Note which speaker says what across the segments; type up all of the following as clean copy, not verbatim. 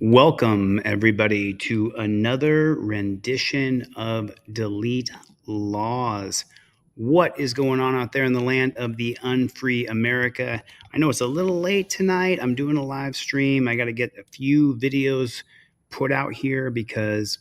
Speaker 1: Welcome, everybody, to another rendition of Delete Laws. What is going on out there in the land of the unfree America? I know it's a little late tonight. I'm doing a live stream. I got to get a few videos put out here because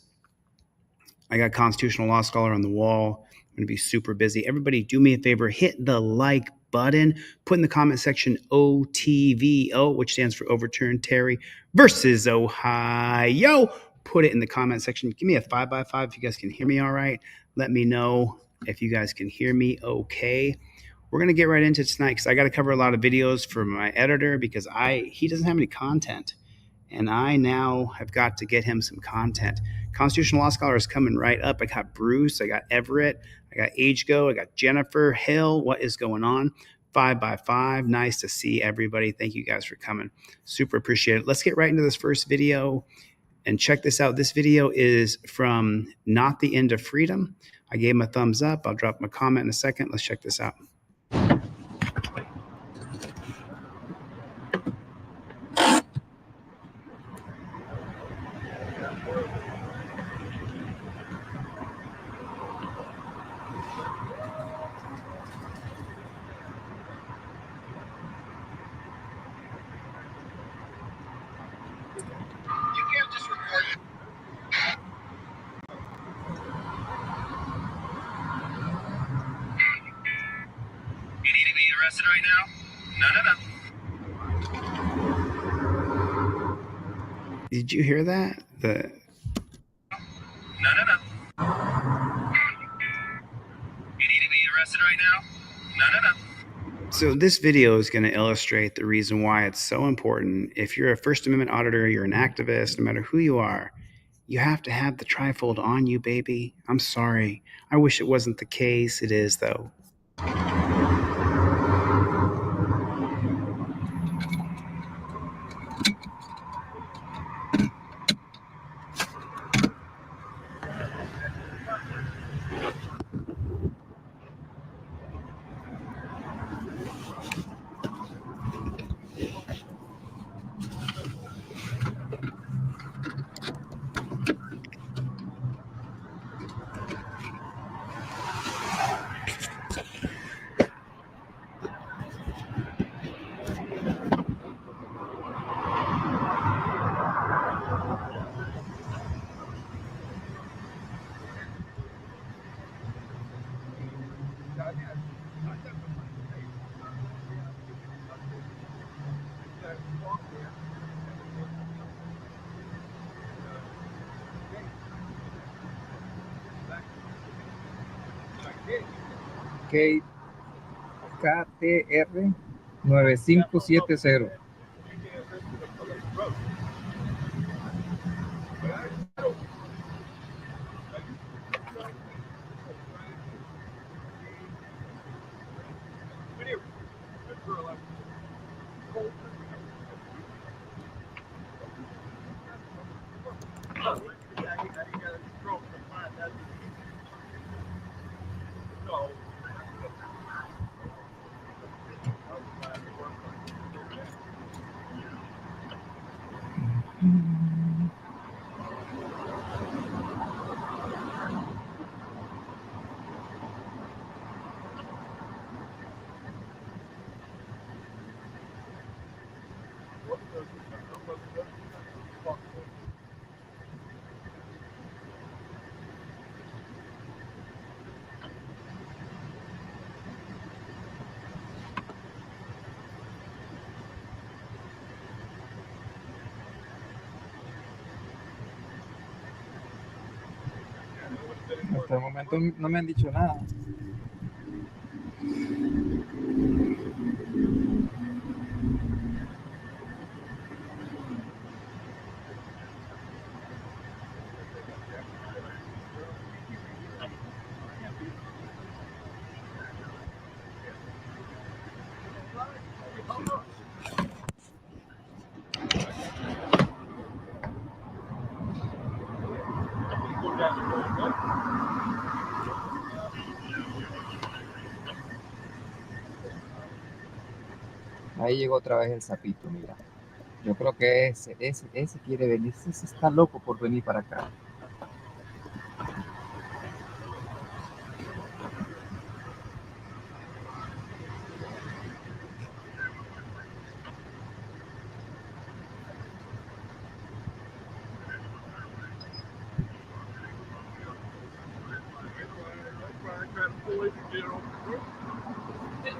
Speaker 1: I got Constitutional Law Scholar on the wall. I'm going to be super busy. Everybody, do me a favor, hit the like button. Put in the comment section OTVO, which stands for Overturn Terry versus Ohio. Put it in the comment section. Give me a 5x5 if you guys can hear me all right. Let me know if you guys can hear me okay. We're going to get right into it tonight because I got to cover a lot of videos for my editor because he doesn't have any content. And I now have got to get him some content. Constitutional Law Scholar is coming right up. I got Bruce, I got Everett, I got AgeGo, I got Jennifer Hill. What is going on? 5x5. Nice to see everybody. Thank you guys for coming. Super appreciate it. Let's get right into this first video and check this out. This video is from Not the End of Freedom. I gave him a thumbs up. I'll drop him a comment in a second. Let's check this out.
Speaker 2: You need to be arrested right now? No.
Speaker 1: Did you hear that?
Speaker 2: No. You need to be arrested right now? No.
Speaker 1: So this video is going to illustrate the reason why it's so important. If you're a First Amendment auditor, you're an activist, no matter who you are, you have to have the trifold on you, baby. I'm sorry. I wish it wasn't the case. It is, though.
Speaker 3: KTR 9570. Hasta el momento no me han dicho nada. Ahí llegó otra vez el sapito, mira. Yo creo que ese quiere venir, ese está loco por venir para acá.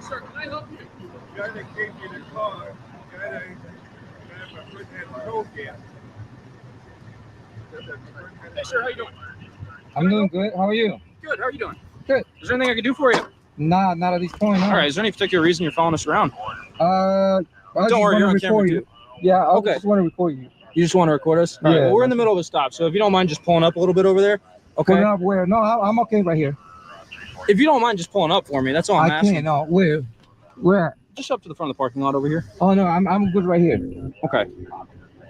Speaker 2: Sir, can I help you? The guy that gave me the car, the guy that my friend had told me. Hey, sir, how you doing?
Speaker 3: I'm doing good. How are you?
Speaker 2: Good. How are you doing?
Speaker 3: Good.
Speaker 2: Is there anything I can do for you?
Speaker 3: Nah, not at this point. No.
Speaker 2: All right. Is there any particular reason you're following us around?
Speaker 3: I just
Speaker 2: Don't worry,
Speaker 3: want
Speaker 2: you're
Speaker 3: to
Speaker 2: on camera
Speaker 3: record
Speaker 2: too.
Speaker 3: you. Yeah, I
Speaker 2: Okay.
Speaker 3: just want to record you.
Speaker 2: You just want to record us? All right.
Speaker 3: Yeah,
Speaker 2: Well, we're in the
Speaker 3: that's
Speaker 2: middle of a stop, so if you don't mind just pulling up a little bit over there. Okay.
Speaker 3: Pulling up where? No, I'm okay right here.
Speaker 2: If you don't mind just pulling up for me, that's all I'm
Speaker 3: I
Speaker 2: asking.
Speaker 3: can't. No, where? Where?
Speaker 2: Just up to the front of the parking lot over here.
Speaker 3: Oh no, I'm good right here.
Speaker 2: Okay.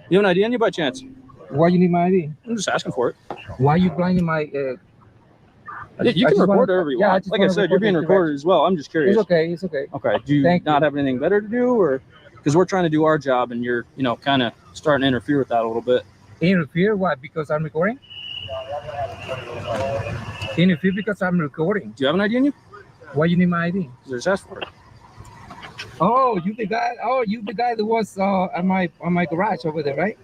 Speaker 2: You have an ID on you by chance?
Speaker 3: Why you need my ID?
Speaker 2: I'm just asking for it.
Speaker 3: Why you blinding my?
Speaker 2: Yeah, you can record wherever you want. Like I said, you're being recorded as well. I'm just curious.
Speaker 3: It's okay. It's okay.
Speaker 2: Okay. Do you not have anything better to do, or because we're trying to do our job and you're, kind of starting to interfere with that a little bit?
Speaker 3: Interfere? Why? Because I'm recording? Interfere because I'm recording.
Speaker 2: Do you have an ID on you?
Speaker 3: Why you need my ID?
Speaker 2: I just asked for it.
Speaker 3: Oh, you the guy? Oh, you the guy that was on my garage over there, right?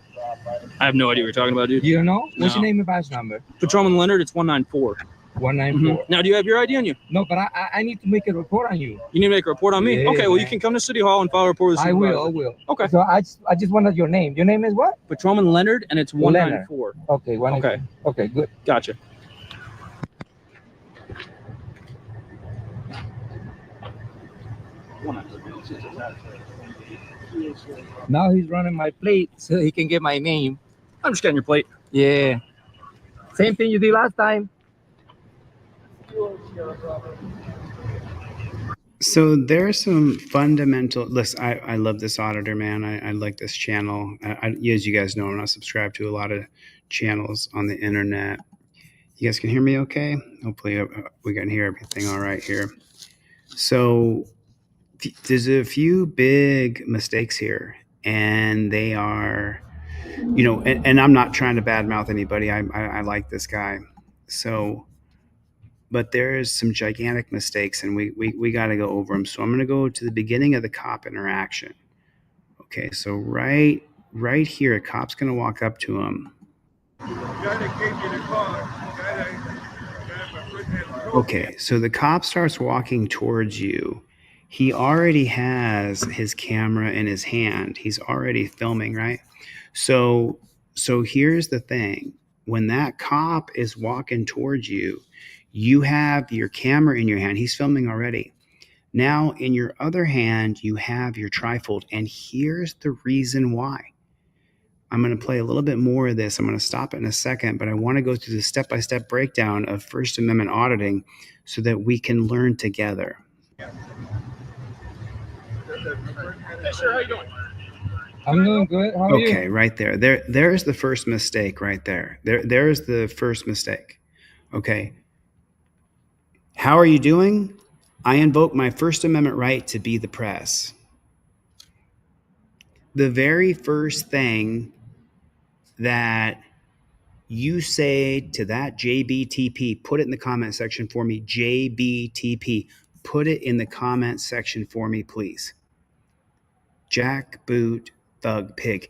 Speaker 2: I have no idea what you're talking about, dude.
Speaker 3: You don't know? What's
Speaker 2: No.
Speaker 3: your name and badge number?
Speaker 2: Patrolman Leonard, it's 194.
Speaker 3: 194.
Speaker 2: Now, do you have your ID on you?
Speaker 3: No, but I need to make a report on you.
Speaker 2: You need to make a report on me?
Speaker 3: Yeah,
Speaker 2: Okay, well, you
Speaker 3: man.
Speaker 2: can come to City Hall and file a report with the
Speaker 3: I
Speaker 2: supervisor.
Speaker 3: will.
Speaker 2: Okay.
Speaker 3: So I just wanted your name. Your name is what?
Speaker 2: Patrolman Leonard, and it's 194.
Speaker 3: Okay, 194.
Speaker 2: Okay.
Speaker 3: Okay, good.
Speaker 2: Gotcha.
Speaker 3: Now he's running my plate so he can get my name.
Speaker 2: I'm just getting your plate.
Speaker 3: Yeah. Same thing you did last time.
Speaker 1: So there's some fundamental. Listen, I love this auditor, man. I like this channel. As you guys know, I'm not subscribed to a lot of channels on the internet. You guys can hear me okay? Hopefully we can hear everything all right here. So there's a few big mistakes here, and they are, and I'm not trying to badmouth anybody. I like this guy. So, but there's some gigantic mistakes, and we got to go over them. So I'm going to go to the beginning of the cop interaction. Okay, so right here, a cop's going to walk up to him. Okay, so the cop starts walking towards you. He already has his camera in his hand. He's already filming, right? So here's the thing. When that cop is walking towards you, you have your camera in your hand. He's filming already. Now, in your other hand, you have your trifold. And here's the reason why. I'm going to play a little bit more of this. I'm going to stop it in a second, but I want to go through the step-by-step breakdown of First Amendment auditing so that we can learn together.
Speaker 2: Hey, sir, how you doing?
Speaker 3: I'm doing good. How are you?
Speaker 1: Okay, right there. There's the first mistake right there. There's the first mistake. Okay. How are you doing? I invoke my First Amendment right to be the press. The very first thing that you say to that JBTP, put it in the comment section for me. JBTP, put it in the comment section for me, please. Jackboot Thug Pig.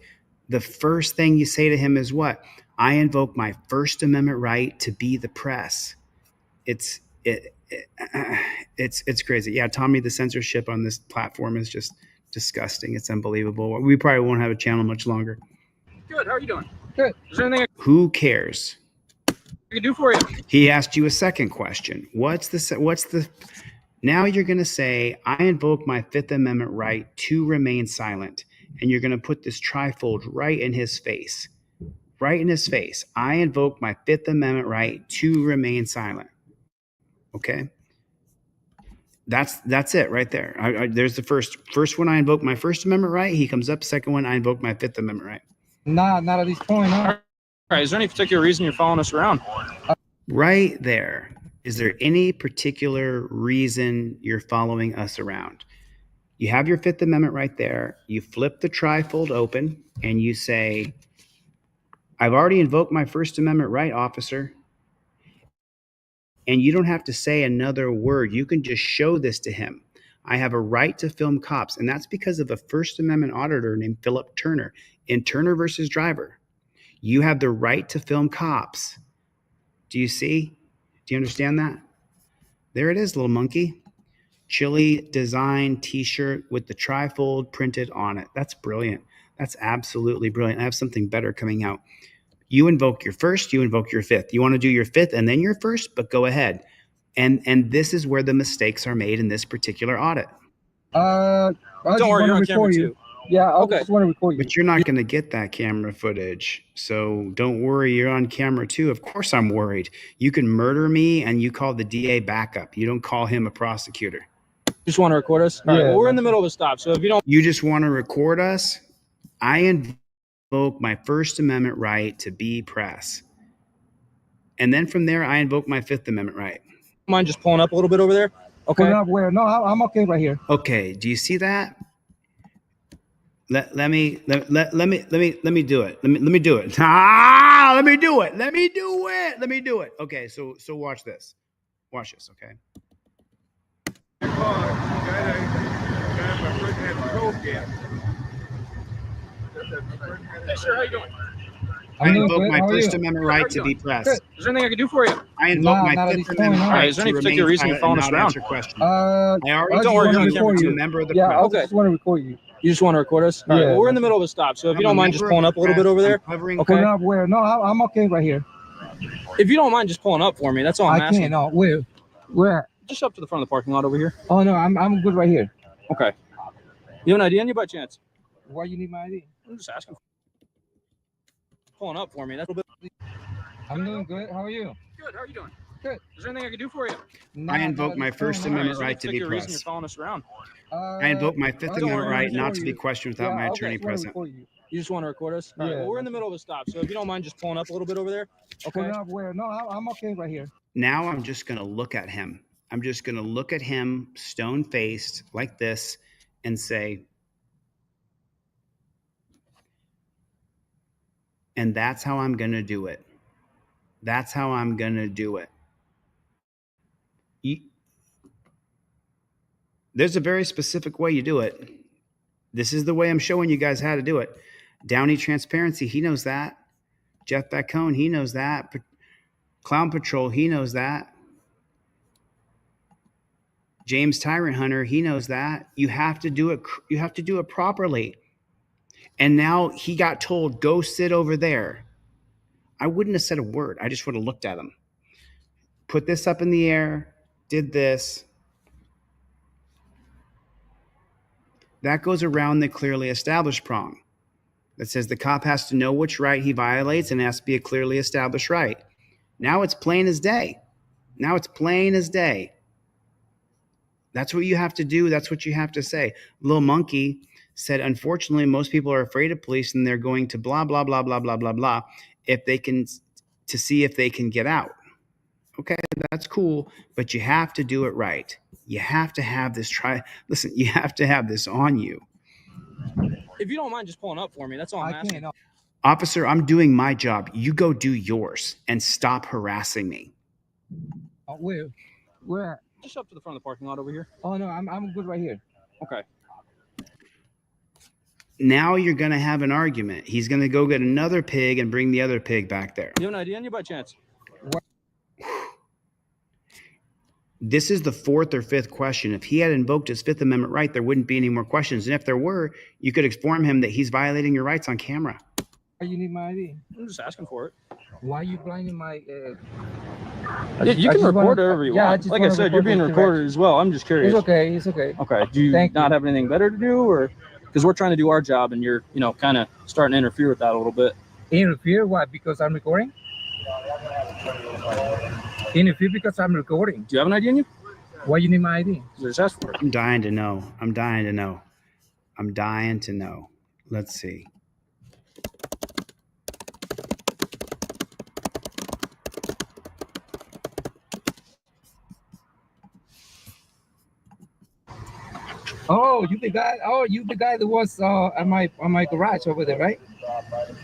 Speaker 1: The first thing you say to him is what? I invoke my First Amendment right to be the press. It's crazy. Yeah, Tommy, the censorship on this platform is just disgusting. It's unbelievable. We probably won't have a channel much longer.
Speaker 2: Good. How are you doing?
Speaker 3: Good.
Speaker 2: Is there anything
Speaker 1: Who cares?
Speaker 2: I can do for you?
Speaker 1: He asked you a second question. Now you're going to say, I invoke my Fifth Amendment right to remain silent. And you're going to put this trifold right in his face. Right in his face. I invoke my Fifth Amendment right to remain silent. Okay? That's it right there. There's the first one. I invoke my First Amendment right. He comes up. Second one, I invoke my Fifth Amendment right.
Speaker 3: Nah, not at this point. No.
Speaker 2: All right. Is there any particular reason you're following us around?
Speaker 1: Right there. Is there any particular reason you're following us around? You have your Fifth Amendment right there. You flip the trifold open and you say, I've already invoked my First Amendment right, officer. And you don't have to say another word. You can just show this to him. I have a right to film cops. And that's because of a First Amendment auditor named Philip Turner in Turner versus Driver. You have the right to film cops. Do you see? Do you understand that? There it is, little monkey. Chili design t-shirt with the trifold printed on it. That's brilliant. That's absolutely brilliant. I have something better coming out. You invoke your first, you invoke your fifth. You want to do your fifth and then your first, but go ahead. And this is where the mistakes are made in this particular audit.
Speaker 3: I just
Speaker 4: Don't worry,
Speaker 3: want
Speaker 4: you're
Speaker 3: to
Speaker 4: on camera
Speaker 3: record you.
Speaker 4: too.
Speaker 3: Yeah, I
Speaker 4: Okay.
Speaker 3: just want to record you.
Speaker 1: But you're not going to get that camera footage. So don't worry, you're on camera too. Of course I'm worried. You can murder me and you call the DA backup. You don't call him a prosecutor.
Speaker 4: Just want to record us? All right,
Speaker 3: Yeah,
Speaker 4: well, we're in
Speaker 3: that's
Speaker 4: the middle of a stop, so if you don't
Speaker 1: You just want to record us? I invoke my First Amendment right to be press. And then from there, I invoke my Fifth Amendment right.
Speaker 4: mind just pulling up a little bit over there,
Speaker 3: Put it
Speaker 4: okay?
Speaker 3: up where? No, I'm okay right here.
Speaker 1: Okay, do you see that? Let me do it. Let me do it. Let me do it. Ah, let me do it. Let me do it. Let me do it. Okay, so watch this. Watch this, okay?
Speaker 2: The car, guy my friend had a coke in.
Speaker 4: Hey, sir, how you doing?
Speaker 1: I
Speaker 3: I'm doing
Speaker 1: invoke
Speaker 3: good.
Speaker 1: my
Speaker 3: How are
Speaker 1: First
Speaker 3: you?
Speaker 1: Amendment right to be press.
Speaker 3: Good.
Speaker 4: Is there anything I can do for you?
Speaker 1: I invoke
Speaker 3: Nah,
Speaker 1: my
Speaker 3: not at
Speaker 1: Fifth
Speaker 3: this
Speaker 1: Amendment
Speaker 3: point, no.
Speaker 1: right
Speaker 4: Is there any
Speaker 1: to
Speaker 4: particular
Speaker 1: remain
Speaker 4: reason you're
Speaker 1: silent and
Speaker 4: following us
Speaker 1: not
Speaker 4: around?
Speaker 1: answer questions.
Speaker 3: I
Speaker 1: I already
Speaker 3: just
Speaker 4: Don't worry,
Speaker 3: want
Speaker 4: you're
Speaker 3: to
Speaker 4: on camera
Speaker 3: record
Speaker 1: I'm a
Speaker 4: too.
Speaker 3: you.
Speaker 1: member of the
Speaker 3: Yeah,
Speaker 1: press.
Speaker 3: I
Speaker 4: Okay.
Speaker 3: just want to record you.
Speaker 4: You just want to record us? All right,
Speaker 3: Yeah,
Speaker 4: well, we're in the
Speaker 3: that's
Speaker 4: middle of a stop, so if
Speaker 1: I'm
Speaker 4: you don't
Speaker 1: a
Speaker 4: mind just
Speaker 1: member of
Speaker 4: pulling
Speaker 1: the
Speaker 4: up a little bit
Speaker 1: press.
Speaker 4: over there,
Speaker 1: I'm covering
Speaker 3: Put it
Speaker 4: okay?
Speaker 3: up where? No, I'm okay right here.
Speaker 4: If you don't mind just pulling up for me, that's all I'm
Speaker 3: I
Speaker 4: asking.
Speaker 3: can't. No, where?
Speaker 4: Just up to the front of the parking lot over here.
Speaker 3: Oh no, I'm good right here.
Speaker 4: Okay. You have an ID on you by chance?
Speaker 3: Why you need my ID?
Speaker 4: I'm just asking. Pulling up for me. That's a little bit.
Speaker 3: I'm doing good. How are you?
Speaker 4: Good. How are you doing?
Speaker 3: Good.
Speaker 4: Is there anything I can do for you?
Speaker 3: Nah,
Speaker 1: I
Speaker 3: not
Speaker 1: invoke
Speaker 3: at
Speaker 1: my
Speaker 3: this
Speaker 1: First
Speaker 3: point, no.
Speaker 4: All right.
Speaker 1: Amendment
Speaker 4: Is there any
Speaker 1: right to be
Speaker 4: particular reason you're
Speaker 1: press.
Speaker 4: following us around?
Speaker 1: I invoke my Fifth
Speaker 3: I just
Speaker 4: Don't
Speaker 1: Amendment
Speaker 4: worry,
Speaker 1: right
Speaker 4: you're on
Speaker 1: not to be
Speaker 3: camera.
Speaker 1: questioned without
Speaker 3: Yeah,
Speaker 1: my
Speaker 3: I
Speaker 1: attorney
Speaker 3: just want to
Speaker 1: present.
Speaker 3: record you.
Speaker 4: You just want to record us? All right.
Speaker 3: Yeah,
Speaker 4: Well, we're in the
Speaker 3: that's
Speaker 4: middle of a stop, so if you don't mind just pulling up a little bit over there,
Speaker 3: Put
Speaker 4: okay?
Speaker 3: it up where? No, I'm okay right here.
Speaker 1: Now I'm just going to look at him. I'm just going to look at him stone faced like this and say, and that's how I'm going to do it. That's how I'm going to do it. There's a very specific way you do it. This is the way I'm showing you guys how to do it. Downey Transparency, he knows that. Jeff Bacone, he knows that. Clown Patrol, he knows that. James Tyrant Hunter, he knows that. You have to do it. You have to do it properly. And now he got told, go sit over there. I wouldn't have said a word. I just would have looked at him. Put this up in the air, did this. That goes around the clearly established prong. That says the cop has to know which right he violates and it has to be a clearly established right. Now it's plain as day. Now it's plain as day. That's what you have to do. That's what you have to say. Little Monkey said, unfortunately, most people are afraid of police and they're going to blah, blah, blah, blah, blah, blah, blah, if they can, to see if they can get out. Okay, that's cool, but you have to do it right. You have to have this listen, you have to have this on you.
Speaker 4: If you don't mind just pulling up for me, that's all I'm
Speaker 3: I
Speaker 4: asking.
Speaker 3: can't. No.
Speaker 1: Officer, I'm doing my job. You go do yours and stop harassing me.
Speaker 3: Where? Where?
Speaker 4: Just up to the front of the parking lot over here.
Speaker 3: Oh no, I'm good right here.
Speaker 4: Okay.
Speaker 1: Now you're going to have an argument. He's going to go get another pig and bring the other pig back there.
Speaker 4: You have an ID on you by chance?
Speaker 1: This is the fourth or fifth question. If he had invoked his Fifth Amendment right, there wouldn't be any more questions. And if there were, you could inform him that he's violating your rights on camera.
Speaker 3: Why you need my ID?
Speaker 4: I'm just asking for it.
Speaker 3: Why are you blinding my?
Speaker 4: Yeah, you can record whatever you want. Like I said, you're being recorded as well. I'm just curious.
Speaker 3: It's okay. It's okay.
Speaker 4: Okay. Do you not have anything better to do, or because we're trying to do our job and you're, kind of starting to interfere with that a little bit?
Speaker 3: Interfere? Why? Because I'm recording? Interfere because I'm recording.
Speaker 4: Do you have an ID on you?
Speaker 3: Why you need my ID?
Speaker 4: Just ask for it.
Speaker 1: I'm dying to know. I'm dying to know. I'm dying to know. Let's see.
Speaker 3: Oh, you the guy. Oh, you the guy that was at my garage over there, right?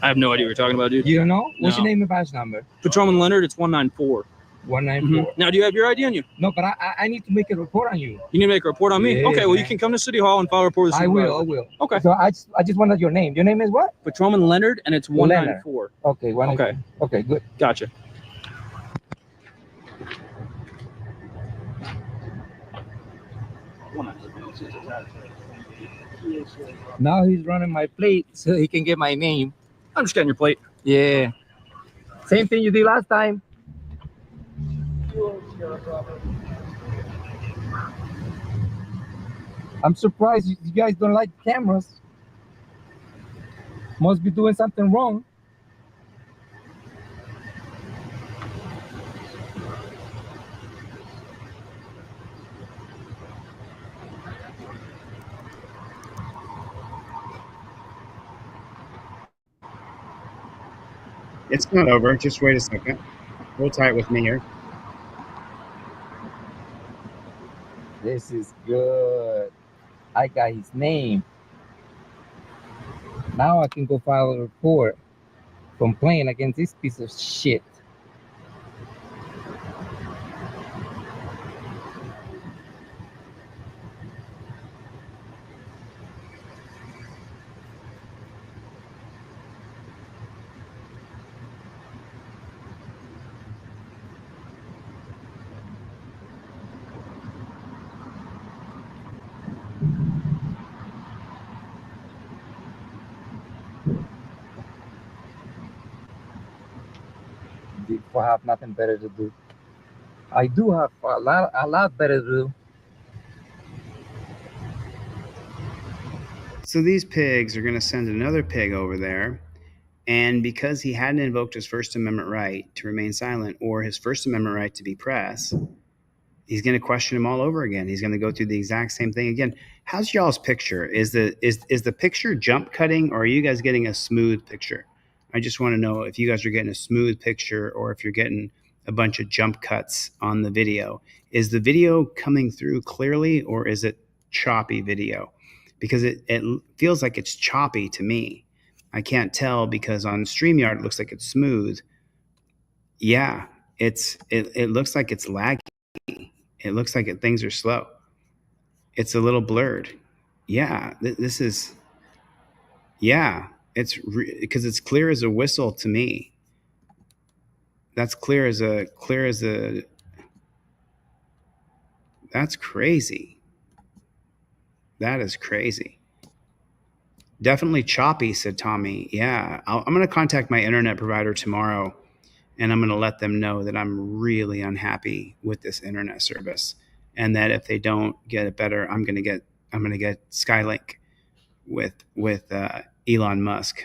Speaker 4: I have no idea what you're talking about, dude.
Speaker 3: You don't know? What's your
Speaker 4: No.
Speaker 3: name and badge number?
Speaker 4: Patrolman Leonard, it's 194.
Speaker 3: 194.
Speaker 4: Now, do you have your ID on you?
Speaker 3: No, but I need to make a report on you.
Speaker 4: You need to make a report on me?
Speaker 3: Yeah,
Speaker 4: okay, well, you
Speaker 3: man.
Speaker 4: can come to City Hall and file a report with the
Speaker 3: I
Speaker 4: supervisor.
Speaker 3: will.
Speaker 4: Okay.
Speaker 3: So I just wanted your name. Your name is what?
Speaker 4: Patrolman Leonard, and it's 194.
Speaker 3: Okay.
Speaker 4: Okay.
Speaker 3: Okay, good.
Speaker 4: Gotcha.
Speaker 3: Now he's running my plate so he can get my name.
Speaker 4: I'm just getting your plate.
Speaker 3: Yeah. Same thing you did last time. I'm surprised you guys don't like cameras. Must be doing something wrong.
Speaker 1: It's not over. Just wait a second. Hold tight with me here.
Speaker 3: This is good. I got his name. Now I can go file a report. Complain against this piece of shit. If I have nothing better to do. I do have a lot better to do.
Speaker 1: So these pigs are going to send another pig over there. And because he hadn't invoked his First Amendment right to remain silent or his First Amendment right to be press, he's going to question him all over again. He's going to go through the exact same thing again. How's y'all's picture? Is the picture jump cutting, or are you guys getting a smooth picture? I just want to know if you guys are getting a smooth picture or if you're getting a bunch of jump cuts on the video. Is the video coming through clearly, or is it choppy video? Because it feels like it's choppy to me. I can't tell because on StreamYard it looks like it's smooth. Yeah, it looks like it's laggy. It looks like things are slow. It's a little blurred. Yeah, this is. Yeah, it's because it's clear as a whistle to me. That's clear as a. That's crazy. That is crazy. Definitely choppy, said Tommy. Yeah, I'm going to contact my internet provider tomorrow, and I'm going to let them know that I'm really unhappy with this internet service, and that if they don't get it better, I'm going to get Skylink with Elon Musk.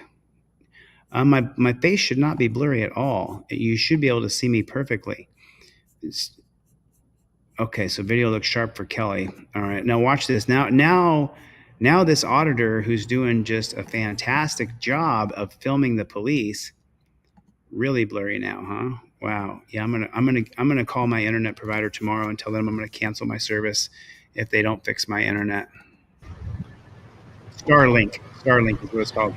Speaker 1: My face should not be blurry at all. You should be able to see me perfectly. Okay, so video looks sharp for Kelly. All right, now watch this. Now this auditor who's doing just a fantastic job of filming the police, really blurry now, huh? Wow. Yeah, I'm gonna call my internet provider tomorrow and tell them I'm gonna cancel my service if they don't fix my internet. Starlink is what it's called.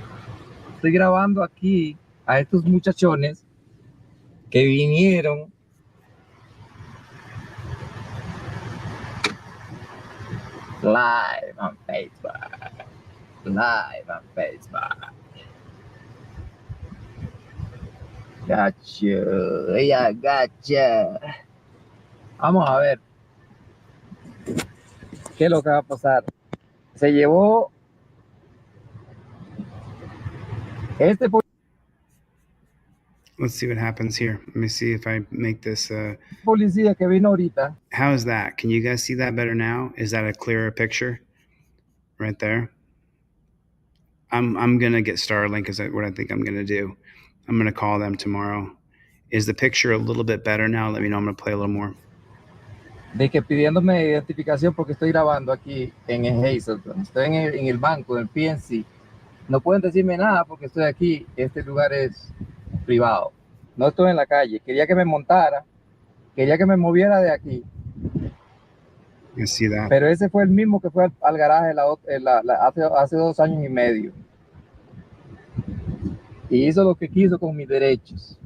Speaker 3: Estoy grabando aquí a estos muchachones que vinieron live on Facebook. Gotcha. Ella gotcha. Vamos a ver qué es lo que va a pasar. Se llevó este.
Speaker 1: Let's see what happens here. Let me see if I make this.
Speaker 3: Policía que vino ahorita.
Speaker 1: How is that? Can you guys see that better now? Is that a clearer picture? Right there. I'm gonna get Starlink. Is what I think I'm gonna do. I'm gonna call them tomorrow. Is the picture a little bit better now? Let me know. I'm gonna play a little more.
Speaker 3: De que pidiéndome identificación porque estoy grabando aquí en el Hazelton. Estoy en el banco, en el PNC. No pueden decirme nada porque estoy aquí. Este lugar es privado. No estoy en la calle. Quería que me montara. Quería que me moviera de aquí.
Speaker 1: I see that.
Speaker 3: Pero ese fue el mismo que fue al garaje hace 2 años y medio. Y hizo lo que quiso con mis derechos.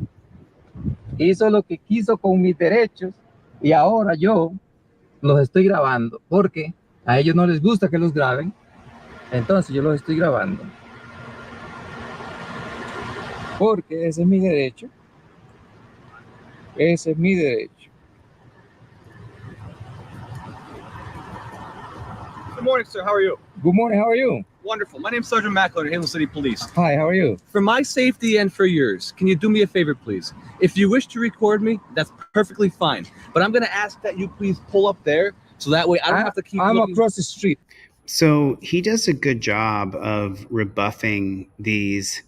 Speaker 3: Hizo lo que quiso con mis derechos. Y ahora yo los estoy grabando. Porque a ellos no les gusta que los graben. Entonces yo los estoy grabando. Porque ese es mi derecho. Ese es mi derecho.
Speaker 5: Good morning, sir. How are you?
Speaker 3: Good morning, how are you?
Speaker 5: Wonderful. My name's Sergeant Macklin, Hazel City Police.
Speaker 3: Hi, how are you?
Speaker 5: For my safety and for yours, can you do me a favor, please? If you wish to record me, that's perfectly fine. But I'm going to ask that you please pull up there so that way I don't have to keep
Speaker 3: I'm
Speaker 5: looking.
Speaker 3: across the street.
Speaker 1: So he does a good job of rebuffing these.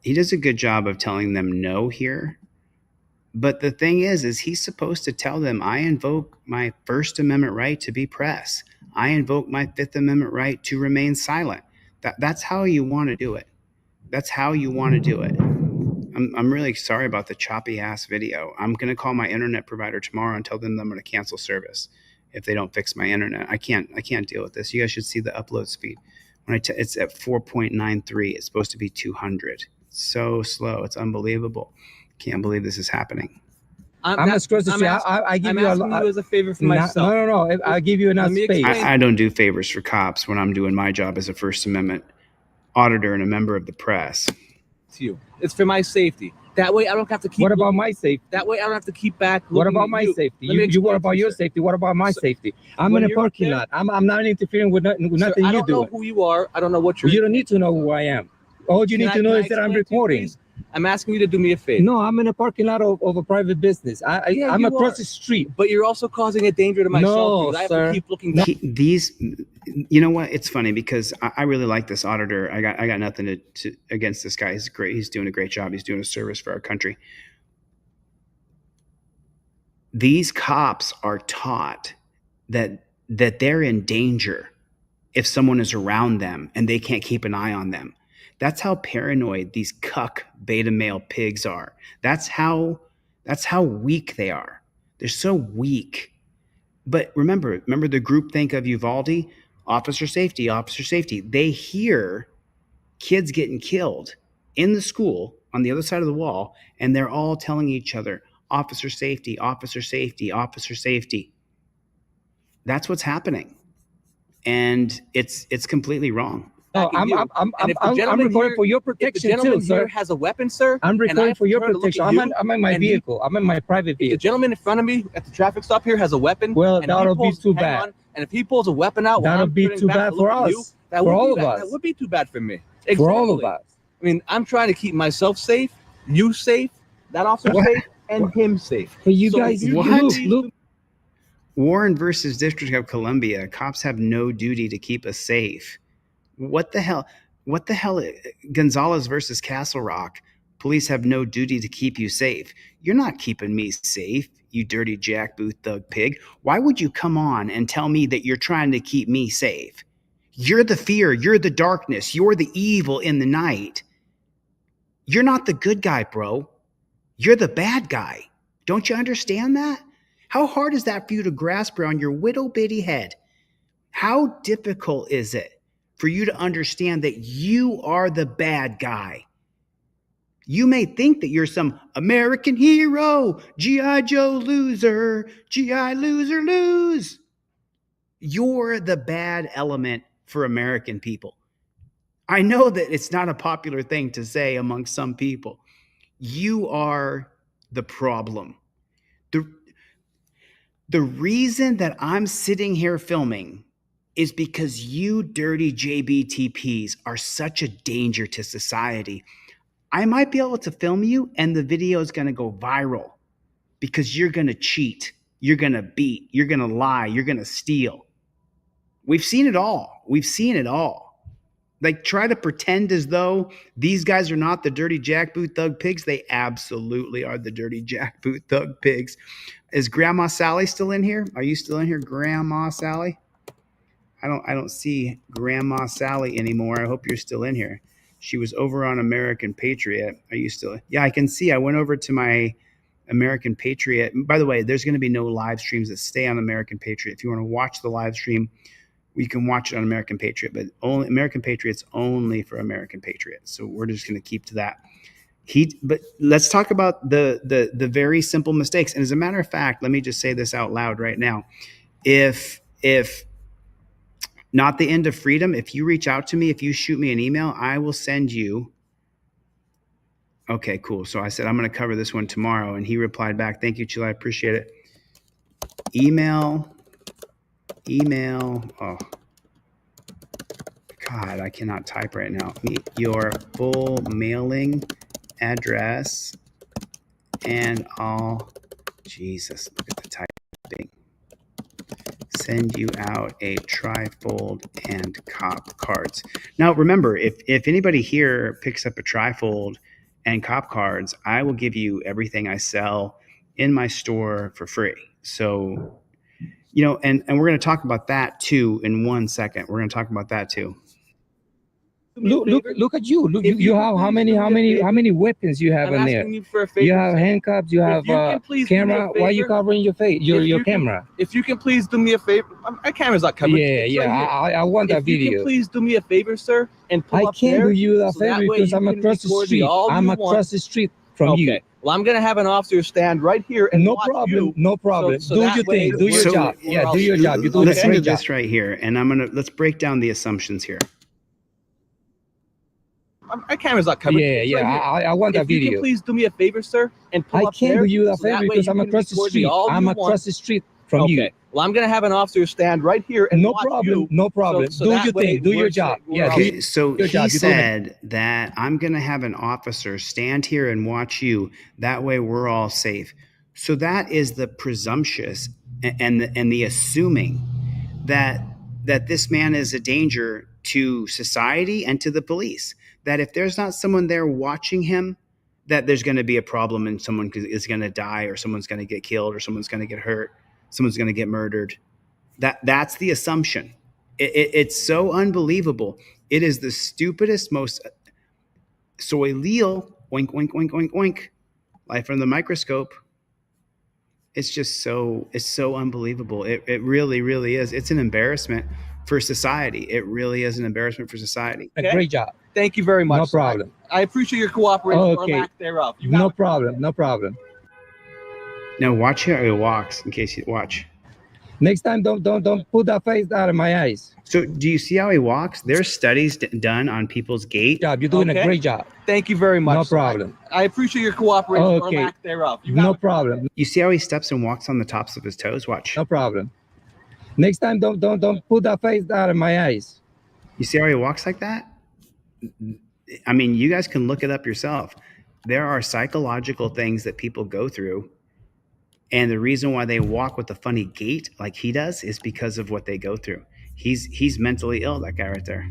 Speaker 1: He does a good job of telling them no here. But the thing is he's supposed to tell them, I invoke my First Amendment right to be press. I invoke my Fifth Amendment right to remain silent. That's how you want to do it. That's how you want to do it. I'm really sorry about the choppy ass video. I'm going to call my internet provider tomorrow and tell them I'm going to cancel service if they don't fix my internet. I can't deal with this. You guys should see the upload speed. It's at 4.93. It's supposed to be 200. So slow. It's unbelievable. Can't believe this is happening.
Speaker 3: I'm across the street. I give you
Speaker 5: as a favor for myself.
Speaker 3: No. I give you enough space.
Speaker 1: I don't do favors for cops when I'm doing my job as a First Amendment auditor and a member of the press.
Speaker 5: To you. It's for my safety. That way I don't have to keep.
Speaker 3: What about my safety?
Speaker 5: That way I don't have to keep back.
Speaker 3: What about my safety? You what about your safety? What about my safety? I'm in a parking lot. I'm not interfering with nothing
Speaker 5: Sir,
Speaker 3: you do.
Speaker 5: I don't know who you are. I don't know what you're.
Speaker 3: You don't need to know who I am. All you need to know is that I'm recording.
Speaker 5: I'm asking you to do me a favor.
Speaker 3: No, I'm in a parking lot of a private business. I'm across the street.
Speaker 5: But you're also causing a danger to myself.
Speaker 3: No,
Speaker 5: because I have
Speaker 3: sir.
Speaker 5: to keep looking back.
Speaker 1: You know what? It's funny because I really like this auditor. I got nothing to against this guy. He's great. He's doing a great job. He's doing a service for our country. These cops are taught that they're in danger if someone is around them and they can't keep an eye on them. That's how paranoid these cuck beta male pigs are. That's how weak they are. They're so weak. But remember the groupthink of Uvalde? Officer safety, officer safety. They hear kids getting killed in the school on the other side of the wall, and they're all telling each other, officer safety, officer safety, officer safety. That's what's happening. And it's completely wrong.
Speaker 3: No, I'm recording for your protection
Speaker 5: too, sir. If the gentleman here
Speaker 3: sir.
Speaker 5: has a weapon, sir,
Speaker 3: I'm recording for your protection. I'm in my
Speaker 5: and
Speaker 3: vehicle. I'm in my private
Speaker 5: if the
Speaker 3: vehicle.
Speaker 5: gentleman in front of me at the traffic stop here has a weapon,
Speaker 3: Well,
Speaker 5: and
Speaker 3: that'll be too
Speaker 5: hang
Speaker 3: bad.
Speaker 5: on, and if he pulls a weapon out, while
Speaker 3: That'll
Speaker 5: I'm
Speaker 3: be
Speaker 5: turning
Speaker 3: too
Speaker 5: back
Speaker 3: bad
Speaker 5: to look
Speaker 3: for
Speaker 5: at
Speaker 3: us.
Speaker 5: you, that
Speaker 3: For
Speaker 5: would
Speaker 3: all
Speaker 5: be
Speaker 3: of
Speaker 5: bad.
Speaker 3: us.
Speaker 5: That would be too bad for me.
Speaker 3: For all of
Speaker 5: Exactly.
Speaker 3: us.
Speaker 5: I mean, I'm trying to keep myself safe, you safe, that officer safe, and him safe.
Speaker 3: But you
Speaker 5: So
Speaker 3: guys,
Speaker 5: you
Speaker 3: look.
Speaker 1: Warren versus District of Columbia. Cops have no duty to keep us safe. What the hell? Gonzalez versus Castle Rock. Police have no duty to keep you safe. You're not keeping me safe, you dirty jackboot thug pig. Why would you come on and tell me that you're trying to keep me safe? You're the fear. You're the darkness. You're the evil in the night. You're not the good guy, bro. You're the bad guy. Don't you understand that? How hard is that for you to grasp around your little bitty head? How difficult is it for you to understand that you are the bad guy? You may think that you're some American hero, G.I. Joe loser, G.I. loser lose. You're the bad element for American people. I know that it's not a popular thing to say among some people. You are the problem. The reason that I'm sitting here filming is because you dirty JBTPs are such a danger to society. I might be able to film you and the video is going to go viral because you're going to cheat, you're going to beat, you're going to lie, you're going to steal. We've seen it all. We've seen it all. Like, try to pretend as though these guys are not the dirty jackboot thug pigs. They absolutely are the dirty jackboot thug pigs. Is Grandma Sally still in here? Are you still in here, Grandma Sally? I don't see Grandma Sally anymore. I hope you're still in here. She was over on American Patriot. Are you still? Yeah, I can see. I went over to my American Patriot. By the way, there's going to be no live streams that stay on American Patriot. If you want to watch the live stream, you can watch it on American Patriot, but only American Patriot's only for American Patriots. So we're just going to keep to that. But let's talk about the very simple mistakes. And as a matter of fact, let me just say this out loud right now. If not the end of freedom, if you reach out to me, if you shoot me an email, I will send you. Okay, cool. So I said, I'm going to cover this one tomorrow. And he replied back, thank you, Chila. I appreciate it. Email. Oh, God, I cannot type right now. Your full mailing address and Jesus, look at the typing. Send you out a trifold and cop cards. Now, remember, if anybody here picks up a trifold and cop cards, I will give you everything I sell in my store for free. So, and we're going to talk about that too in 1 second. We're going to talk about that too.
Speaker 3: Look at you. Look, you have how many weapons you have in there? You have handcuffs. You have camera. Why are you covering your face? Your camera.
Speaker 5: If you can please do me a favor, my camera's not covered.
Speaker 3: Yeah. I want that video.
Speaker 5: If you can please do me a favor, sir, and pull
Speaker 3: I
Speaker 5: up
Speaker 3: can't
Speaker 5: there,
Speaker 3: do you that
Speaker 5: so
Speaker 3: favor
Speaker 5: that way
Speaker 3: because
Speaker 5: you
Speaker 3: I'm
Speaker 5: can
Speaker 3: across the
Speaker 5: record me
Speaker 3: street.
Speaker 5: all
Speaker 3: I'm
Speaker 5: you
Speaker 3: across the street from you.
Speaker 5: Well, I'm gonna have an officer stand right here and
Speaker 3: No
Speaker 5: watch
Speaker 3: problem.
Speaker 5: you.
Speaker 3: No problem.
Speaker 5: So
Speaker 3: do
Speaker 5: that
Speaker 3: your
Speaker 5: way
Speaker 3: thing. Do your
Speaker 5: we're-
Speaker 3: job.
Speaker 5: we're
Speaker 3: Yeah,
Speaker 5: all
Speaker 3: do your
Speaker 5: straight.
Speaker 3: job. You're doing a
Speaker 1: Listen
Speaker 3: great
Speaker 1: to
Speaker 3: job.
Speaker 1: this right here, and let's break down the assumptions here.
Speaker 5: My camera's not covered.
Speaker 3: Yeah. I want that
Speaker 5: If you
Speaker 3: video.
Speaker 5: can please do me a favor, sir, and pull
Speaker 3: I
Speaker 5: up
Speaker 3: can't
Speaker 5: there,
Speaker 3: do you that
Speaker 5: so that
Speaker 3: favor
Speaker 5: way
Speaker 3: because
Speaker 5: you
Speaker 3: I'm
Speaker 5: can
Speaker 3: across the
Speaker 5: record me
Speaker 3: street.
Speaker 5: all
Speaker 3: I'm
Speaker 5: you
Speaker 3: across
Speaker 5: want.
Speaker 3: the street from you.
Speaker 5: Well, I'm gonna have an officer stand right here and
Speaker 3: No
Speaker 5: watch
Speaker 3: problem.
Speaker 5: you.
Speaker 3: No problem.
Speaker 5: So
Speaker 3: do
Speaker 5: that
Speaker 3: your
Speaker 5: way
Speaker 3: thing. Do
Speaker 5: we're
Speaker 3: your
Speaker 5: straight.
Speaker 3: job.
Speaker 5: We're
Speaker 3: Yeah.
Speaker 5: all
Speaker 1: Okay, so
Speaker 3: Good job.
Speaker 1: he
Speaker 3: You're doing
Speaker 1: said that I'm going to have an officer stand here and watch you. That way we're all safe. So that is the presumptuous and the assuming that this man is a danger to society and to the police. That if there's not someone there watching him, that there's going to be a problem and someone is going to die or someone's going to get killed or someone's going to get hurt, someone's going to get murdered. That's the assumption. It's so unbelievable. It is the stupidest, most soy Leo, oink, oink, oink, oink, oink, life under the microscope. It's just it's so unbelievable. It really, really is. It's an embarrassment for society. It really is an embarrassment for society.
Speaker 3: a great job.
Speaker 5: Thank you very much.
Speaker 3: No
Speaker 5: sir.
Speaker 3: problem.
Speaker 5: I appreciate your cooperation or
Speaker 3: Okay.
Speaker 5: lack thereof. You
Speaker 3: No
Speaker 5: have a-
Speaker 3: problem. No problem.
Speaker 1: Now watch how he walks. In case you watch.
Speaker 3: Next time, don't put that face out of my eyes.
Speaker 1: So do you see how he walks? There's studies done on people's gait.
Speaker 3: Job. You're doing
Speaker 5: Okay.
Speaker 3: a great job.
Speaker 5: Thank you very much.
Speaker 3: No
Speaker 5: sir.
Speaker 3: problem.
Speaker 5: I appreciate your cooperation or
Speaker 3: Okay.
Speaker 5: lack thereof. You
Speaker 3: No
Speaker 5: have a-
Speaker 3: problem.
Speaker 1: You see how he steps and walks on the tops of his toes? Watch.
Speaker 3: No problem. Next time, don't put that face out of my eyes.
Speaker 1: You see how he walks like that? I mean, you guys can look it up yourself. There are psychological things that people go through. And the reason why they walk with a funny gait like he does is because of what they go through. He's mentally ill, that guy right there.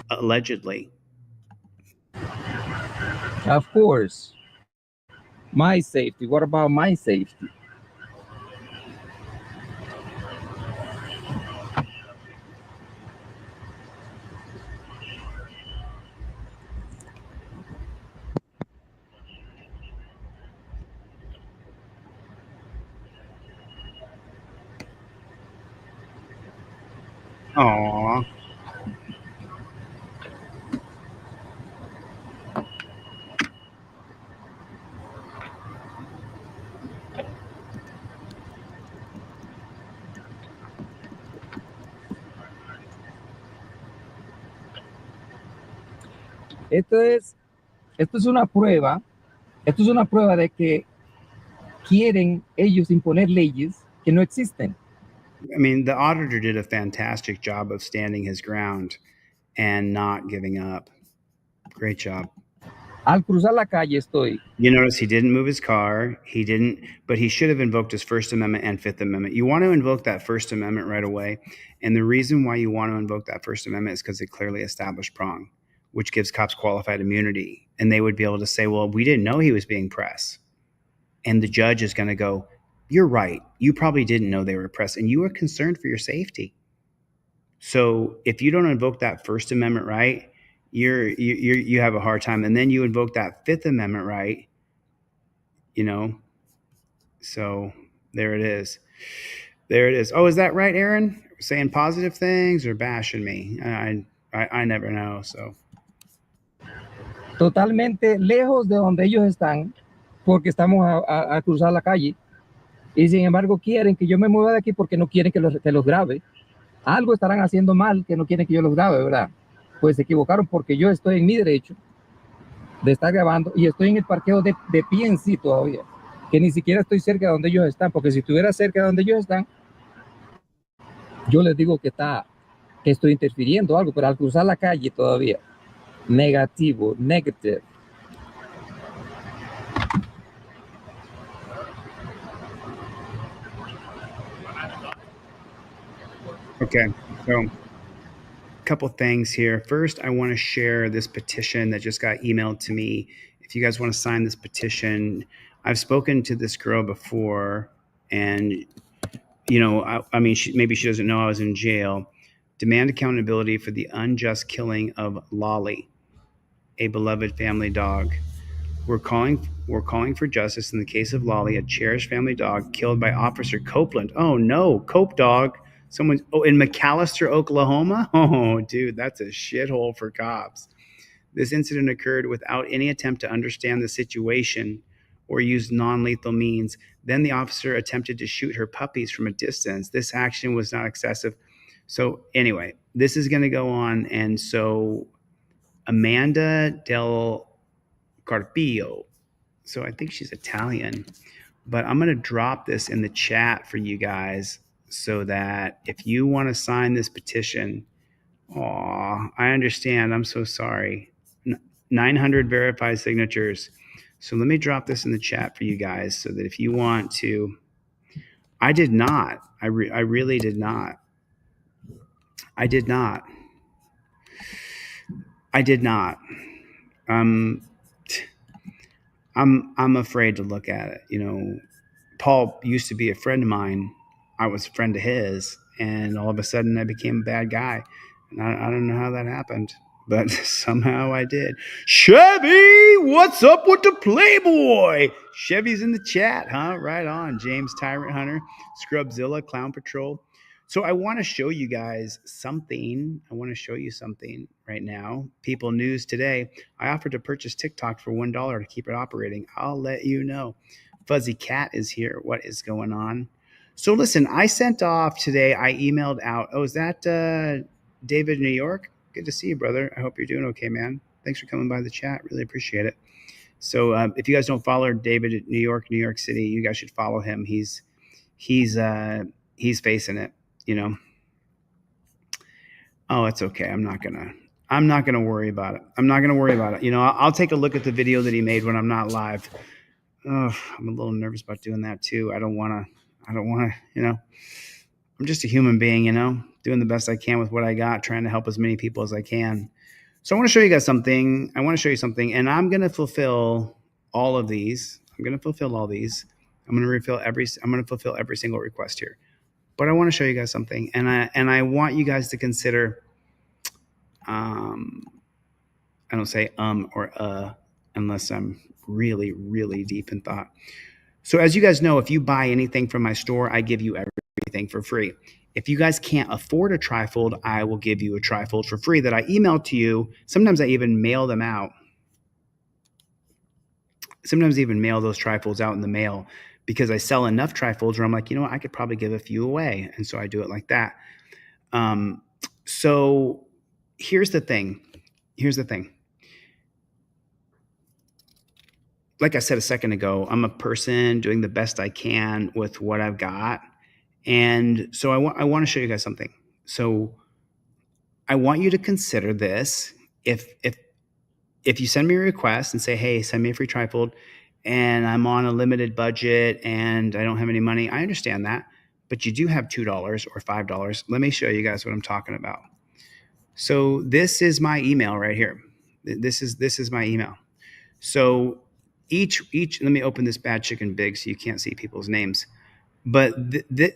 Speaker 1: Allegedly.
Speaker 3: Of course. My safety. What about my safety?
Speaker 1: Aw.
Speaker 3: Esto es una prueba. Esto es una prueba de que quieren ellos imponer leyes que no existen.
Speaker 1: I mean, the auditor did a fantastic job of standing his ground and not giving up. Great job.
Speaker 3: Al cruzar la calle estoy.
Speaker 1: You notice he didn't move his car. He didn't, but he should have invoked his First Amendment and Fifth Amendment. You want to invoke that First Amendment right away. And the reason why you want to invoke that First Amendment is because it clearly established prong, which gives cops qualified immunity. And they would be able to say, well, we didn't know he was being pressed. And the judge is going to go, you're right. You probably didn't know they were pressed and you were concerned for your safety. So if you don't invoke that First Amendment right, you have a hard time. And then you invoke that Fifth Amendment right, you know. So there it is. There it is. Oh, is that right, Aaron? Saying positive things or bashing me? I never know. So
Speaker 3: Totalmente lejos de donde ellos están, porque estamos a cruzar la calle, y sin embargo quieren que yo me mueva de aquí porque no quieren que los grabe. Algo estarán haciendo mal que no quieren que yo los grabe, ¿verdad? Pues se equivocaron, porque yo estoy en mi derecho de estar grabando y estoy en el parqueo de PNC todavía, que ni siquiera estoy cerca de donde ellos están, porque si estuviera cerca de donde ellos están, yo les digo que estoy interfiriendo algo, pero al cruzar la calle todavía, negativo, negative.
Speaker 1: okay, so a couple things here. First, I want to share this petition that just got emailed to me. If you guys want to sign this petition, I've spoken to this girl before, and you know, I mean, maybe she doesn't know I was in jail. Demand accountability for the unjust killing of Lolly, a beloved family dog. We're calling for justice in the case of Lolly, a cherished family dog killed by Officer Copeland. Oh no, Cope dog. Someone in McAllister, Oklahoma? Oh, dude, that's a shithole for cops. This incident occurred without any attempt to understand the situation or use non-lethal means. Then the officer attempted to shoot her puppies from a distance. This action was not excessive. So anyway, this is going to go on. And so Amanda Del Carpio, so I think she's Italian, but I'm going to drop this in the chat for you guys so that if you want to sign this petition, I understand. I'm so sorry. 900 verified signatures. So let me drop this in the chat for you guys so that if you want to, I did not. I really did not. I did not. I did not. I'm afraid to look at it. You know, Paul used to be a friend of mine. I was a friend of his, and all of a sudden I became a bad guy. And I don't know how that happened, but somehow I did. Chevy, what's up with the Playboy? Chevy's in the chat, huh? Right on. James Tyrant Hunter, Scrubzilla, Clown Patrol. So I want to show you guys something. I want to show you something right now. People news today. I offered to purchase TikTok for $1 to keep it operating. I'll let you know. Fuzzy Cat is here. What is going on? So listen, I sent off today. I emailed out. Oh, is that David, New York? Good to see you, brother. I hope you're doing okay, man. Thanks for coming by the chat. Really appreciate it. So if you guys don't follow David at New York City, you guys should follow him. He's facing it, you know. Oh, it's okay. I'm not gonna worry about it. You know, I'll take a look at the video that he made when I'm not live. Oh, I'm a little nervous about doing that too. I don't want to, you know, I'm just a human being, you know, doing the best I can with what I got, trying to help as many people as I can. So I want to show you guys something. And I'm going to fulfill all of these. I'm going to fulfill all these. I'm going to fulfill every single request here. But I want to show you guys something. And I want you guys to consider, I don't say or unless I'm really, really deep in thought. So as you guys know, if you buy anything from my store, I give you everything for free. If you guys can't afford a trifold, I will give you a trifold for free that I email to you. Sometimes I even mail them out. Sometimes I even mail those trifolds out in the mail because I sell enough trifolds where I'm like, you know what, I could probably give a few away. And so I do it like that. So here's the thing. Like I said a second ago, I'm a person doing the best I can with what I've got. And so I want to show you guys something. So I want you to consider this. If you send me a request and say, hey, send me a free trifold, and I'm on a limited budget and I don't have any money, I understand that. But you do have $2 or $5. Let me show you guys what I'm talking about. So this is my email right here. This is my email. So each let me open this bad chicken big so you can't see people's names. But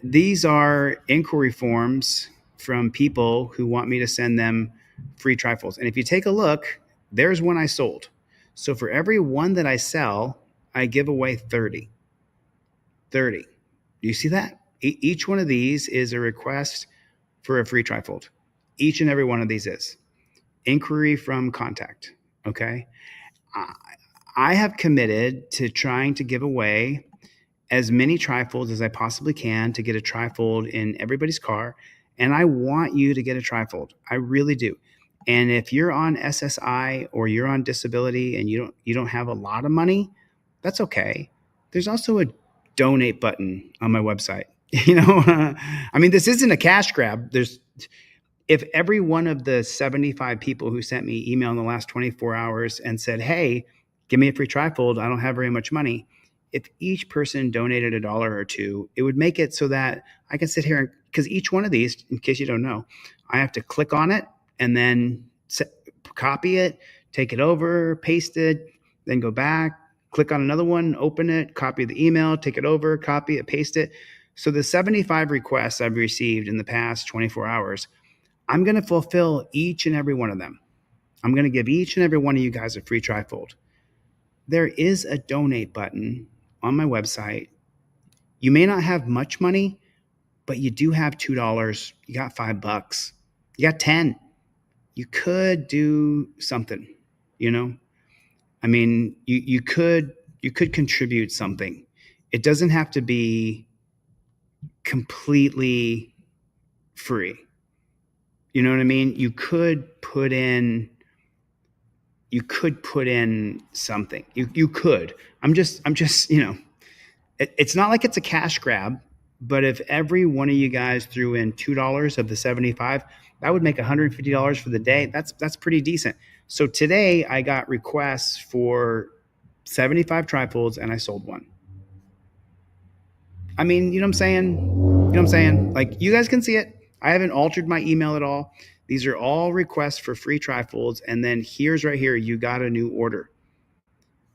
Speaker 1: these are inquiry forms from people who want me to send them free trifolds. And if you take a look, there's one I sold. So for every one that I sell, I give away 30. 30. Do you see that? Each one of these is a request for a free trifold. Each and every one of these is inquiry from contact. Okay. I have committed to trying to give away as many trifolds as I possibly can to get a trifold in everybody's car. And I want you to get a trifold. I really do. And if you're on SSI or you're on disability and you don't have a lot of money, that's okay. There's also a donate button on my website. I mean, this isn't a cash grab. If every one of the 75 people who sent me email in the last 24 hours and said, hey, give me a free trifold, I don't have very much money. If each person donated $1 or $2, it would make it so that I can sit here, because each one of these, in case you don't know, I have to click on it and then copy it, take it over, paste it, then go back, click on another one, open it, copy the email, take it over, copy it, paste it. So the 75 requests I've received in the past 24 hours, I'm going to fulfill each and every one of them. I'm going to give each and every one of you guys a free trifold. There is a donate button on my website. You may not have much money, but you do have $2. You got $5. You got 10. You could do something, I mean, you could contribute something. It doesn't have to be completely free. You know what I mean? You could put in something. You could. I'm just, it's not like it's a cash grab, but if every one of you guys threw in $2 of the 75, that would make $150 for the day. That's pretty decent. So today I got requests for 75 trifolds and I sold one. I mean, you know what I'm saying? Like, you guys can see it. I haven't altered my email at all. These are all requests for free trifolds. And then here's right here, you got a new order.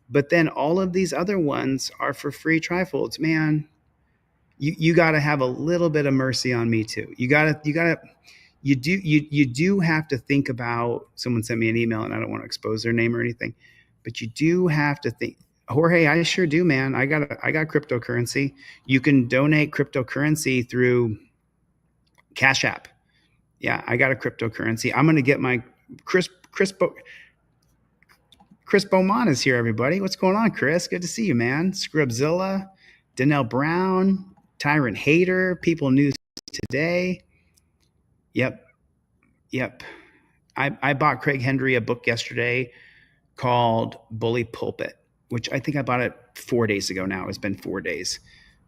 Speaker 1: But then all of these other ones are for free trifolds. Man, you got to have a little bit of mercy on me too. You do have to think about, someone sent me an email and I don't want to expose their name or anything, but you do have to think, Jorge, I sure do, man. I got cryptocurrency. You can donate cryptocurrency through Cash App. Yeah, I got a cryptocurrency. I'm going to get my Chris Beaumont is here, everybody. What's going on, Chris? Good to see you, man. Scrubzilla, Danelle Brown, Tyrant Hater, People News Today. Yep. I bought Craig Hendry a book yesterday called Bully Pulpit, which I think I bought it 4 days ago now. It's been 4 days.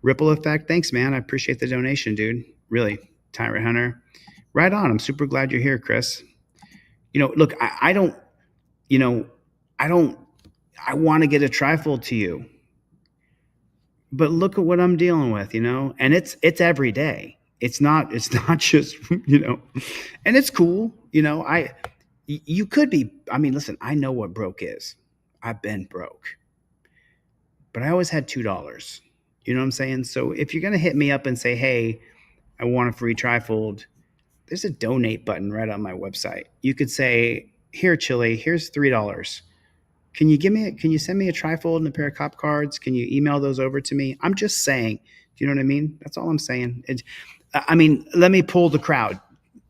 Speaker 1: Ripple Effect. Thanks, man. I appreciate the donation, dude. Really. Tyrant Hunter. Right on. I'm super glad you're here, Chris. Look, I want to get a trifold to you, but look at what I'm dealing with, and it's every day. It's not just, and it's cool. You could be, listen, I know what broke is. I've been broke, but I always had $2. You know what I'm saying? So if you're going to hit me up and say, hey, I want a free trifold, there's a donate button right on my website. You could say, here, Chili, here's $3. Can you send me a trifold and a pair of cop cards? Can you email those over to me? I'm just saying, do you know what I mean? That's all I'm saying. Let me pull the crowd.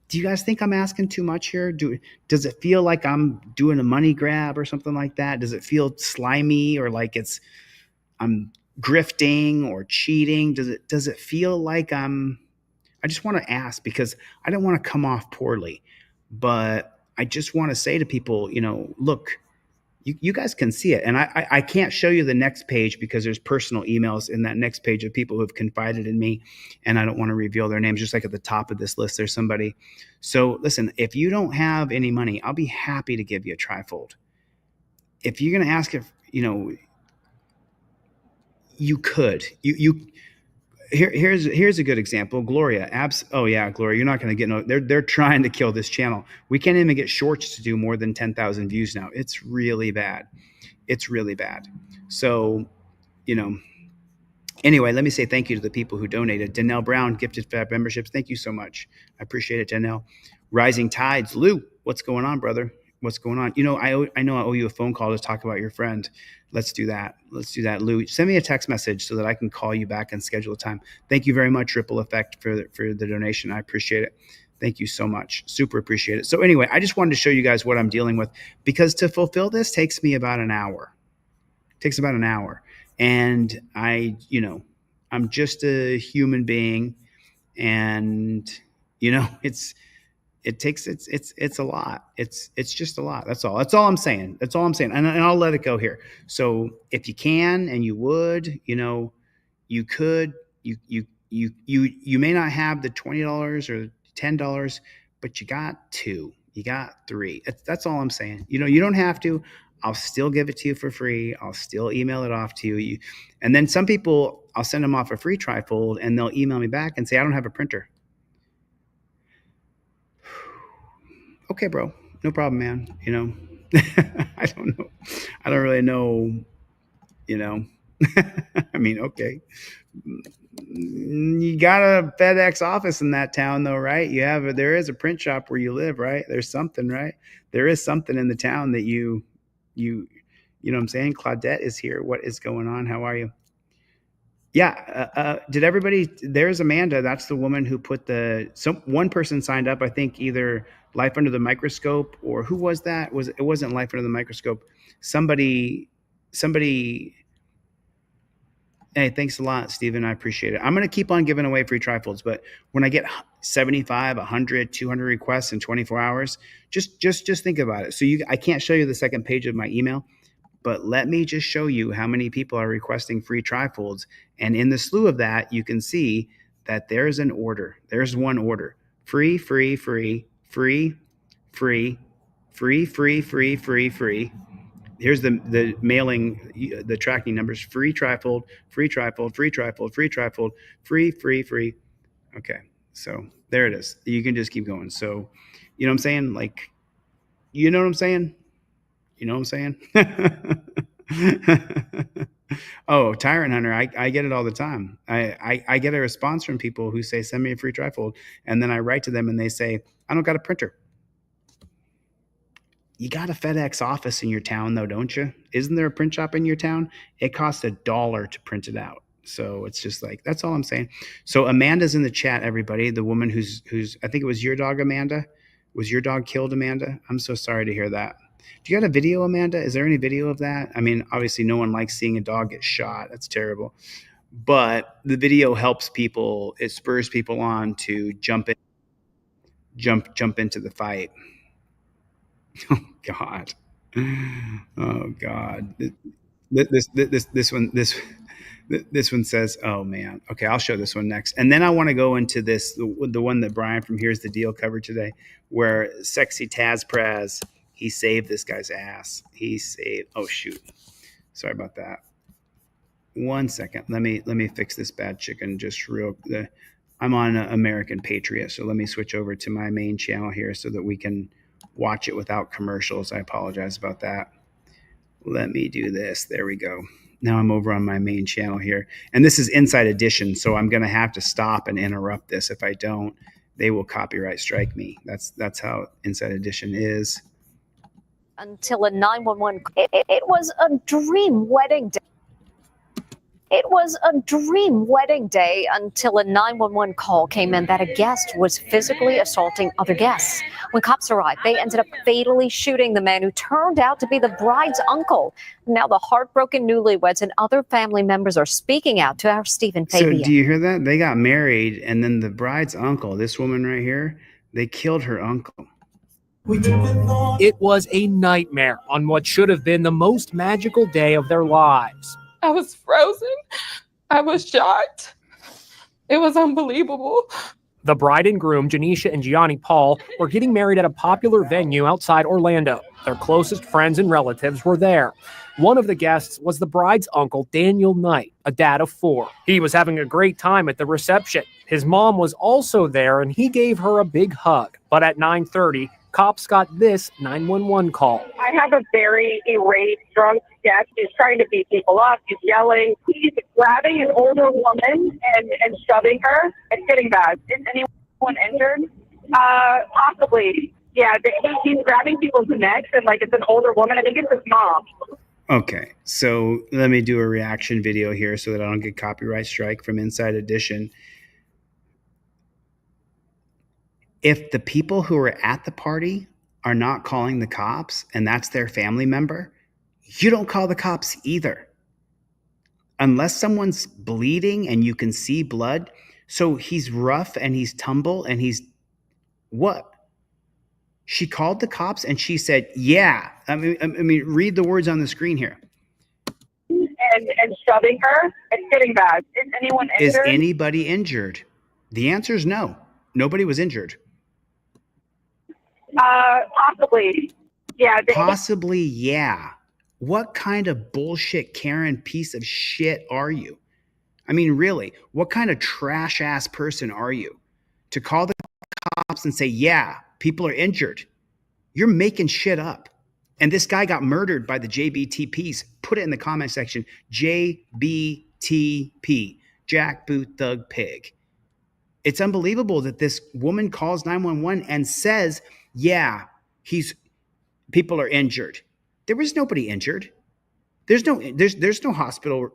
Speaker 1: Do you guys think I'm asking too much here? Does it feel like I'm doing a money grab or something like that? Does it feel slimy or like I'm grifting or cheating? Does it feel like I just want to ask, because I don't want to come off poorly, but I just want to say to people, look, you guys can see it. And I can't show you the next page because there's personal emails in that next page of people who have confided in me, and I don't want to reveal their names. Just like at the top of this list, there's somebody. So listen, if you don't have any money, I'll be happy to give you a trifold. If you're going to ask if, you could. Here's a good example. Gloria. Oh yeah, Gloria, you're not going to get no. They're trying to kill this channel. We can't even get shorts to do more than 10,000 views now. It's really bad. So, anyway, let me say thank you to the people who donated. Danelle Brown gifted Fab memberships. Thank you so much. I appreciate it, Danelle. Rising Tides. Lou, what's going on, brother? what's going on. I know I owe you a phone call to talk about your friend. Let's do that. Lou, send me a text message so that I can call you back and schedule a time. Thank you very much, Ripple Effect, for the donation. I appreciate it. Thank you so much. Super appreciate it. So anyway, I just wanted to show you guys what I'm dealing with, because to fulfill this takes me about an hour. It takes about an hour. And I'm just a human being, and it's a lot. It's just a lot. That's all I'm saying. And I'll let it go here. So if you can, and you would, you could, you may not have the $20 or $10, but you got two, you got three. That's all I'm saying. You don't have to. I'll still give it to you for free. I'll still email it off to you. And then some people, I'll send them off a free trifold, and they'll email me back and say, I don't have a printer. Okay, bro, no problem, man. I don't know. I don't really know, I mean, okay. You got a FedEx office in that town though, right? There is a print shop where you live, right? There's something, right? There is something in the town that you know what I'm saying? Claudette is here. What is going on? How are you? Yeah. Did everybody, there's Amanda. That's the woman who put one person signed up, I think either Life Under the Microscope, or who was that? It wasn't Life Under the Microscope. Somebody, hey, thanks a lot, Stephen. I appreciate it. I'm going to keep on giving away free trifolds, but when I get 75, 100, 200 requests in 24 hours, just think about it. So I can't show you the second page of my email, but let me just show you how many people are requesting free trifolds. And in the slew of that, you can see that there's an order. There's one order. Free, free, free, free, free, free, free, free, free, free. Here's the mailing, the tracking numbers: free trifold, free trifold, free trifold, free trifold, free, free, free. Okay, so there it is. You can just keep going. So, you know what I'm saying? Like, you know what I'm saying? You know what I'm saying? Oh, Tyrant Hunter, I get it all the time. I get a response from people who say, send me a free trifold. And then I write to them and they say, I don't got a printer. You got a FedEx office in your town though, don't you? Isn't there a print shop in your town? It costs $1 to print it out. So it's just like, that's all I'm saying. So Amanda's in the chat, everybody. The woman who's I think it was your dog, Amanda. Was your dog killed, Amanda? I'm so sorry to hear that. Do you got a video, Amanda? Is there any video of that? I mean, obviously no one likes seeing a dog get shot. That's terrible. But the video helps people. It spurs people on to jump into the fight. Oh God. Oh God. This one says, oh man. Okay, I'll show this one next. And then I want to go into the one that Brian from Here's the Deal covered today, where Sexy Taz Praz, he saved this guy's ass. Oh shoot. Sorry about that. 1 second. Let me fix this bad chicken I'm on American Patriot, so let me switch over to my main channel here so that we can watch it without commercials. I apologize about that. Let me do this. There we go. Now I'm over on my main channel here. And this is Inside Edition, so I'm going to have to stop and interrupt this. If I don't, they will copyright strike me. That's how Inside Edition is.
Speaker 6: Until a 911, it was a dream wedding day. It was a dream wedding day until a 911 call came in that a guest was physically assaulting other guests. When cops arrived, they ended up fatally shooting the man who turned out to be the bride's uncle. Now the heartbroken newlyweds and other family members are speaking out to our Stephen Fabian.
Speaker 1: So do you hear that? They got married, and then the bride's uncle, this woman right here, they killed her uncle.
Speaker 7: It was a nightmare on what should have been the most magical day of their lives.
Speaker 8: I was frozen. I was shocked. It was unbelievable.
Speaker 7: The bride and groom, Janisha and Gianni Paul, were getting married at a popular venue outside Orlando. Their closest friends and relatives were there. One of the guests was the bride's uncle, Daniel Knight, a dad of 4. He was having a great time at the reception. His mom was also there, and he gave her a big hug. But at 9:30, cops got this 911 call.
Speaker 9: I have a very irate, drunk guest. He's trying to beat people up. He's yelling. He's grabbing an older woman and shoving her. It's getting bad. Is anyone injured? Possibly. Yeah, he's grabbing people's necks, and like it's an older woman. I think it's his mom.
Speaker 1: Okay, so let me do a reaction video here so that I don't get copyright strike from Inside Edition. If the people who are at the party are not calling the cops and that's their family member, you don't call the cops either. Unless someone's bleeding and you can see blood. So he's rough and he's tumble and he's what? She called the cops and she said, yeah. I mean, read the words on the screen here.
Speaker 9: And shoving her. It's getting bad. Is anyone injured?
Speaker 1: Is anybody injured? The answer is no. Nobody was injured.
Speaker 9: Possibly. Yeah.
Speaker 1: Possibly, yeah. What kind of bullshit Karen piece of shit are you? I mean, really, what kind of trash ass person are you to call the cops and say, yeah, people are injured? You're making shit up. And this guy got murdered by the JBTPs. Put it in the comment section. JBTP, Jackboot Thug Pig. It's unbelievable that this woman calls 911 and says, yeah, people are injured. There was nobody injured. There's no hospital.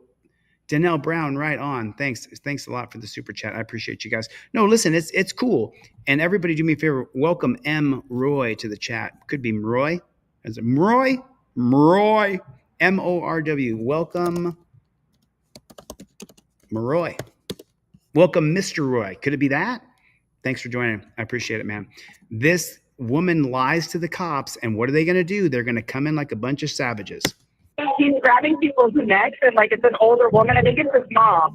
Speaker 1: Danelle Brown, right on. Thanks a lot for the super chat. I appreciate you guys. No, listen, it's cool. And everybody do me a favor. Welcome M. Roy to the chat. Could be Roy. Is it Roy? Roy. M-O-R-W. Welcome, Roy. Welcome, Mr. Roy. Could it be that? Thanks for joining. I appreciate it, man. This woman lies to the cops, and what are they going to do? They're going to come in like a bunch of savages.
Speaker 9: He's grabbing people's necks, and like it's an older woman. I think it's his mom.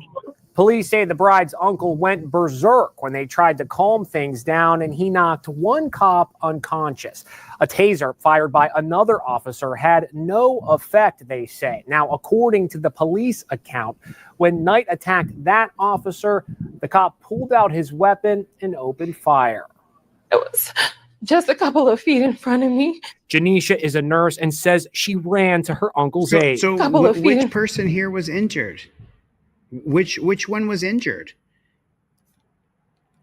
Speaker 7: Police say the bride's uncle went berserk when they tried to calm things down, and he knocked one cop unconscious. A taser fired by another officer had no effect, they say. Now, according to the police account, when Knight attacked that officer, the cop pulled out his weapon and opened fire.
Speaker 8: It was just a couple of feet in front of me.
Speaker 7: Janisha is a nurse and says she ran to her uncle's aid.
Speaker 1: So which person here was injured? Which one was injured?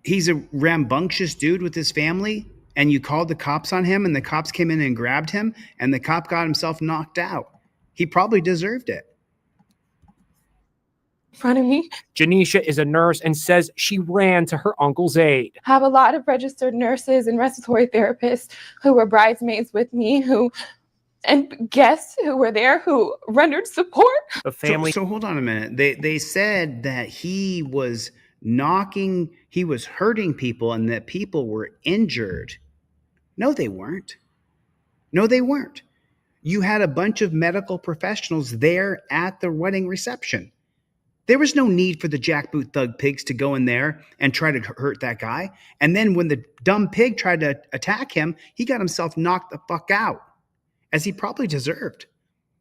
Speaker 1: He's a rambunctious dude with his family, and you called the cops on him, and the cops came in and grabbed him, and the cop got himself knocked out. He probably deserved it.
Speaker 8: In front of me.
Speaker 7: Janisha is a nurse and says she ran to her uncle's aid.
Speaker 8: I have a lot of registered nurses and respiratory therapists who were bridesmaids with me, and guests who were there who rendered support.
Speaker 7: The family.
Speaker 1: So hold on a minute. They said that he was hurting people and that people were injured. No, they weren't. No, they weren't. You had a bunch of medical professionals there at the wedding reception. There was no need for the jackboot thug pigs to go in there and try to hurt that guy. And then when the dumb pig tried to attack him, he got himself knocked the fuck out. As he probably deserved.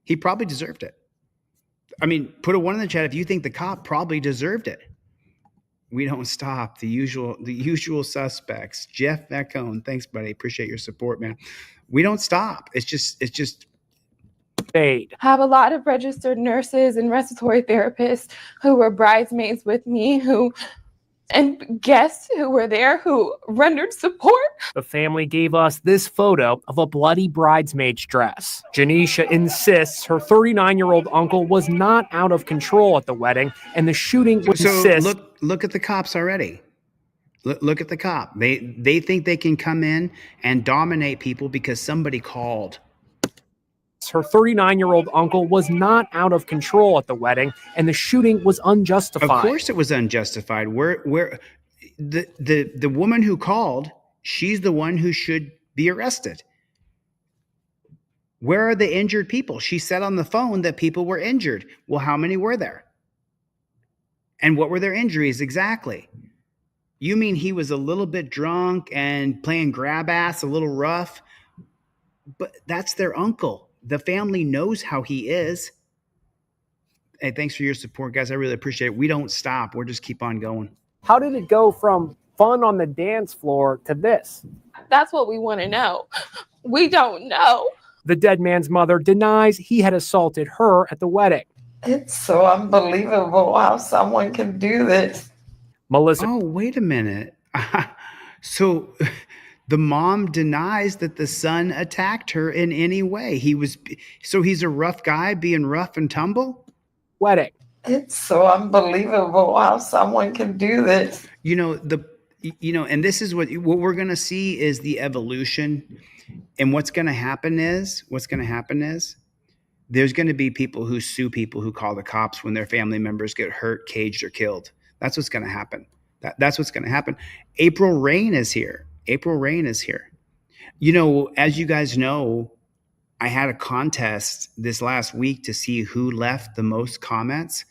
Speaker 1: He probably deserved it. I mean, put a 1 in the chat if you think the cop probably deserved it. We don't stop. The usual suspects. Jeff Vacone, thanks, buddy. Appreciate your support, man. We don't stop. It's just
Speaker 8: I have a lot of registered nurses and respiratory therapists who were bridesmaids with me, and guests who were there who rendered support.
Speaker 7: The family gave us this photo of a bloody bridesmaid's dress. Janisha insists her 39-year-old uncle was not out of control at the wedding, and the shooting would insist.
Speaker 1: Look at the cops already. Look at the cop. They think they can come in and dominate people because somebody called.
Speaker 7: Her 39-year-old uncle was not out of control at the wedding, and the shooting was unjustified.
Speaker 1: Of course it was unjustified. Where the woman who called, she's the one who should be arrested. Where are the injured people? She said on the phone that people were injured. Well, how many were there? And what were their injuries exactly? You mean he was a little bit drunk and playing grab ass, a little rough? But that's their uncle. The family knows how he is. Hey, thanks for your support, guys. I really appreciate it. We don't stop. We'll just keep on going.
Speaker 7: How did it go from fun on the dance floor to this?
Speaker 8: That's what we want to know. We don't know.
Speaker 7: The dead man's mother denies he had assaulted her at the wedding.
Speaker 10: It's so unbelievable how someone can do this.
Speaker 7: Melissa.
Speaker 1: Oh, wait a minute. So The mom denies that the son attacked her in any way. He's a rough guy being rough and tumble.
Speaker 7: Wedding.
Speaker 10: It's so unbelievable how someone can do this.
Speaker 1: And this is what we're going to see is the evolution. And what's going to happen is there's going to be people who sue people who call the cops when their family members get hurt, caged, or killed. That's what's going to happen. That's what's going to happen. April Rain is here. As you guys know, I had a contest this last week to see who left the most comments.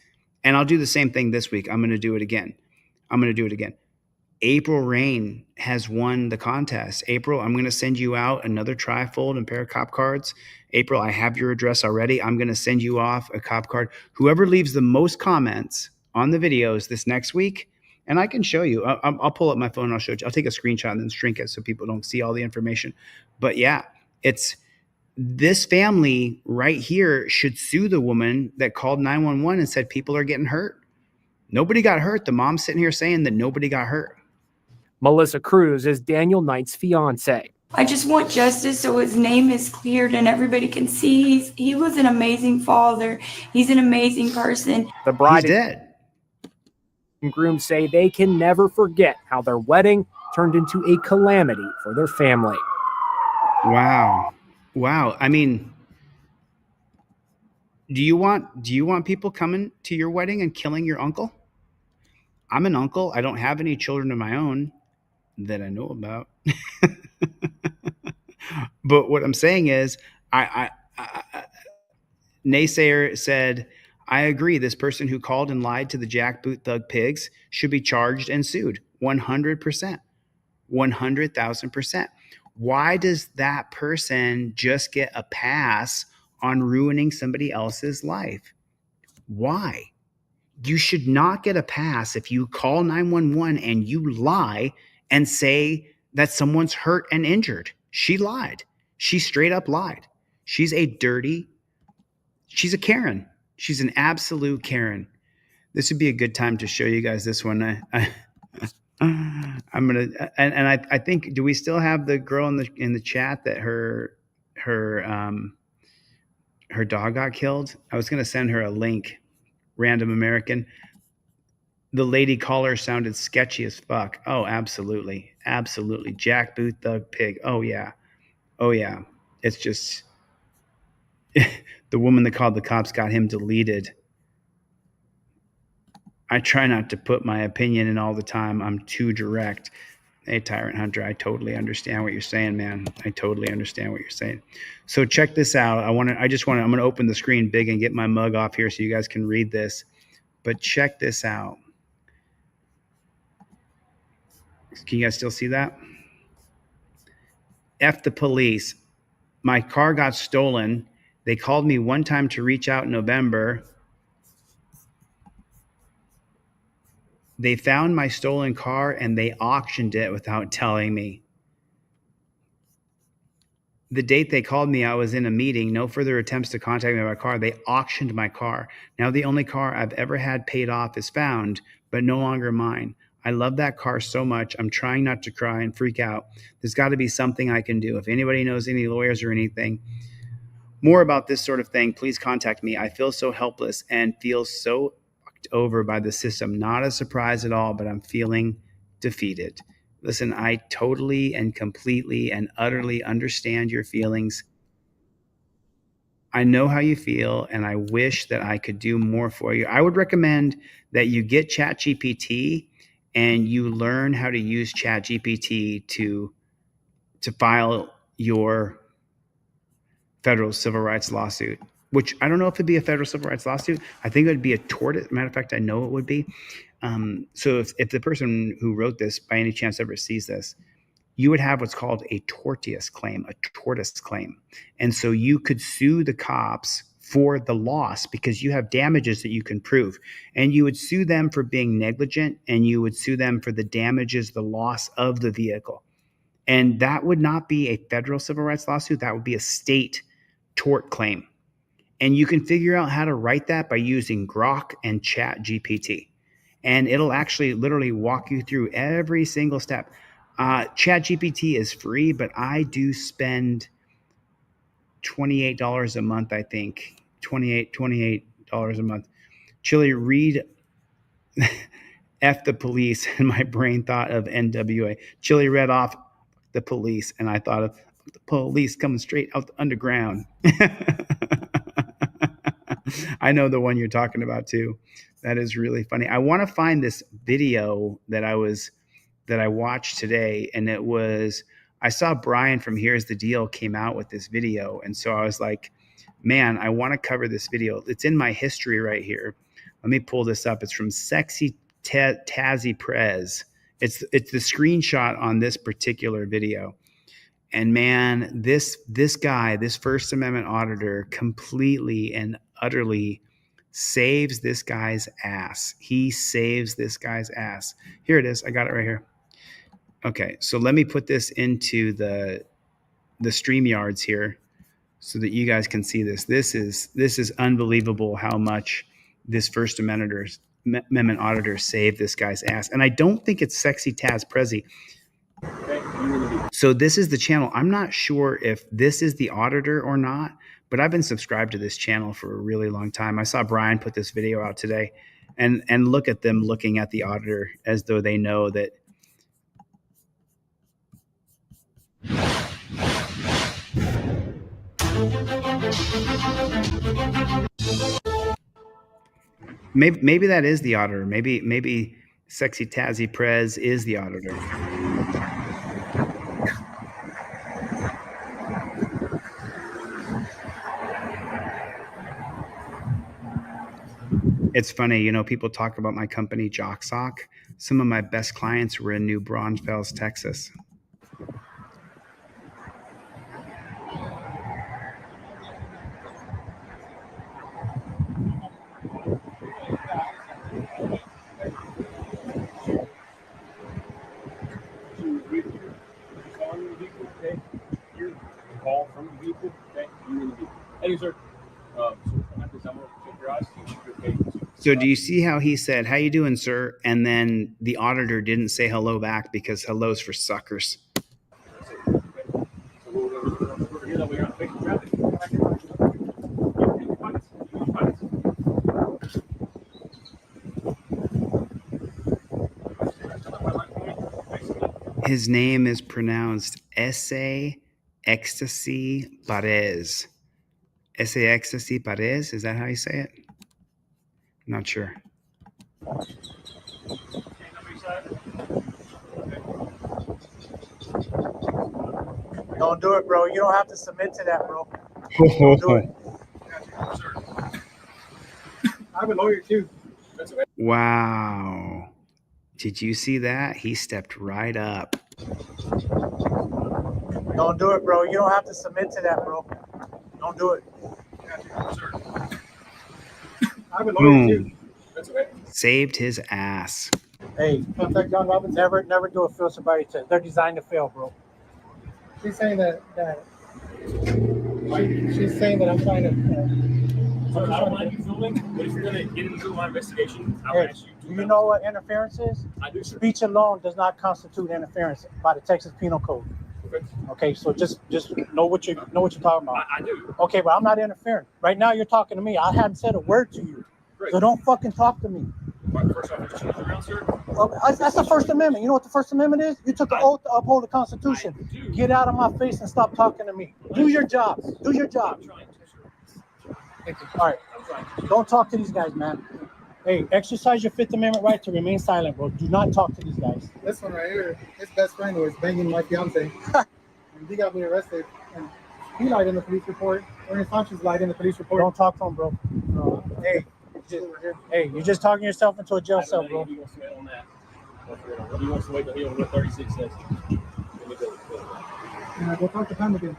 Speaker 1: And I'll do the same thing this week. I'm going to do it again. April Rain has won the contest. April, I'm going to send you out another trifold and pair of cop cards. April, I have your address already. I'm going to send you off a cop card. Whoever leaves the most comments on the videos this next week, and I can show you. I'll pull up my phone and I'll show you. I'll take a screenshot and then shrink it so people don't see all the information. But yeah, it's this family right here should sue the woman that called 911 and said people are getting hurt. Nobody got hurt. The mom's sitting here saying that nobody got hurt.
Speaker 7: Melissa Cruz is Daniel Knight's fiance.
Speaker 11: I just want justice so his name is cleared and everybody can see he was an amazing father. He's an amazing person.
Speaker 7: The bride
Speaker 1: He's dead.
Speaker 7: And groom say they can never forget how their wedding turned into a calamity for their family.
Speaker 1: Wow. I mean, do you want people coming to your wedding and killing your uncle? I'm an uncle. I don't have any children of my own that I know about. But what I'm saying is, Naysayer said, I agree. This person who called and lied to the jackboot thug pigs should be charged and sued. 100%. 100,000%. Why does that person just get a pass on ruining somebody else's life? Why? You should not get a pass if you call 911 and you lie and say that someone's hurt and injured. She lied. She straight up lied. She's a Karen. She's an absolute Karen. This would be a good time to show you guys this one. I think, do we still have the girl in the chat that her dog got killed? I was going to send her a link. Random American. The lady caller sounded sketchy as fuck. Oh, absolutely. Jackboot thug pig. Oh yeah. It's just the woman that called the cops got him deleted. I try not to put my opinion in all the time. I'm too direct. Hey, Tyrant Hunter, I totally understand what you're saying, man. I totally understand what you're saying. So check this out. I'm going to open the screen big and get my mug off here so you guys can read this. But check this out. Can you guys still see that? F the police. My car got stolen. They called me one time to reach out in November. They found my stolen car and they auctioned it without telling me. The date they called me, I was in a meeting. No further attempts to contact me about my car. They auctioned my car. Now the only car I've ever had paid off is found, but no longer mine. I love that car so much. I'm trying not to cry and freak out. There's got to be something I can do. If anybody knows any lawyers or anything more about this sort of thing, please contact me. I feel so helpless and feel so fucked over by the system. Not a surprise at all, but I'm feeling defeated. Listen, I totally and completely and utterly understand your feelings. I know how you feel, and I wish that I could do more for you. I would recommend that you get ChatGPT and you learn how to use ChatGPT to file your federal civil rights lawsuit, which I don't know if it'd be a federal civil rights lawsuit. I think it would be a tort. Matter of fact, I know it would be. So if the person who wrote this by any chance ever sees this, you would have what's called a tortious claim, a tortoise claim. And so you could sue the cops for the loss because you have damages that you can prove. And you would sue them for being negligent, and you would sue them for the damages, the loss of the vehicle. And that would not be a federal civil rights lawsuit. That would be a state tort claim. And you can figure out how to write that by using Grok and ChatGPT. And it'll actually literally walk you through every single step. ChatGPT is free, but I do spend $28 a month, I think. $28 a month. Chili, read F the police, and my brain thought of NWA. Chili read off the police, and I thought of the police coming straight out the underground. I know the one you're talking about too. That is really funny. I want to find this video that I watched today, and it was, I saw Brian from Here's the Deal came out with this video, and so I was like, man, I want to cover this video. It's in my history right here. Let me pull this up. It's from Sexy Tazzy Prez. It's the screenshot on this particular video. And man, this guy, this First Amendment auditor, completely and utterly saves this guy's ass. He saves this guy's ass. Here it is. I got it right here. Okay, so let me put this into the StreamYards here so that you guys can see this. This is unbelievable how much this First Amendment auditor saved this guy's ass. And I don't think it's Sexy Taz Prezi. So this is the channel. I'm not sure if this is the auditor or not, but I've been subscribed to this channel for a really long time. I saw Brian put this video out today, and look at them looking at the auditor as though they know that. Maybe that is the auditor. Maybe Sexy Tazzy Prez is the auditor. It's funny, you know, people talk about my company, JockSock. Some of my best clients were in New Braunfels, Texas.
Speaker 4: Call from the vehicle, okay? Hey, sir.
Speaker 1: So do you see how he said, "How you doing, sir?" And then the auditor didn't say hello back because hello's for suckers. His name is pronounced S.A. Ecstasy Perez. S.A. Ecstasy Perez, is that how you say it? I'm not sure.
Speaker 12: Don't do it, bro. You don't have to submit to that, bro. Don't do it. I have a lawyer too.
Speaker 1: Wow. Did you see that? He stepped right up.
Speaker 12: Don't do it, bro. You don't have to submit to that, bro. Don't do it. I have a lawyer too.
Speaker 1: Saved his ass.
Speaker 12: Hey, contact John Robbins. Never do a fail sobriety test. They're designed to fail, bro. She's saying that she's saying that I'm trying to.
Speaker 13: So I don't mind you filming, but if you're going to get into my investigation, I will ask you.
Speaker 12: Do you know what interference is?
Speaker 13: I do, sir.
Speaker 12: Speech alone does not constitute interference by the Texas Penal Code. Okay, so just know what you're talking about.
Speaker 13: I do.
Speaker 12: Okay, but I'm not interfering. Right now, you're talking to me. I haven't said a word to you, so don't fucking talk to me.
Speaker 13: First off, change around, sir.
Speaker 12: That's the First Amendment. You know what the First Amendment is? You took an oath to uphold the Constitution. Get out of my face and stop talking to me. Do your job. Do your job. All right. Don't talk to these guys, man. Hey, exercise your Fifth Amendment right to remain silent, bro. Do not talk to these guys.
Speaker 14: This one right here, his best friend was banging my fiance. And he got me arrested. And he lied in the police report. Ernie Sanchez lied in the police report.
Speaker 12: Don't talk to him, bro. Hey, you're just talking yourself into a jail cell, bro.
Speaker 13: He wants to wait on that. He wants to wait till he over 36 says.
Speaker 14: Go talk to Pam again.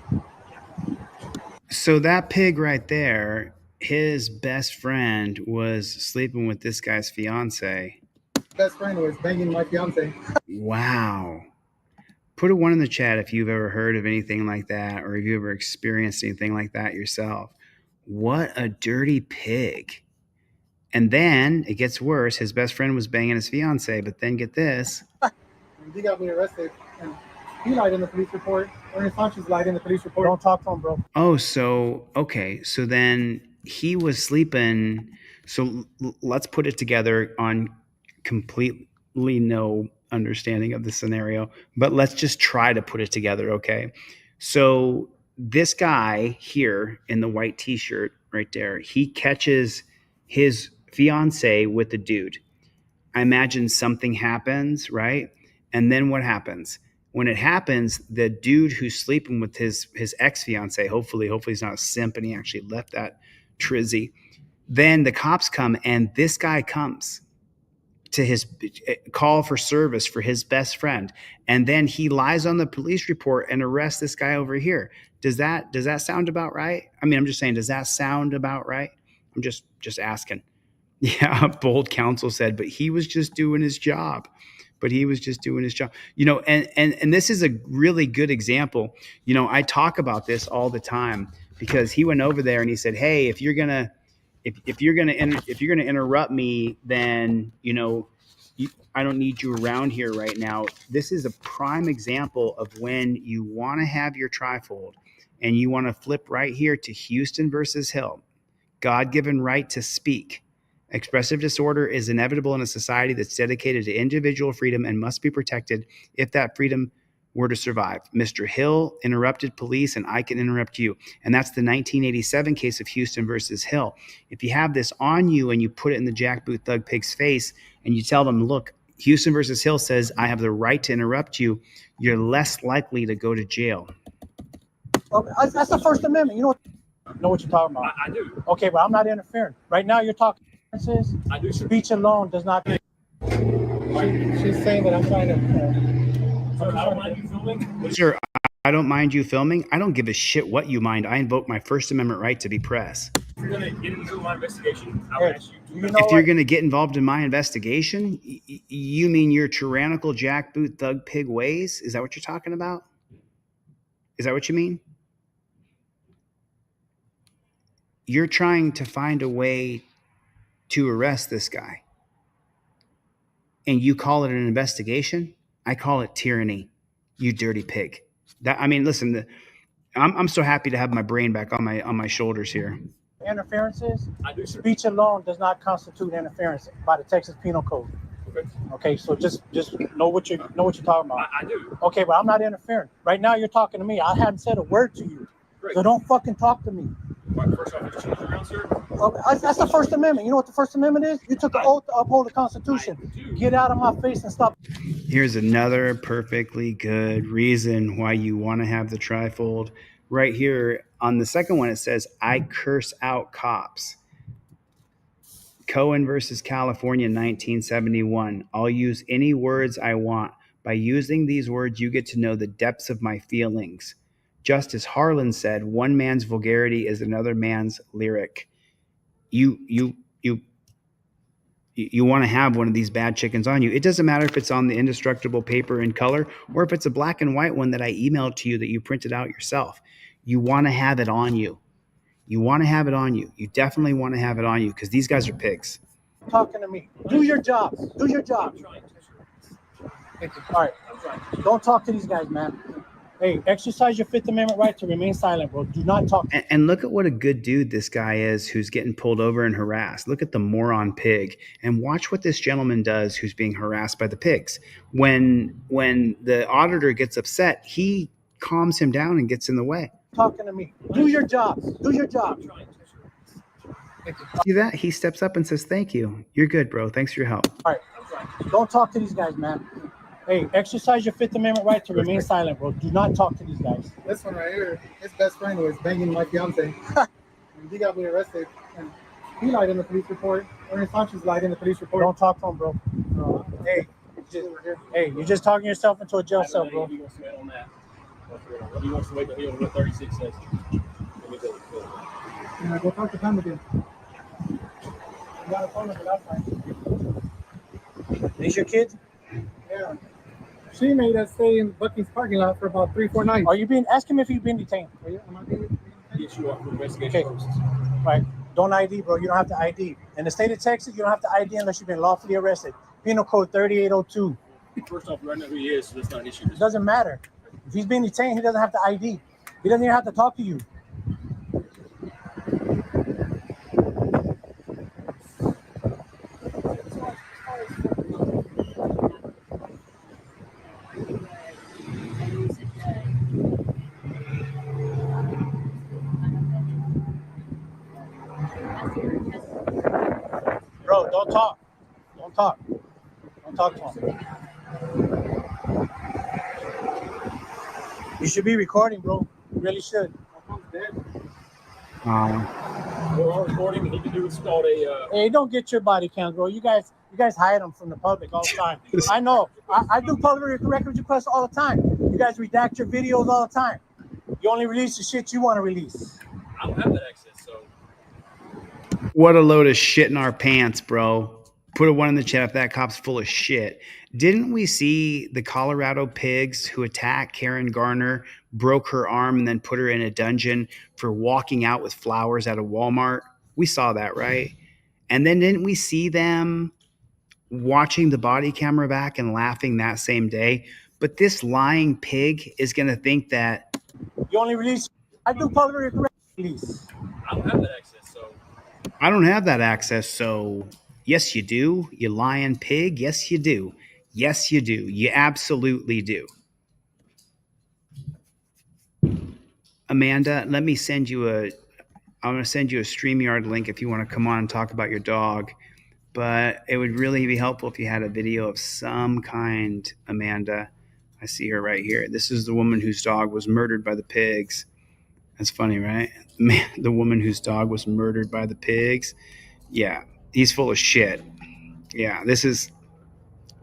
Speaker 1: So that pig right there, his best friend was sleeping with this guy's fiance.
Speaker 14: Best friend was banging my fiance.
Speaker 1: Wow. Put a 1 in the chat if you've ever heard of anything like that, or if you ever experienced anything like that yourself. What a dirty pig. And then it gets worse. His best friend was banging his fiance, but then get this.
Speaker 14: And he got me arrested, and he lied in the police report. Ernie Sanchez lied in the police report. Don't talk to him, bro.
Speaker 1: Oh, so okay. So then he was sleeping. So let's put it together on completely no understanding of the scenario, but let's just try to put it together, okay? So this guy here in the white t-shirt right there, he catches his fiance with the dude. I imagine something happens, right? And then what happens? When it happens, the dude who's sleeping with his ex-fiance, hopefully he's not a simp and he actually left that trizzy. Then the cops come and this guy comes to his call for service for his best friend. And then he lies on the police report and arrests this guy over here. Does that sound about right? I mean, I'm just saying, does that sound about right? I'm just asking. Yeah, bold counsel said, but he was just doing his job. You know, and this is a really good example. You know, I talk about this all the time because he went over there and he said, "Hey, if you're gonna interrupt me, then you know, I don't need you around here right now." This is a prime example of when you want to have your trifold and you want to flip right here to Houston versus Hill. God-given right to speak. Expressive disorder is inevitable in a society that's dedicated to individual freedom and must be protected if that freedom were to survive. Mr. Hill interrupted police and I can interrupt you. And that's the 1987 case of Houston versus Hill. If you have this on you and you put it in the jackboot thug pig's face and you tell them, look, Houston versus Hill says I have the right to interrupt you, you're less likely to go to jail.
Speaker 12: Well, that's the First Amendment. You know what you're talking about.
Speaker 13: I do.
Speaker 12: Okay, but I'm not interfering. Right now you're talking.
Speaker 13: I do, sir.
Speaker 12: Speech alone does not.
Speaker 14: She's saying that I'm trying to.
Speaker 13: I don't mind you filming.
Speaker 1: Sir, I don't mind you filming. I don't give a shit what you mind. I invoke my First Amendment right to be press.
Speaker 13: If you're going to get into my investigation, I'll ask you to.
Speaker 1: If you're going to get involved in my investigation, you mean your tyrannical jackboot thug pig ways? Is that what you're talking about? Is that what you mean? You're trying to find a way to arrest this guy. And you call it an investigation? I call it tyranny, you dirty pig. Listen, I'm so happy to have my brain back on my shoulders here.
Speaker 12: Interferences.
Speaker 13: I do, sir.
Speaker 12: Speech alone does not constitute interference by the Texas Penal Code. Okay, so just know what you're talking about.
Speaker 13: I do.
Speaker 12: Okay, but I'm not interfering. Right now you're talking to me. I haven't said a word to you.
Speaker 13: Great.
Speaker 12: So don't fucking talk to me.
Speaker 13: First off, just change around, sir.
Speaker 12: That's the First Amendment. You know what the First Amendment is? You took an oath to uphold the Constitution. Get out of my face and stop.
Speaker 1: Here's another perfectly good reason why you want to have the trifold. Right here on the second one, it says, I curse out cops. Cohen versus California, 1971. I'll use any words I want. By using these words, you get to know the depths of my feelings. Justice Harlan said, one man's vulgarity is another man's lyric. You want to have one of these bad chickens on you. It doesn't matter if it's on the indestructible paper in color or if it's a black and white one that I emailed to you that you printed out yourself. You want to have it on you. You want to have it on you. You definitely want to have it on you because these guys are pigs.
Speaker 12: Talking to me. Do your job. Do your job. All right. Don't talk to these guys, man. Hey, exercise your Fifth Amendment right to remain silent, bro. Do not talk.
Speaker 1: And look at what a good dude this guy is who's getting pulled over and harassed. Look at the moron pig. And watch what this gentleman does who's being harassed by the pigs. When the auditor gets upset, he calms him down and gets in the way.
Speaker 12: Talking to me. Do your job. Do your job.
Speaker 1: See that? He steps up and says, thank you. You're good, bro. Thanks for your help.
Speaker 12: All right. Don't talk to these guys, man. Hey, exercise your Fifth Amendment right to remain silent, bro. Do not talk to these guys.
Speaker 14: This one right here, his best friend was banging my fiance. And he got me arrested. And he lied in the police report. Ernie Sanchez lied in the police report.
Speaker 12: Don't talk to him, bro. You're just talking yourself into a jail cell, bro.
Speaker 13: He wants to wait on that. He wants to wait to hear what 36 says.
Speaker 14: Go talk to Pam again. I got a phone number last time.
Speaker 12: These your kids?
Speaker 14: Yeah. She made us stay in Bucky's parking lot for about 3-4 nights.
Speaker 12: Are you being? Ask him if you've been detained.
Speaker 14: Am I being?
Speaker 13: Yes, you are for investigation purposes.
Speaker 12: Right. Don't ID, bro. You don't have to ID. In the state of Texas, you don't have to ID unless you've been lawfully arrested. Penal Code 3802.
Speaker 13: First off, I know who he is, so that's not an issue.
Speaker 12: It doesn't matter. If he's being detained, he doesn't have to ID. He doesn't even have to talk to you. Bro, don't talk. Don't talk. Don't talk to him. You should be recording, bro. You really should.
Speaker 13: We're all recording, and he can do what's called a.
Speaker 12: Hey, don't get your body cams, bro. You guys hide them from the public all the time. I know. I do public records requests all the time. You guys redact your videos all the time. You only release the shit you want to release.
Speaker 13: I don't have that access, so.
Speaker 1: What a load of shit in our pants, bro. Put a 1 in the chat if that cop's full of shit. Didn't we see the Colorado pigs who attacked Karen Garner, broke her arm, and then put her in a dungeon for walking out with flowers at a Walmart? We saw that, right? And then didn't we see them watching the body camera back and laughing that same day? But this lying pig is going to think that...
Speaker 12: You only release... I do public release.
Speaker 13: I don't have that access, so.
Speaker 1: I don't have that access, so... Yes, you do. You lying pig. Yes, you do. Yes, you do. You absolutely do. Amanda, let me send you I'm going to send you a StreamYard link if you want to come on and talk about your dog. But it would really be helpful if you had a video of some kind, Amanda. I see her right here. This is the woman whose dog was murdered by the pigs. That's funny, right? Man, the woman whose dog was murdered by the pigs. Yeah, he's full of shit. Yeah, this is...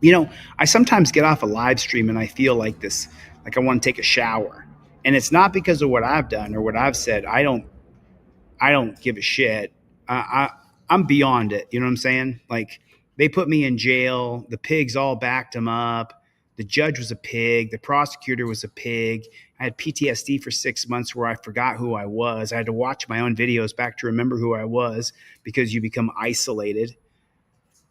Speaker 1: You know, I sometimes get off a live stream and I feel like this, like I want to take a shower. And it's not because of what I've done or what I've said. I don't give a shit. I'm beyond it. You know what I'm saying? Like, they put me in jail. The pigs all backed him up. The judge was a pig. The prosecutor was a pig. I had PTSD for 6 months where I forgot who I was. I had to watch my own videos back to remember who I was because you become isolated.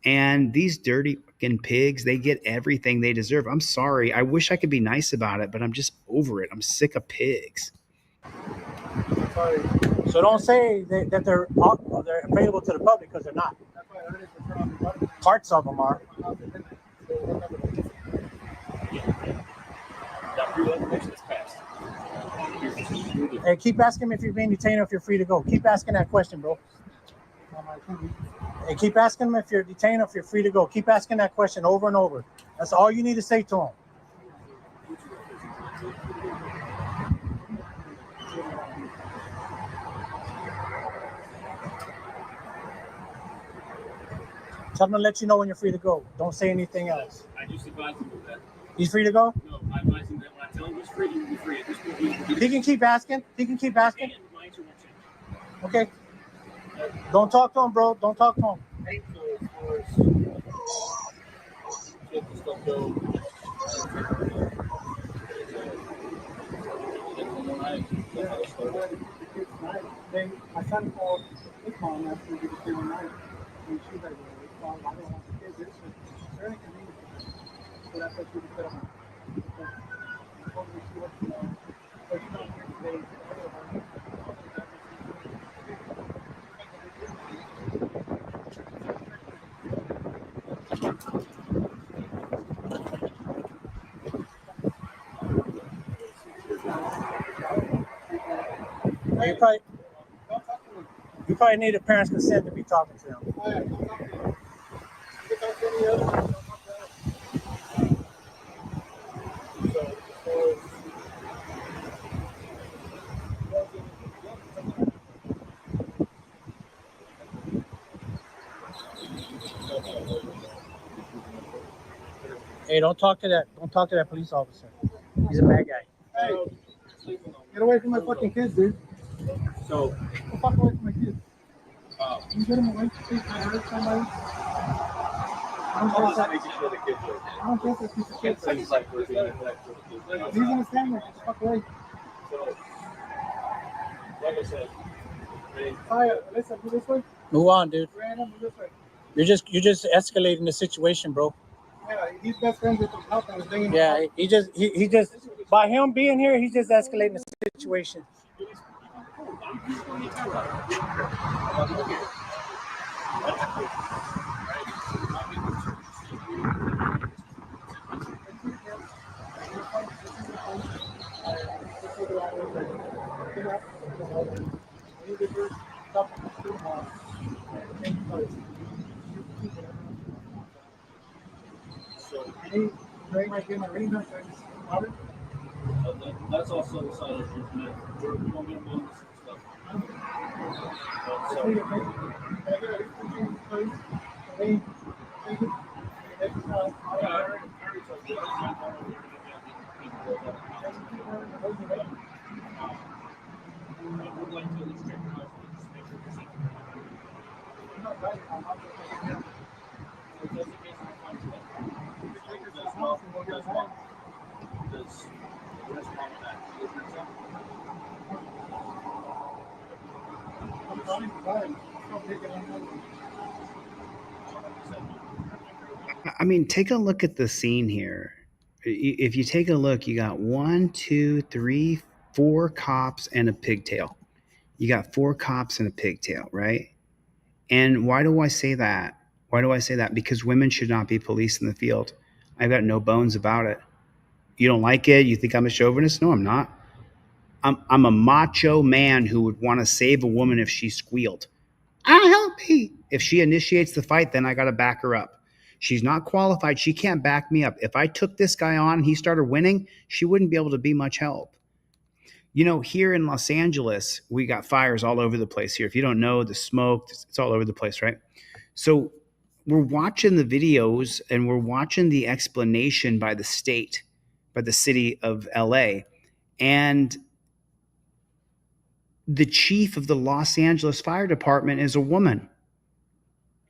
Speaker 1: And these dirty fucking pigs, they get everything they deserve. I'm sorry. I wish I could be nice about it, but I'm just over it. I'm sick of pigs.
Speaker 12: So don't say that they're available to the public because they're not. Parts of them are. Hey, keep asking him if you're being detained or if you're free to go. Keep asking that question, bro. Hey, keep asking him if you're detained or if you're free to go. Keep asking that question over and over. That's all you need to say to him. Tell him to let you know when you're free to go. Don't say anything else.
Speaker 13: I just advise him of that.
Speaker 12: He's free to go?
Speaker 13: No, I advise him that when I tell him he's free, he will be free. At this point,
Speaker 12: He can keep asking. He can keep asking. Okay. Don't talk to him, bro. Don't talk to him.
Speaker 14: My son called his mom after we did the night, and she's like, well, I don't want the kids. It's very convenient. So that's what she was set up.
Speaker 12: You probably need a parent's consent to be talking to him. Hey, don't talk to that police officer. He's a bad guy.
Speaker 14: Hey, get away from my fucking kids, dude.
Speaker 13: So,
Speaker 14: get the fuck away from my kids. You get him away, please. I hurt somebody. I don't care if that piece of shit. He's gonna stand there. Get the fuck away.
Speaker 13: So, like I said,
Speaker 14: Listen, go this way.
Speaker 12: Move on, dude.
Speaker 14: Brandon, move this way.
Speaker 12: You're just escalating the situation, bro.
Speaker 14: Yeah, Yeah, he's best friends with the cop and was bringing.
Speaker 12: Yeah, he just by him being here, he's just escalating the situation.
Speaker 13: That's also the side of the
Speaker 1: I mean, take a look at the scene here. If you take a look, you got 1, 2, 3, 4 cops and a pigtail. You got 4 cops and a pigtail, right? And why do I say that? Why do I say that? Because women should not be police in the field. I've got no bones about it. You don't like it? You think I'm a chauvinist? No, I'm not. I'm a macho man who would want to save a woman if she squealed. Help me. If she initiates the fight, then I got to back her up. She's not qualified. She can't back me up. If I took this guy on and he started winning, she wouldn't be able to be much help. You know, here in Los Angeles, we got fires all over the place here. If you don't know, the smoke, it's all over the place, right? So we're watching the videos and we're watching the explanation by the state, by the city of LA. And the chief of the Los Angeles Fire Department is a woman.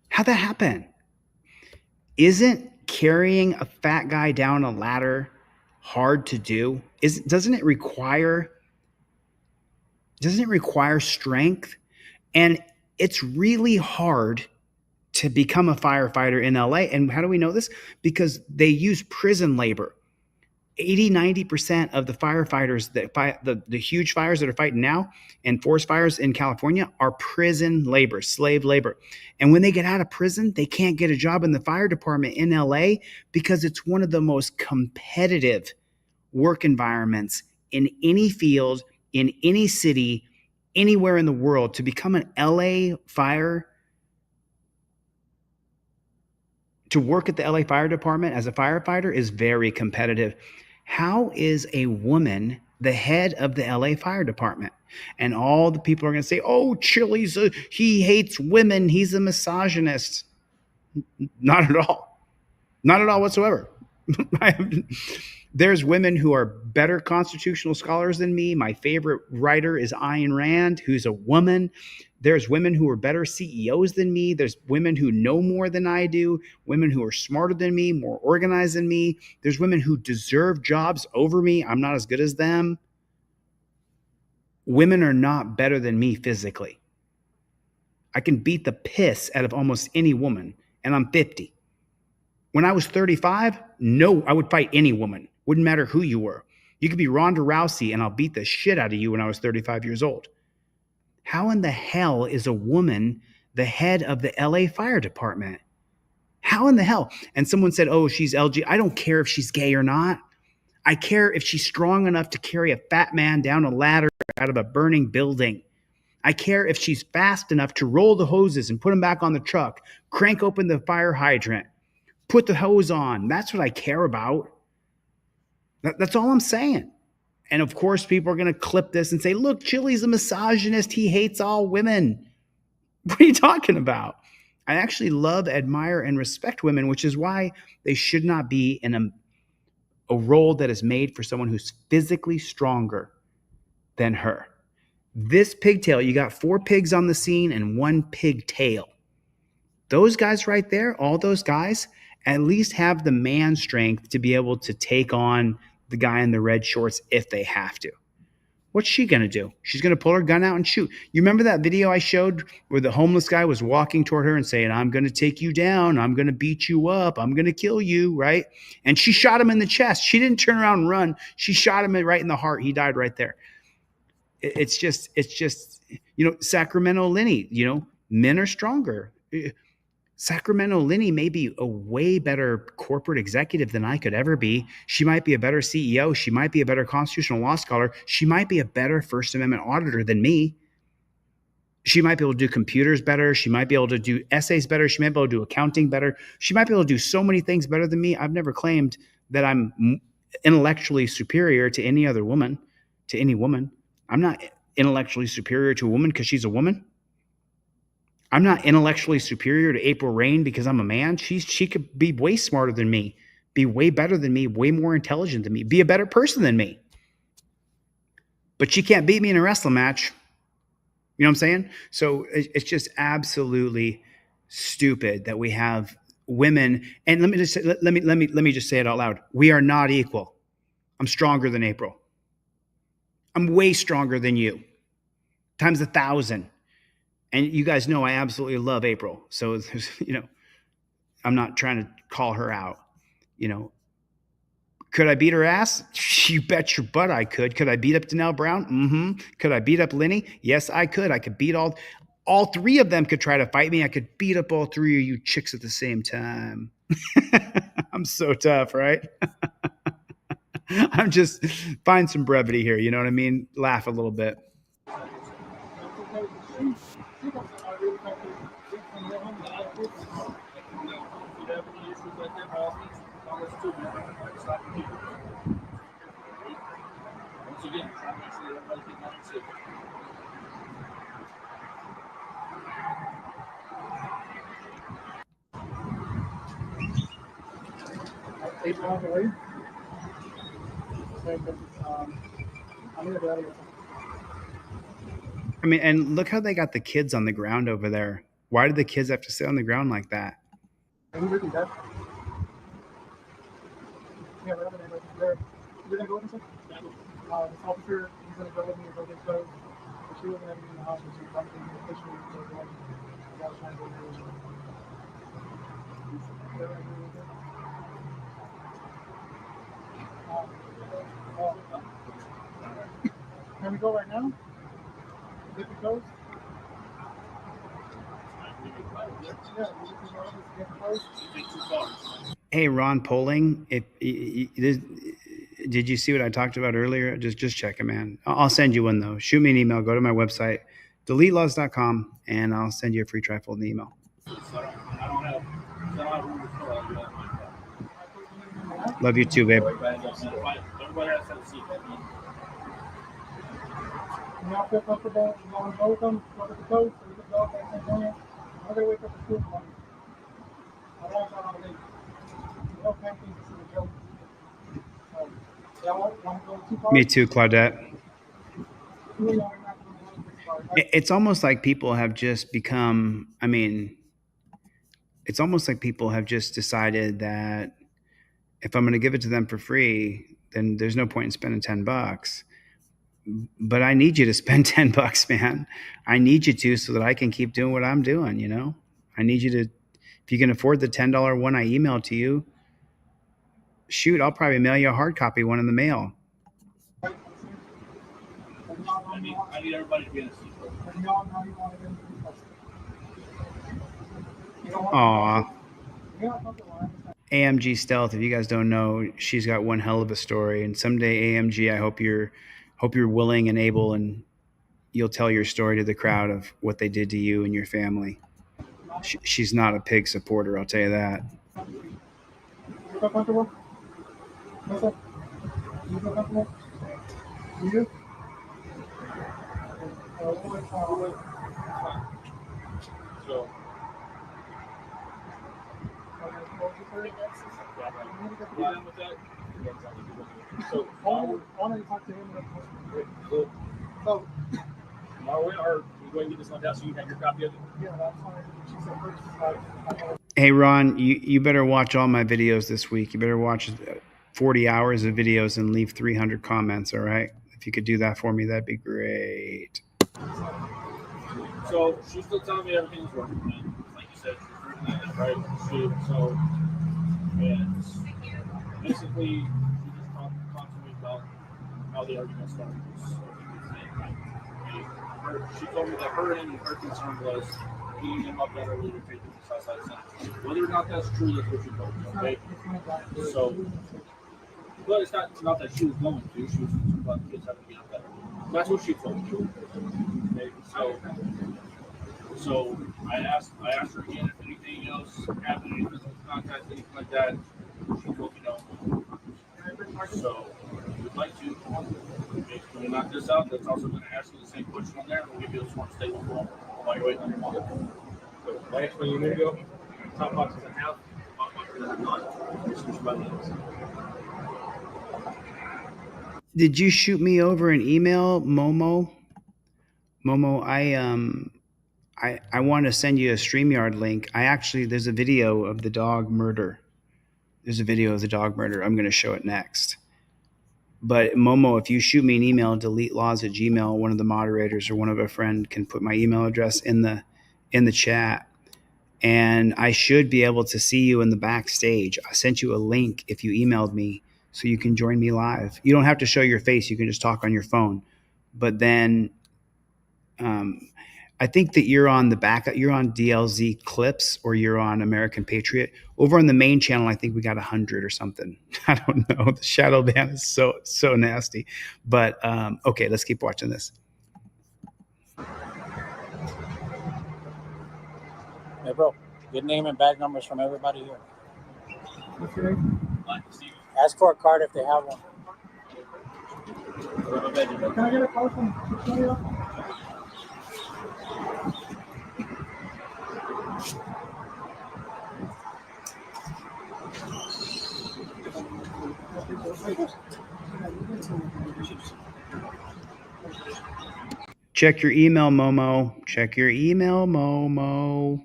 Speaker 1: How'd that happen? Isn't carrying a fat guy down a ladder hard to do? Doesn't it require strength? And it's really hard to become a firefighter in LA. And how do we know this? Because they use prison labor. 80-90% of the firefighters that fight the huge fires that are fighting now and forest fires in California are prison labor, slave labor. And when they get out of prison, they can't get a job in the fire department in LA because it's one of the most competitive work environments in any field, in any city, anywhere in the world. To become an LA fire, to work at the LA Fire Department as a firefighter is very competitive. How is a woman the head of the LA Fire Department? And all the people are going to say, oh, Chili's, he hates women. He's a misogynist. Not at all. Not at all whatsoever. There's women who are better constitutional scholars than me. My favorite writer is Ayn Rand, who's a woman. There's women who are better CEOs than me. There's women who know more than I do, women who are smarter than me, more organized than me. There's women who deserve jobs over me. I'm not as good as them. Women are not better than me physically. I can beat the piss out of almost any woman, and I'm 50. When I was 35, no, I would fight any woman. Wouldn't matter who you were. You could be Ronda Rousey, and I'll beat the shit out of you when I was 35 years old. How in the hell is a woman the head of the LA Fire Department? How in the hell? And someone said, oh, she's LG. I don't care if she's gay or not. I care if she's strong enough to carry a fat man down a ladder out of a burning building. I care if she's fast enough to roll the hoses and put them back on the truck, crank open the fire hydrant, put the hose on. That's what I care about. That's all I'm saying. And of course, people are going to clip this and say, look, Chili's a misogynist. He hates all women. What are you talking about? I actually love, admire, and respect women, which is why they should not be in a role that is made for someone who's physically stronger than her. This pigtail, you got 4 pigs on the scene and 1 pigtail. Those guys right there, all those guys, at least have the man strength to be able to take on the guy in the red shorts if they have to. What What's she going to do? She's going to pull her gun out and shoot. You remember that video I showed where the homeless guy was walking toward her and saying, I'm going to take you down. I'm going to beat you up. I'm going to kill you, right? And she shot him in the chest. She didn't turn around and run. She shot him right in the heart. He died right there. It's just, Sacramento Lenny, men are stronger. Sacramento Lenny may be a way better corporate executive than I could ever be. She might be a better CEO. She might be a better constitutional law scholar. She might be a better First Amendment auditor than me. She might be able to do computers better. She might be able to do essays better. She might be able to do accounting better. She might be able to do so many things better than me. I've never claimed that I'm intellectually superior to any other woman, to any woman. I'm not intellectually superior to a woman because she's a woman. I'm not intellectually superior to April Rain because I'm a man. She could be way smarter than me, be way better than me, way more intelligent than me, be a better person than me. But she can't beat me in a wrestling match. You know what I'm saying? So it's just absolutely stupid that we have women. And let me just say it out loud. We are not equal. I'm stronger than April. I'm way stronger than you, times 1,000. And you guys know I absolutely love April. So, I'm not trying to call her out. Could I beat her ass? You bet your butt I could. Could I beat up Danelle Brown? Mm-hmm. Could I beat up Lenny? Yes, I could. I could beat all three of them could try to fight me. I could beat up all three of you chicks at the same time. I'm so tough, right? I'm just find some brevity here. You know what I mean? Laugh a little bit. I mean, and look how they got the kids on the ground over there. Why did the kids have to sit on the ground like that?
Speaker 14: Are you really that? Yeah, we're going to go with this? This officer, he's going to go with me and go get clothes. She wasn't having me in the house, so she's probably going to be officially go to one. I was trying to go to Can we go right now? Get the clothes?
Speaker 1: Hey, Ron Poling, did you see what I talked about earlier? Just check it, man. I'll send you one, though. Shoot me an email. Go to my website, DeleteLawZ.com, and I'll send you a free trifold in the email. Love you too, babe.
Speaker 14: Now feel comfortable. You want to go with them? Go to the coast, or you can go back to San Antonio. I'm going to wake up at 2 o'clock. I don't want to leave. You don't think this is a joke. Want to go too far?
Speaker 1: Me too, Claudette. It's almost like people have just become, it's almost like people have just decided that if I'm going to give it to them for free, then there's no point in spending $10. But I need you to spend $10, man. I need you to, so that I can keep doing what I'm doing. I need you to, if you can afford the $10 one I emailed to you, shoot, I'll probably mail you a hard copy one in the mail.
Speaker 13: I need everybody to be in a seat.
Speaker 1: Aw. AMG Stealth, if you guys don't know, she's got one hell of a story. And someday, AMG, I hope you're willing and able, and you'll tell your story to the crowd of what they did to you and your family. She's not a pig supporter, I'll tell you that.
Speaker 14: You feel comfortable? What's up? You feel comfortable? You do?
Speaker 13: So, so
Speaker 14: I want to talk to him. So,
Speaker 13: tomorrow, are we going to get this on down so you have your copy of it?
Speaker 14: Yeah, that's fine. She said first.
Speaker 1: Hey, Ron, you better watch all my videos this week. You better watch 40 hours of videos and leave 300 comments, all right? If you could do that for me, that'd be great.
Speaker 13: So she's still telling me everything's working, man. Like you said, she's working on it, right? So, and basically, she just talked to me about how the argument started. She told me that her concern was beating him up that early to take him to Southside Center. Whether or not that's true, that's what she told me, okay? So, but it's not that she was going to. She was concerned about the kids having to get up better. That's what she told me. Okay? So I asked her again if anything else happened, any physical contact, anything like that. She told me no. So we'd like to, if we knock this out, that's also going to ask you the same question on there, and we'll give you a sworn statement while you're waiting on your mom. So last 20 minutes ago, top box is a half, bottom box is a non.
Speaker 1: Did you shoot me over an email, Momo? Momo, I want to send you a StreamYard link. There's a video of the dog murder. There's a video of the dog murder. I'm going to show it next. But Momo, if you shoot me an email, DeleteLawZ@gmail, one of the moderators or one of a friend can put my email address in the chat. And I should be able to see you in the backstage. I sent you a link if you emailed me so you can join me live. You don't have to show your face. You can just talk on your phone. But then I think that you're on you're on DLZ Clips or you're on American Patriot. Over on the main channel, I think we got 100 or something. I don't know. The shadow ban is so nasty. But okay, let's keep watching this.
Speaker 15: Hey, bro, good name and badge numbers from everybody here.
Speaker 14: What's your name?
Speaker 15: Ask for a card if they have one.
Speaker 14: Can I get a card from Victoria?
Speaker 1: Check your email, Momo. Check your email, Momo.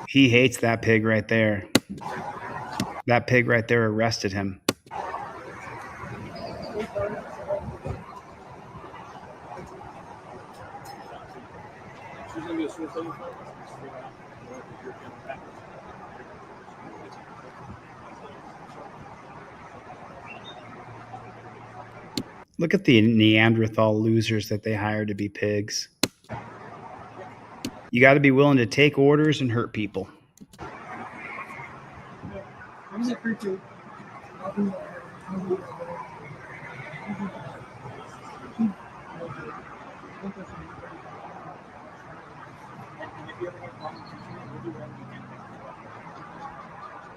Speaker 1: He hates that pig right there. That pig right there arrested him. Look at the Neanderthal losers that they hire to be pigs. You got to be willing to take orders and hurt people.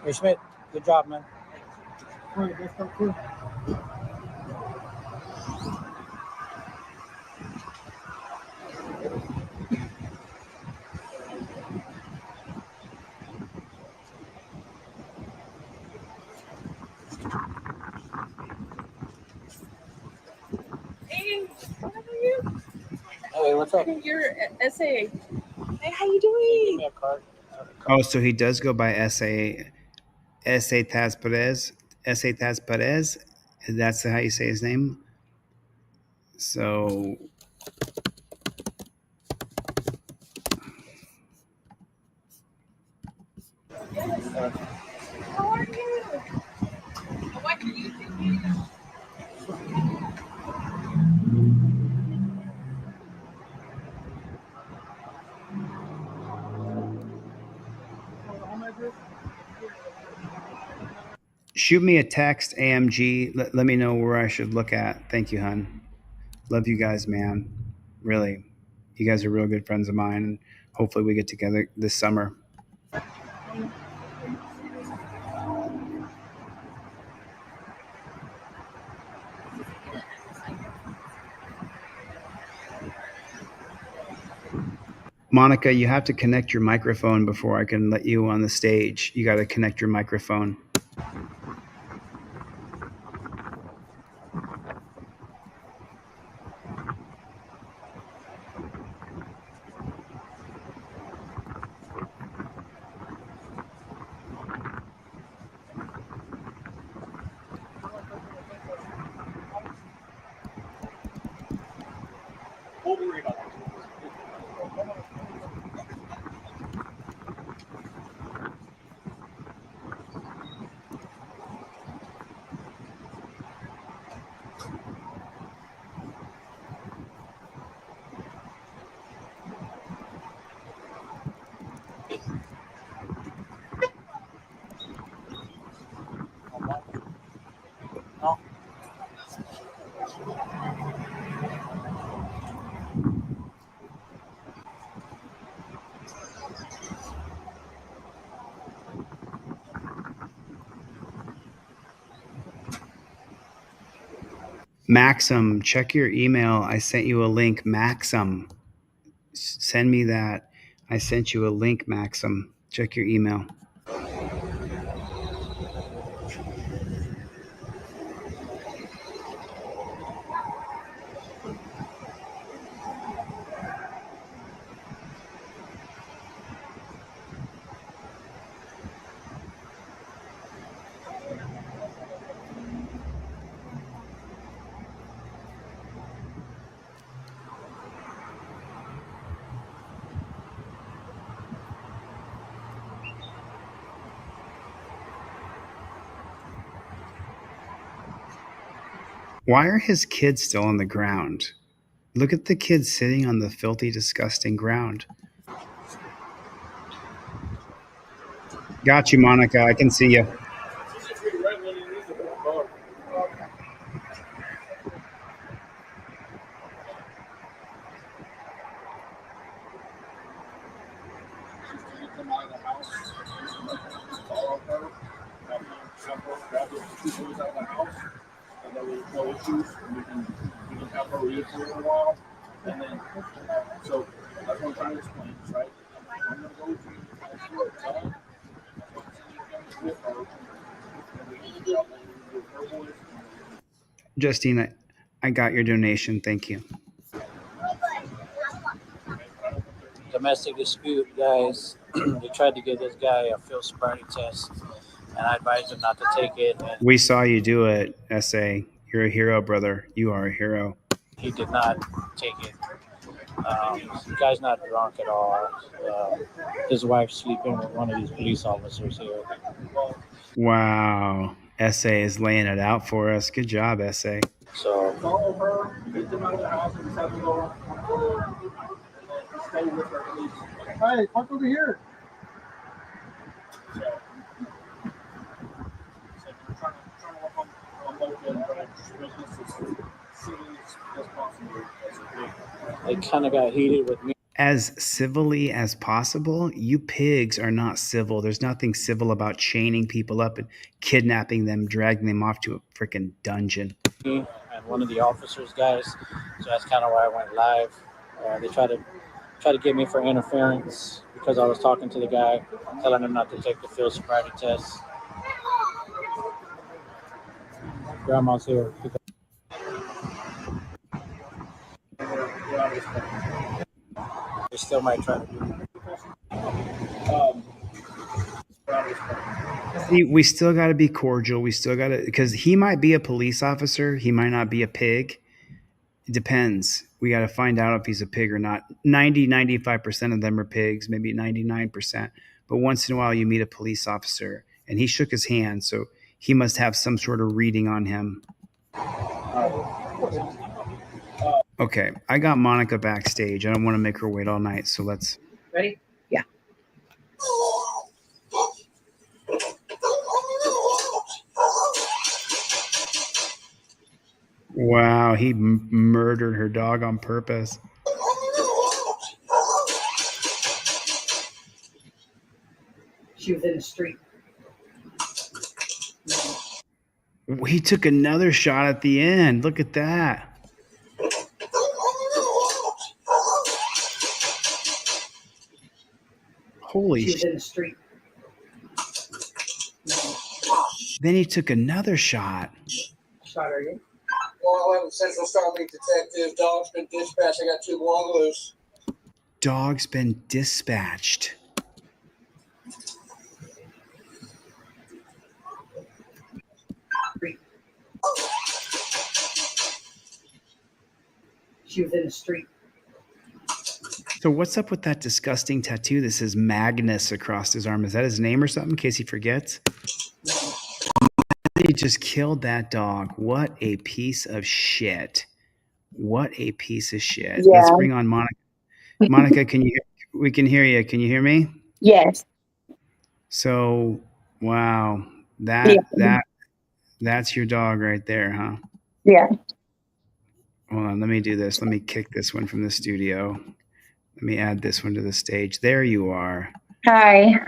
Speaker 15: Hey, Schmidt, good job, man.
Speaker 14: All right, that's not cool.
Speaker 8: Hey, what are you?
Speaker 15: Hey, what's up?
Speaker 8: Your SA. Hey, how you doing?
Speaker 15: Give me a card.
Speaker 1: Oh, so he does go by S.A. Taz Perez. S.A. Taz Perez. That's how you say his name. So
Speaker 8: How are you? What can you do?
Speaker 1: shoot me a text, AMG. Let me know where I should look at. Thank you, hon. Love you guys, man. Really. You guys are real good friends of mine. And hopefully we get together this summer. Monica, you have to connect your microphone before I can let you on the stage. You got to connect your microphone.
Speaker 15: No.
Speaker 1: Maxim, check your email. I sent you a link. Maxim, send me that. I sent you a link, Maxim. Check your email. Why are his kids still on the ground? Look at the kids sitting on the filthy, disgusting ground. Got you, Monica. I can see you.
Speaker 13: So that's what I'm trying to explain, right? I'm gonna go
Speaker 1: Justine, I got your donation. Thank you.
Speaker 15: Domestic dispute, guys. They tried to give this guy a field sobriety test, and I advised him not to take it. And
Speaker 1: We saw you do it, SA. You're a hero, brother. You are a hero.
Speaker 15: he did not take it. The guy's not drunk at all. His wife's sleeping with one of these police officers here.
Speaker 1: Wow. SA is laying it out for us. Good job, SA.
Speaker 15: So
Speaker 13: follow her, get them out of the house, and just have them go. Stay with her, please.
Speaker 14: Hey, walk over here.
Speaker 15: they kind of got heated with me.
Speaker 1: As civilly as possible? You pigs are not civil. There's nothing civil about chaining people up and kidnapping them, dragging them off to a freaking dungeon.
Speaker 15: And one of the officers, guys. So that's kind of why I went live. They try to get me for interference because I was talking to the guy, telling him not to take the field sobriety test. Grandma's here. They still might try to do it.
Speaker 1: See, we still got to be cordial. We still got to, because he might be a police officer. He might not be a pig. It depends. We got to find out if he's a pig or not. 95% of them are pigs, maybe 99%. But once in a while, you meet a police officer, and he shook his hand, so he must have some sort of reading on him. Okay, I got Monica backstage. I don't want to make her wait all night, so let's...
Speaker 16: Ready? Yeah.
Speaker 1: Wow, he murdered her dog on purpose.
Speaker 16: She was in the street.
Speaker 1: He took another shot at the end. Look at that. Holy
Speaker 16: She was in the street.
Speaker 1: Then he took another shot.
Speaker 16: Shot her again.
Speaker 17: 111 Central Starlink Detective. Dog's been dispatched. I got 2 long loose.
Speaker 1: Dog's been dispatched.
Speaker 16: She was in the street.
Speaker 1: So what's up with that disgusting tattoo that says Magnus across his arm? Is that his name or something in case he forgets? He just killed that dog. What a piece of shit. What a piece of shit.
Speaker 9: Yeah.
Speaker 1: Let's bring on Monica. Monica, we can hear you. Can you hear me?
Speaker 18: Yes.
Speaker 1: So, wow,
Speaker 18: Yeah.
Speaker 1: that's your dog right there, huh?
Speaker 18: Yeah.
Speaker 1: Hold on, let me do this. Let me kick this one from the studio. Let me add this one to the stage. There you are.
Speaker 18: Hi.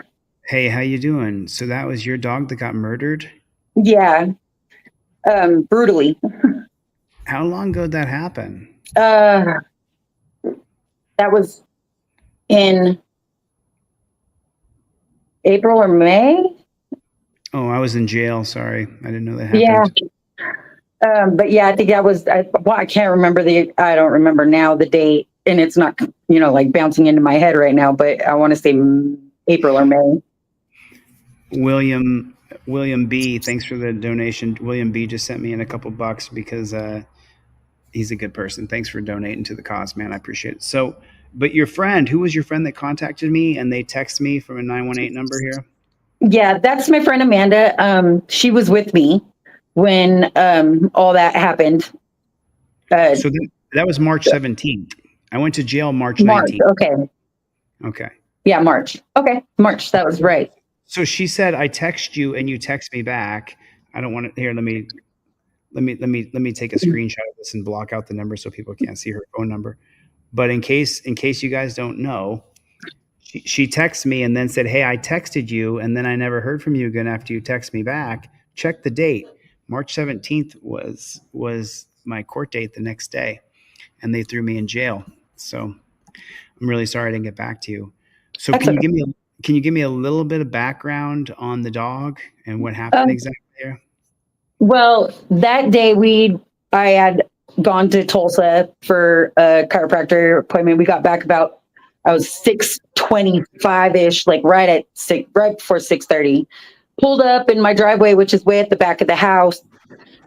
Speaker 1: Hey, how you doing? So that was your dog that got murdered?
Speaker 18: Yeah. Brutally.
Speaker 1: How long ago did that happen?
Speaker 18: That was in April or May.
Speaker 1: Oh, I was in jail. Sorry, I didn't know that happened.
Speaker 18: Yeah. But yeah, I think that was, I can't remember I don't remember now the date, and it's not, like bouncing into my head right now, but I want to say April or May.
Speaker 1: William B, thanks for the donation. William B just sent me in a couple bucks because he's a good person. Thanks for donating to the cause, man. I appreciate it. So, but who was your friend that contacted me and they text me from a 918 number here?
Speaker 18: Yeah, that's my friend Amanda. She was with me when all that happened.
Speaker 1: So that was March 17th. I went to jail March 19th.
Speaker 18: Okay.
Speaker 1: Okay.
Speaker 18: Yeah, March. Okay, March. That was right.
Speaker 1: So she said, I text you and you text me back. I don't want to here. Let me take a screenshot of this and block out the number so people can't see her phone number. But in case you guys don't know, she texted me and then said, hey, I texted you and then I never heard from you again after you text me back. Check the date. March 17th was my court date the next day, and they threw me in jail. So I'm really sorry I didn't get back to you. So can you give me a little bit of background on the dog and what happened exactly there?
Speaker 18: Well, that day I had gone to Tulsa for a chiropractor appointment. We got back I was 6:25-ish, like right before 6:30. Pulled up in my driveway, which is way at the back of the house.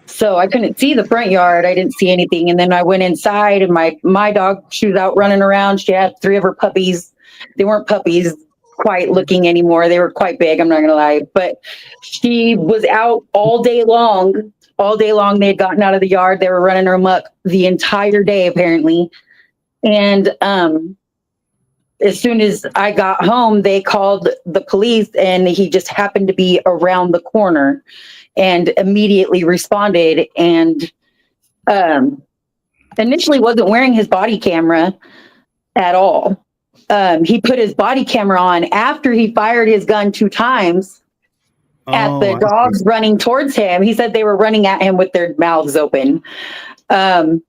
Speaker 18: So I couldn't see the front yard. I didn't see anything. And then I went inside and my dog, she was out running around. She had 3 of her puppies. They weren't puppies quite looking anymore. They were quite big, I'm not going to lie. But she was out all day long. All day long, they had gotten out of the yard. They were running her amok the entire day, apparently. And as soon as I got home, they called the police, and he just happened to be around the corner and immediately responded, and initially wasn't wearing his body camera at all. He put his body camera on after he fired his gun 2 times at the dogs running towards him. He said they were running at him with their mouths open. And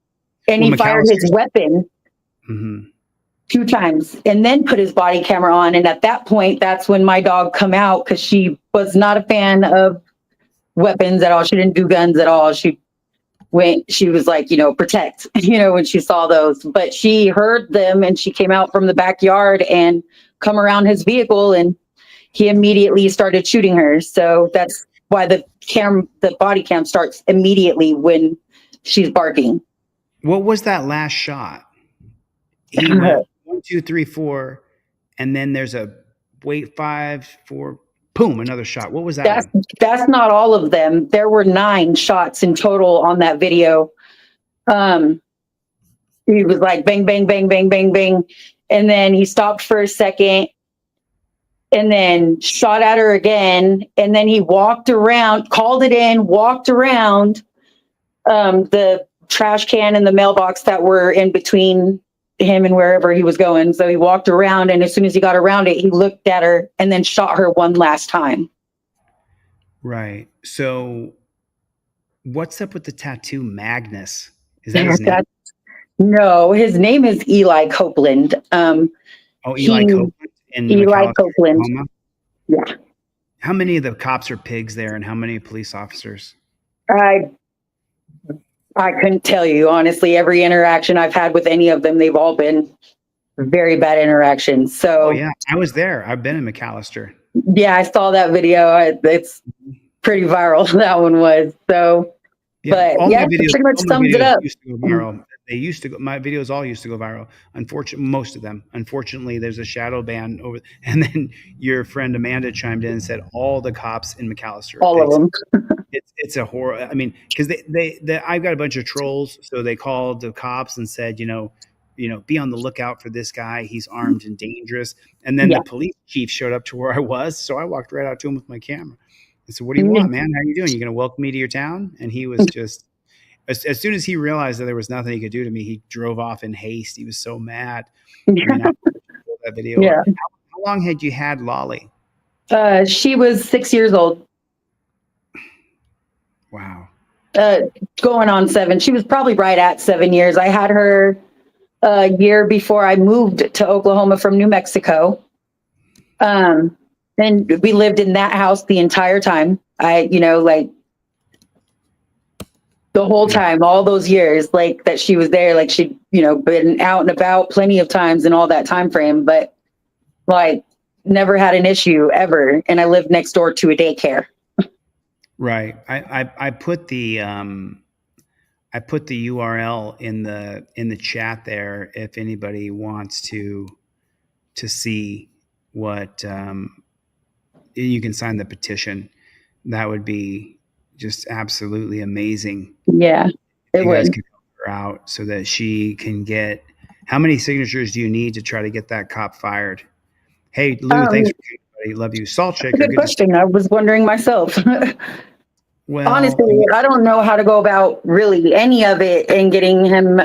Speaker 18: he fired his weapon 2 times and then put his body camera on. And at that point, that's when my dog come out, because she was not a fan of weapons at all. She didn't do guns at all. She was like, protect, when she saw those. But she heard them and she came out from the backyard and come around his vehicle, and he immediately started shooting her. So that's why the body cam starts immediately when she's barking.
Speaker 1: What was that last shot? He went 1, 2, 3, 4, and then there's a wait 5, 4, boom, another shot. What was that?
Speaker 18: That's not all of them. There were 9 shots in total on that video. He was like bang, bang, bang, bang, bang, bang. And then he stopped for a second and then shot at her again. And then he walked around, called it in, walked around the trash can and the mailbox that were in between him and wherever he was going. So he walked around, and as soon as he got around it, he looked at her and then shot her one last time.
Speaker 1: Right. So what's up with the tattoo Magnus? Is that his name?
Speaker 18: No, his name is Eli Copeland.
Speaker 1: Eli Copeland in
Speaker 18: Eli Copeland.
Speaker 1: Oklahoma?
Speaker 18: Yeah.
Speaker 1: How many of the cops are pigs there, and how many police officers?
Speaker 18: I couldn't tell you, honestly. Every interaction I've had with any of them, they've all been very bad interactions. So,
Speaker 1: yeah, I was there. I've been in McAllister.
Speaker 18: Yeah, I saw that video. It's pretty viral. That one was. So,
Speaker 1: yeah,
Speaker 18: but yeah,
Speaker 1: videos,
Speaker 18: pretty much sums it up.
Speaker 1: Used to go viral. They used to go, my videos all used to go viral. Unfortunately, most of them. Unfortunately, there's a shadow ban over. And then your friend Amanda chimed in and said all the cops in McAllister.
Speaker 18: All of them.
Speaker 1: It's a horror. I mean, because I've got a bunch of trolls, so they called the cops and said, be on the lookout for this guy. He's armed and dangerous. And then the police chief showed up to where I was. So I walked right out to him with my camera. I said, what do you want, man? How you doing? You going to welcome me to your town? And he was just, as soon as he realized that there was nothing he could do to me, he drove off in haste. He was so mad. I mean, I pulled that video up. How long had you had Lolly?
Speaker 18: She was 6 years old.
Speaker 1: Wow.
Speaker 18: Going on 7. She was probably right at 7 years. I had her a year before I moved to Oklahoma from New Mexico. And we lived in that house the entire time. The whole time, all those years, like that she was there, like she'd, been out and about plenty of times in all that time frame, but like never had an issue ever. And I lived next door to a daycare.
Speaker 1: Right. I put the URL in the chat there if anybody wants to see what you can sign the petition. That would be just absolutely amazing.
Speaker 18: Yeah, it
Speaker 1: you
Speaker 18: would.
Speaker 1: guys can help her out so that she can get. How many signatures do you need to try to get that cop fired? Hey, Lou, thanks for everybody. Love you. Salt Shaker.
Speaker 18: Good question. I was wondering myself.
Speaker 1: Well,
Speaker 18: honestly, I don't know how to go about really any of it and getting him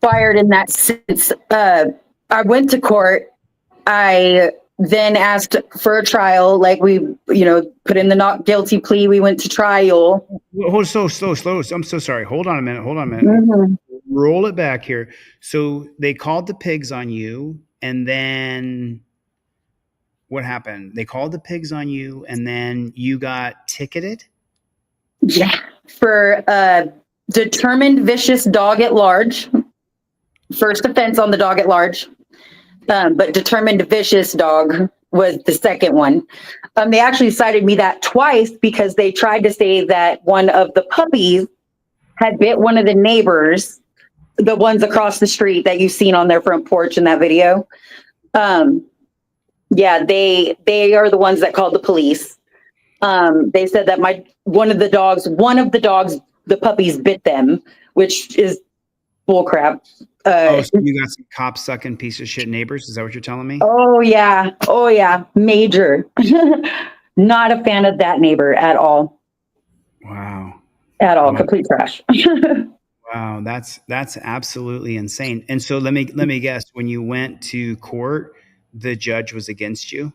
Speaker 18: fired in that sense. I went to court. I then asked for a trial. Like we, put in the not guilty plea. We went to trial.
Speaker 1: Hold so slow. I'm so sorry. Hold on a minute. Mm-hmm. Roll it back here. So they called the pigs on you, and then what happened? They called the pigs on you, and then you got ticketed?
Speaker 18: Yeah, for determined vicious dog at large. First offense on the dog at large. But determined vicious dog was the second one. They actually cited me that twice because they tried to say that one of the puppies had bit one of the neighbors, the ones across the street that you've seen on their front porch in that video. Yeah, they are the ones that called the police. They said that one of the dogs, the puppies bit them, which is bullcrap.
Speaker 1: So you got some cop sucking piece of shit neighbors? Is that what you're telling me?
Speaker 18: Oh yeah, major. Not a fan of that neighbor at all.
Speaker 1: Wow.
Speaker 18: At all, complete trash.
Speaker 1: Wow, that's absolutely insane. And so let me guess, when you went to court, the judge was against you?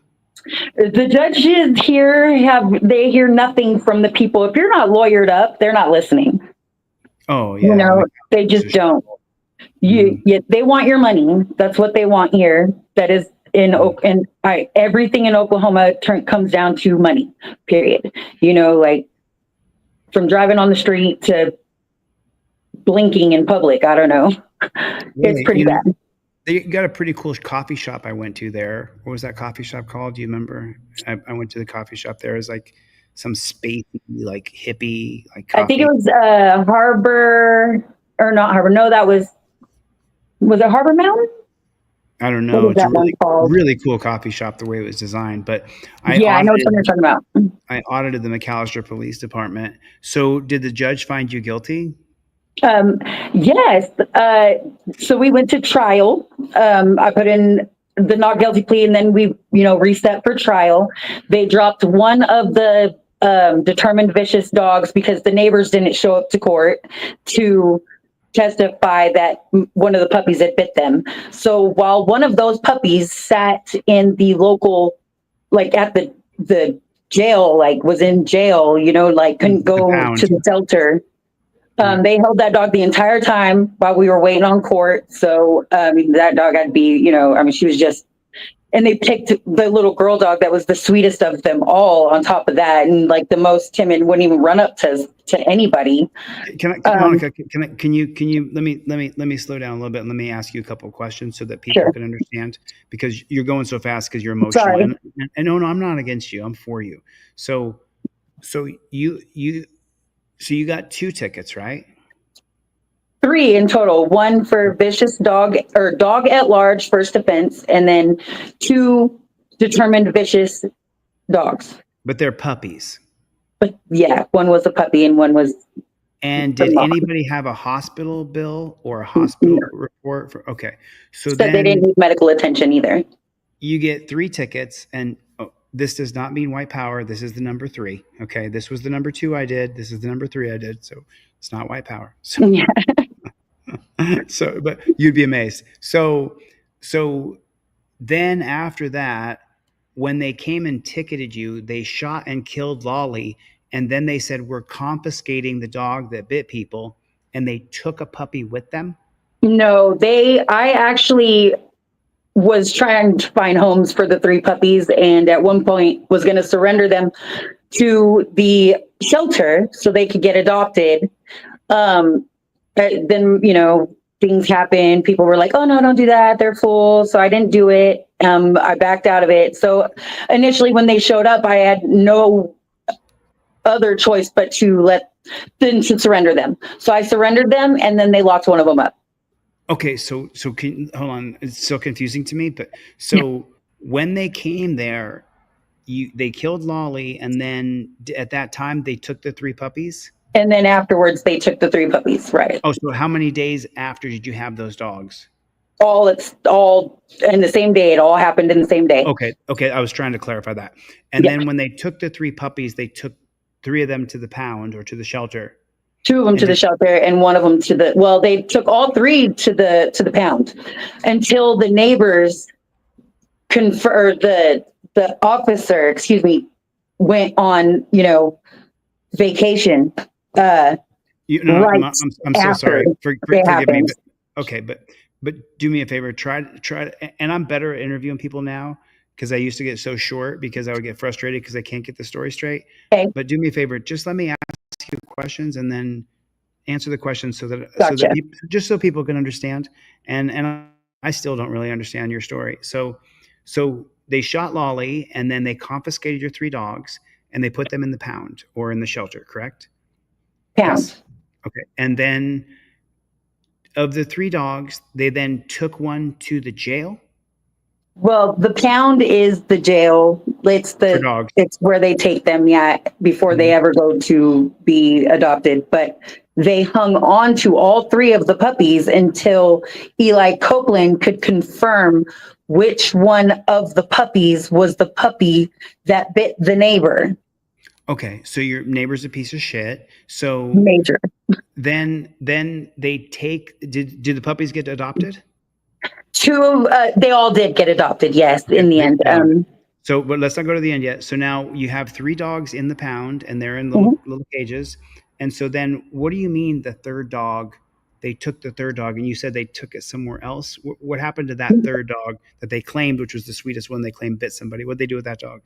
Speaker 18: The judges here they hear nothing from the people. If you're not lawyered up, they're not listening.
Speaker 1: Oh yeah.
Speaker 18: They just don't. They want your money. That's what they want here. That is everything in Oklahoma comes down to money, period. Like from driving on the street to blinking in public. I don't know. It's pretty bad.
Speaker 1: They got a pretty cool coffee shop I went to there. What was that coffee shop called? Do you remember? I went to the coffee shop there. It was like some spacey, like hippie, like coffee.
Speaker 18: I think it was Harbor, or not Harbor. No, that was it Harbor Mountain?
Speaker 1: I don't know. It's a really cool coffee shop the way it was designed. But I
Speaker 18: know what you're talking about.
Speaker 1: I audited the McAllister Police Department. So did the judge find you guilty?
Speaker 18: Yes. So we went to trial. I put in the not guilty plea, and then we, reset for trial. They dropped one of the determined vicious dogs because the neighbors didn't show up to court to testify that one of the puppies had bit them. So while one of those puppies sat in the local, like at the jail, like was in jail, couldn't go to the shelter. They held that dog the entire time while we were waiting on court. So that dog had to be, she was just, and they picked the little girl dog that was the sweetest of them all on top of that, and like the most timid, wouldn't even run up to anybody.
Speaker 1: Monica, can you let me slow down a little bit and let me ask you a couple of questions so that people can understand, because you're going so fast because you're emotional.
Speaker 18: Sorry.
Speaker 1: And no, I'm not against you. I'm for you. So you got 2 tickets, right?
Speaker 18: 3 in total. 1 for vicious dog or dog at large, first offense, and then 2 determined vicious dogs.
Speaker 1: But they're puppies.
Speaker 18: But yeah, one was a puppy and one was
Speaker 1: And did anybody have a hospital bill or a hospital report for? Okay, so
Speaker 18: Said they
Speaker 1: then
Speaker 18: didn't need medical attention either.
Speaker 1: you get 3 tickets, and this does not mean white power. This is the number 3. Okay, this was the number 2 I did. This is the number 3 I did. So it's not white power. So,
Speaker 18: Yeah.
Speaker 1: so but you'd be amazed. So then after that, when they came and ticketed you, they shot and killed Lolly, and then they said, we're confiscating the dog that bit people, and they took a puppy with them.
Speaker 18: No, I actually was trying to find homes for the 3 puppies, and at one point was going to surrender them to the shelter so they could get adopted. Then, things happened. People were like, oh no, don't do that. They're full. So I didn't do it. I backed out of it. So initially when they showed up, I had no other choice but to surrender them. So I surrendered them, and then they locked one of them up.
Speaker 1: Okay, so hold on. It's so confusing to me. But so when they came there, they killed Lolly, and then at that time they took the 3 puppies.
Speaker 18: And then afterwards they took the 3 puppies. Right.
Speaker 1: Oh, so how many days after did you have those dogs?
Speaker 18: It's all in the same day. It all happened in the same day.
Speaker 1: Okay. I was trying to clarify that. And then when they took the 3 puppies, they took 3 of them to the pound or to the shelter.
Speaker 18: 2 of them to the shelter, and 1 of them they took all 3 to the pound until the neighbors the officer, went on, vacation.
Speaker 1: I'm so sorry. Forgive me. But do me a favor. Try to, and I'm better at interviewing people now because I used to get so short because I would get frustrated because I can't get the story straight.
Speaker 18: Okay.
Speaker 1: But do me a favor. Just let me ask you questions and then answer the questions so that just so people can understand. And I still don't really understand your story. So they shot Lolly, and then they confiscated your 3 dogs, and they put them in the pound or in the shelter, correct?
Speaker 18: Pound.
Speaker 1: Yes. Okay. And then of the 3 dogs, they then took one to the jail?
Speaker 18: Well, the pound is the jail. It's where they take them, before they ever go to be adopted. But they hung on to all 3 of the puppies until Eli Copeland could confirm which one of the puppies was the puppy that bit the neighbor.
Speaker 1: Okay, so your neighbor's a piece of shit. So
Speaker 18: major.
Speaker 1: Then they take. Did the puppies get adopted?
Speaker 18: 2, they all did get adopted. Yes, in the end.
Speaker 1: So, but let's not go to the end yet. So now you have 3 dogs in the pound, and they're in little cages. And so then, what do you mean the 3rd dog? They took the 3rd dog, and you said they took it somewhere else. What happened to that 3rd dog that they claimed, which was the sweetest one? They claimed bit somebody. What'd they do with that dog?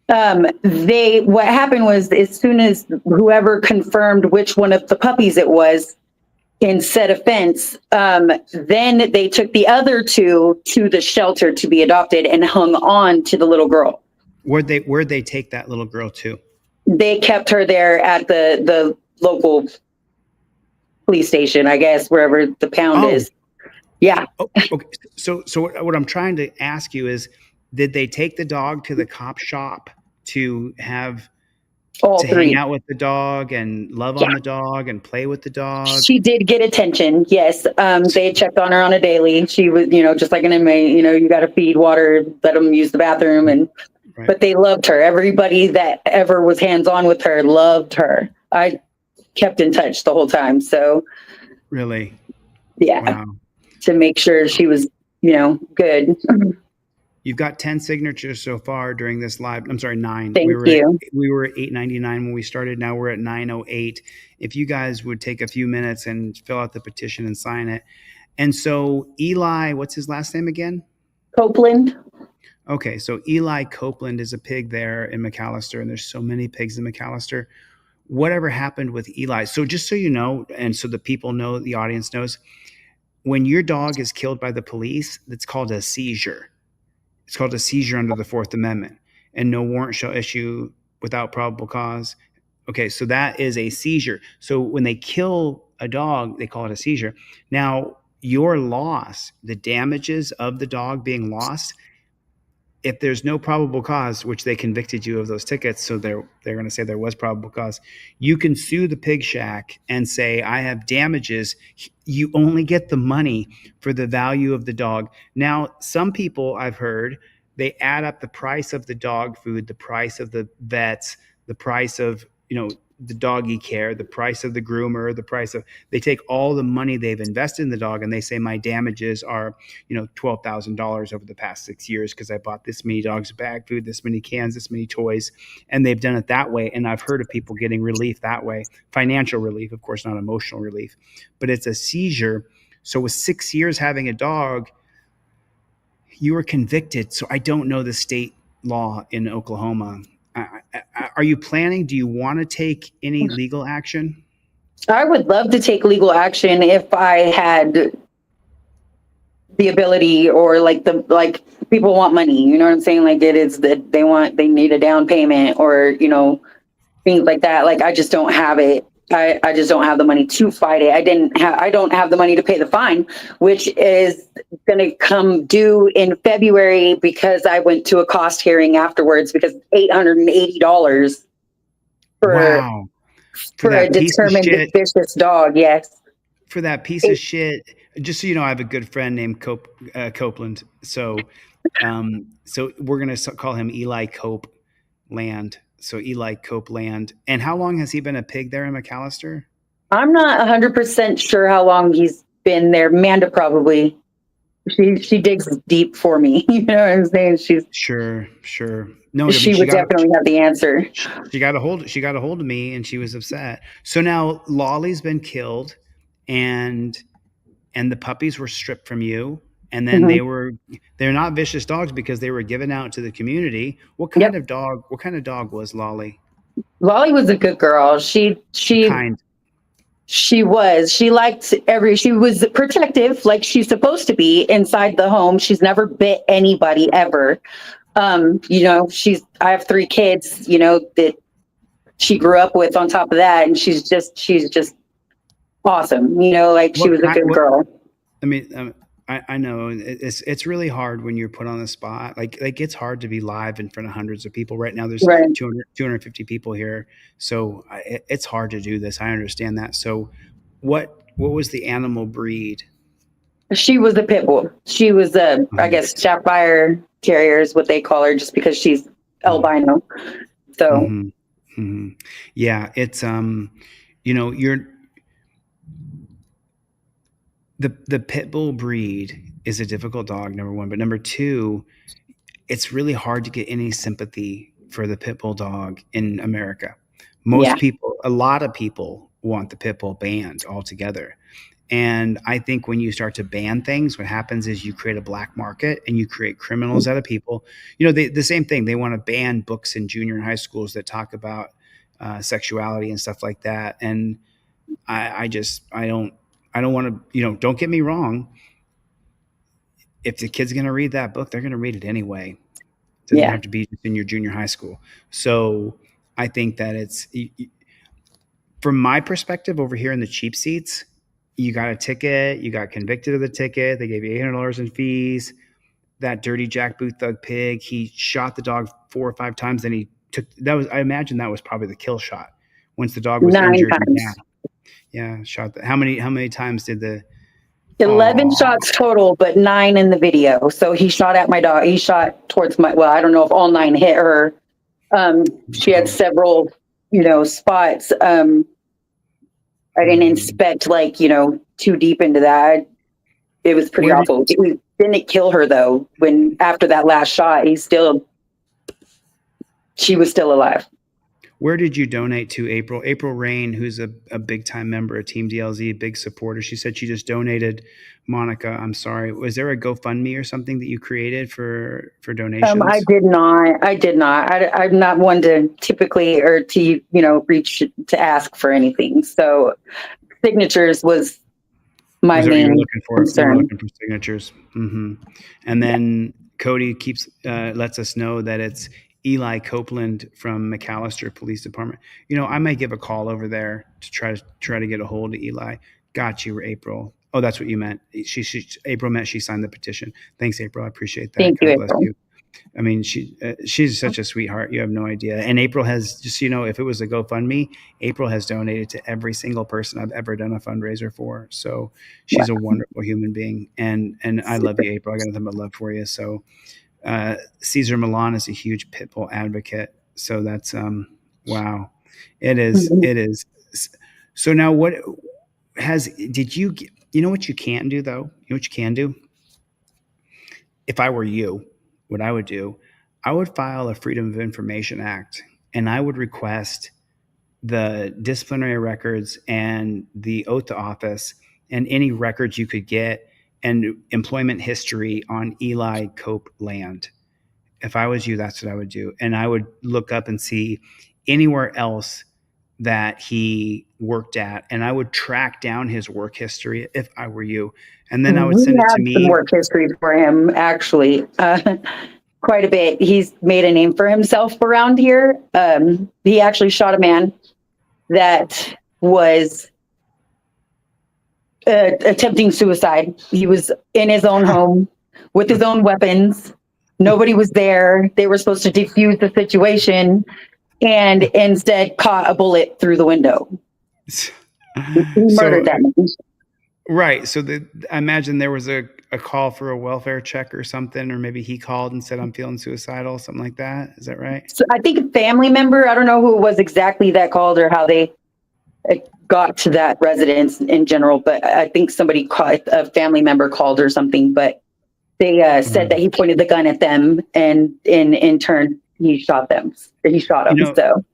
Speaker 18: What happened was, as soon as whoever confirmed which one of the puppies it was and set a fence, then they took the other 2 to the shelter to be adopted and hung on to the little girl.
Speaker 1: Where'd they take that little girl to?
Speaker 18: They kept her there at the local police station, I guess, wherever the pound is. Yeah.
Speaker 1: Okay. So what I'm trying to ask you is, did they take the dog to the cop shop to have
Speaker 18: all
Speaker 1: to
Speaker 18: 3
Speaker 1: hang out with the dog and love on the dog and play with the dog?
Speaker 18: She did get attention. Yes. They checked on her on a daily. She was, just like an inmate, you got to feed, water, let them use the bathroom. But they loved her. Everybody that ever was hands-on with her loved her. I kept in touch the whole time. So
Speaker 1: really,
Speaker 18: wow. To make sure she was, good.
Speaker 1: You've got 10 signatures so far during this live. I'm sorry, 9.
Speaker 18: Thank you.
Speaker 1: We were at 899 when we started. Now we're at 908. If you guys would take a few minutes and fill out the petition and sign it. And so Eli, what's his last name again?
Speaker 18: Copeland.
Speaker 1: Okay, so Eli Copeland is a pig there in McAllister, and there's so many pigs in McAllister. Whatever happened with Eli? So just so you know, and so the people know, the audience knows, when your dog is killed by the police, that's called a seizure. It's called a seizure under the 4th Amendment, and no warrant shall issue without probable cause. Okay, so that is a seizure. So when they kill a dog, they call it a seizure. Now, your loss, the damages of the dog being lost, if there's no probable cause, which they convicted you of those tickets, so they're going to say there was probable cause, you can sue the pig shack and say, I have damages. You only get the money for the value of the dog. Now, some people I've heard, they add up the price of the dog food, the price of the vets, the price of, the doggy care, the price of the groomer, they take all the money they've invested in the dog and they say my damages are, $12,000 over the past 6 years because I bought this many dogs of bag food, this many cans, this many toys, and they've done it that way. And I've heard of people getting relief that way, financial relief, of course, not emotional relief, but it's a seizure. So with 6 years having a dog, you were convicted. So I don't know the state law in Oklahoma. Are you planning? Do you want to take any legal action?
Speaker 18: I would love to take legal action if I had the ability, or like people want money, you know what I'm saying? Like it is that they need a down payment, or, things like that. Like I just don't have it. I just don't have the money to fight it. I don't have the money to pay the fine, which is going to come due in February because I went to a cost hearing afterwards because $880
Speaker 1: Wow.
Speaker 18: for a determined vicious dog. Yes.
Speaker 1: For that piece of shit. Just so you know, I have a good friend named Copeland. So we're going to call him Eli Copeland. So Eli Copeland. And how long has he been a pig there in McAllister?
Speaker 18: I'm not 100% sure how long he's been there. Amanda probably. She digs deep for me. You know what I'm saying? She's
Speaker 1: sure. No,
Speaker 18: she would definitely have the answer.
Speaker 1: She got a hold of me, and she was upset. So now Lolly's been killed, and the puppies were stripped from you, and then they're not vicious dogs because they were given out to the community. What kind of dog was Lolly?
Speaker 18: Lolly was a good girl. She was. She was protective, like she's supposed to be inside the home. She's never bit anybody ever. I have 3 kids, that she grew up with on top of that. And she's just awesome. She was a good girl.
Speaker 1: I mean, I know it's really hard when you're put on the spot. Like it's hard to be live in front of hundreds of people right now. There's 250 people here. So it's hard to do this. I understand that. So what was the animal breed?
Speaker 18: She was a pit bull. She was I guess Sapphire Terrier is what they call her, just because she's albino. So
Speaker 1: yeah, it's the pit bull breed is a difficult dog, number one, but number two, it's really hard to get any sympathy for the pit bull dog in America. A lot of people want the pit bull banned altogether. And I think when you start to ban things, what happens is you create a black market and you create criminals out of people. The same thing. They want to ban books in junior and high schools that talk about sexuality and stuff like that. And I don't want to, don't get me wrong. If the kid's going to read that book, they're going to read it anyway. It doesn't have to be in your junior high school. So I think that it's, from my perspective over here in the cheap seats, you got a ticket, you got convicted of the ticket, they gave you $800 in fees. That dirty jackboot thug pig, he shot the dog 4 or 5 times. Then I imagine that was probably the kill shot. Once the dog was
Speaker 18: 9
Speaker 1: injured.
Speaker 18: times.
Speaker 1: Yeah, shot that. How many times did the
Speaker 18: 11 shots total, but 9 in the video. So he shot at my dog. He shot towards I don't know if all 9 hit her. She had several, spots. I didn't inspect too deep into that. It was pretty awful. It didn't kill her though. When after that last shot, she was still alive.
Speaker 1: Where did you donate to, April? April Rain, who's a big time member of Team DLZ, big supporter. She said she just donated. Monica, I'm sorry. Was there a GoFundMe or something that you created for donations?
Speaker 18: I did not. I'm not one to typically or to reach to ask for anything. So signatures was my main concern.
Speaker 1: You were looking for signatures. And then Cody lets us know that it's Eli Copeland from McAllister Police Department. I might give a call over there to try to get a hold of Eli. Got you, April. Oh, that's what you meant. April meant she signed the petition. Thanks, April. I appreciate that.
Speaker 18: Thank you,
Speaker 1: God bless
Speaker 18: April.
Speaker 1: you. I mean, she's such a sweetheart. You have no idea. And April has, just, if it was a GoFundMe, April has donated to every single person I've ever done a fundraiser for. So she's a wonderful human being. And I love you, April. I got nothing but love for you. So Cesar Milan is a huge pit bull advocate. So that's wow. It is. It is. So now did you know what you can't do though? You know what you can do? If I were you, what I would do, I would file a Freedom of Information Act, and I would request the disciplinary records and the oath to office and any records you could get and employment history on Eli Cope land. If I was you, that's what I would do. And I would look up and see anywhere else that he worked at, and I would track down his work history if I were you. And then I would send it to me.
Speaker 18: Some work history for him, actually, quite a bit. He's made a name for himself around here. He actually shot a man that was attempting suicide. He was in his own home with his own weapons. Nobody was there. They were supposed to defuse the situation, and instead caught a bullet through the window. He murdered that man.
Speaker 1: Right. So I imagine there was a call for a welfare check or something, or maybe he called and said, I'm feeling suicidal, something like that. Is that right?
Speaker 18: So I think a family member, I don't know who it was exactly that called or how they got to that residence in general, but I think a family member called or something, but they said that he pointed the gun at them, and in turn, he shot them. He shot him. So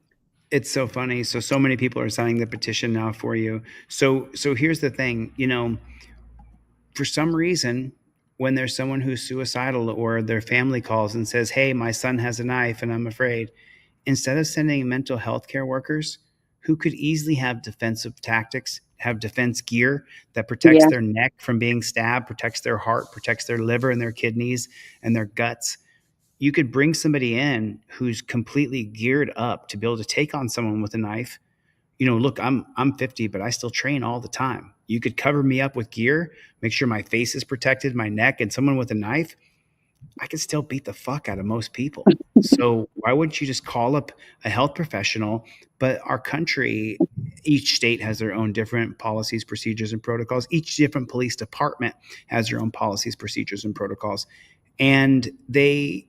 Speaker 1: it's so funny. So many people are signing the petition now for you. So here's the thing, for some reason, when there's someone who's suicidal or their family calls and says, hey, my son has a knife and I'm afraid, instead of sending mental health care workers who could easily have defensive tactics, have defense gear that protects their neck from being stabbed, protects their heart, protects their liver and their kidneys and their guts, you could bring somebody in who's completely geared up to be able to take on someone with a knife. Look, I'm 50, but I still train all the time. You could cover me up with gear, make sure my face is protected, my neck, and someone with a knife, I could still beat the fuck out of most people. So why wouldn't you just call up a health professional? But our country, each state has their own different policies, procedures, and protocols. Each different police department has their own policies, procedures, and protocols. And they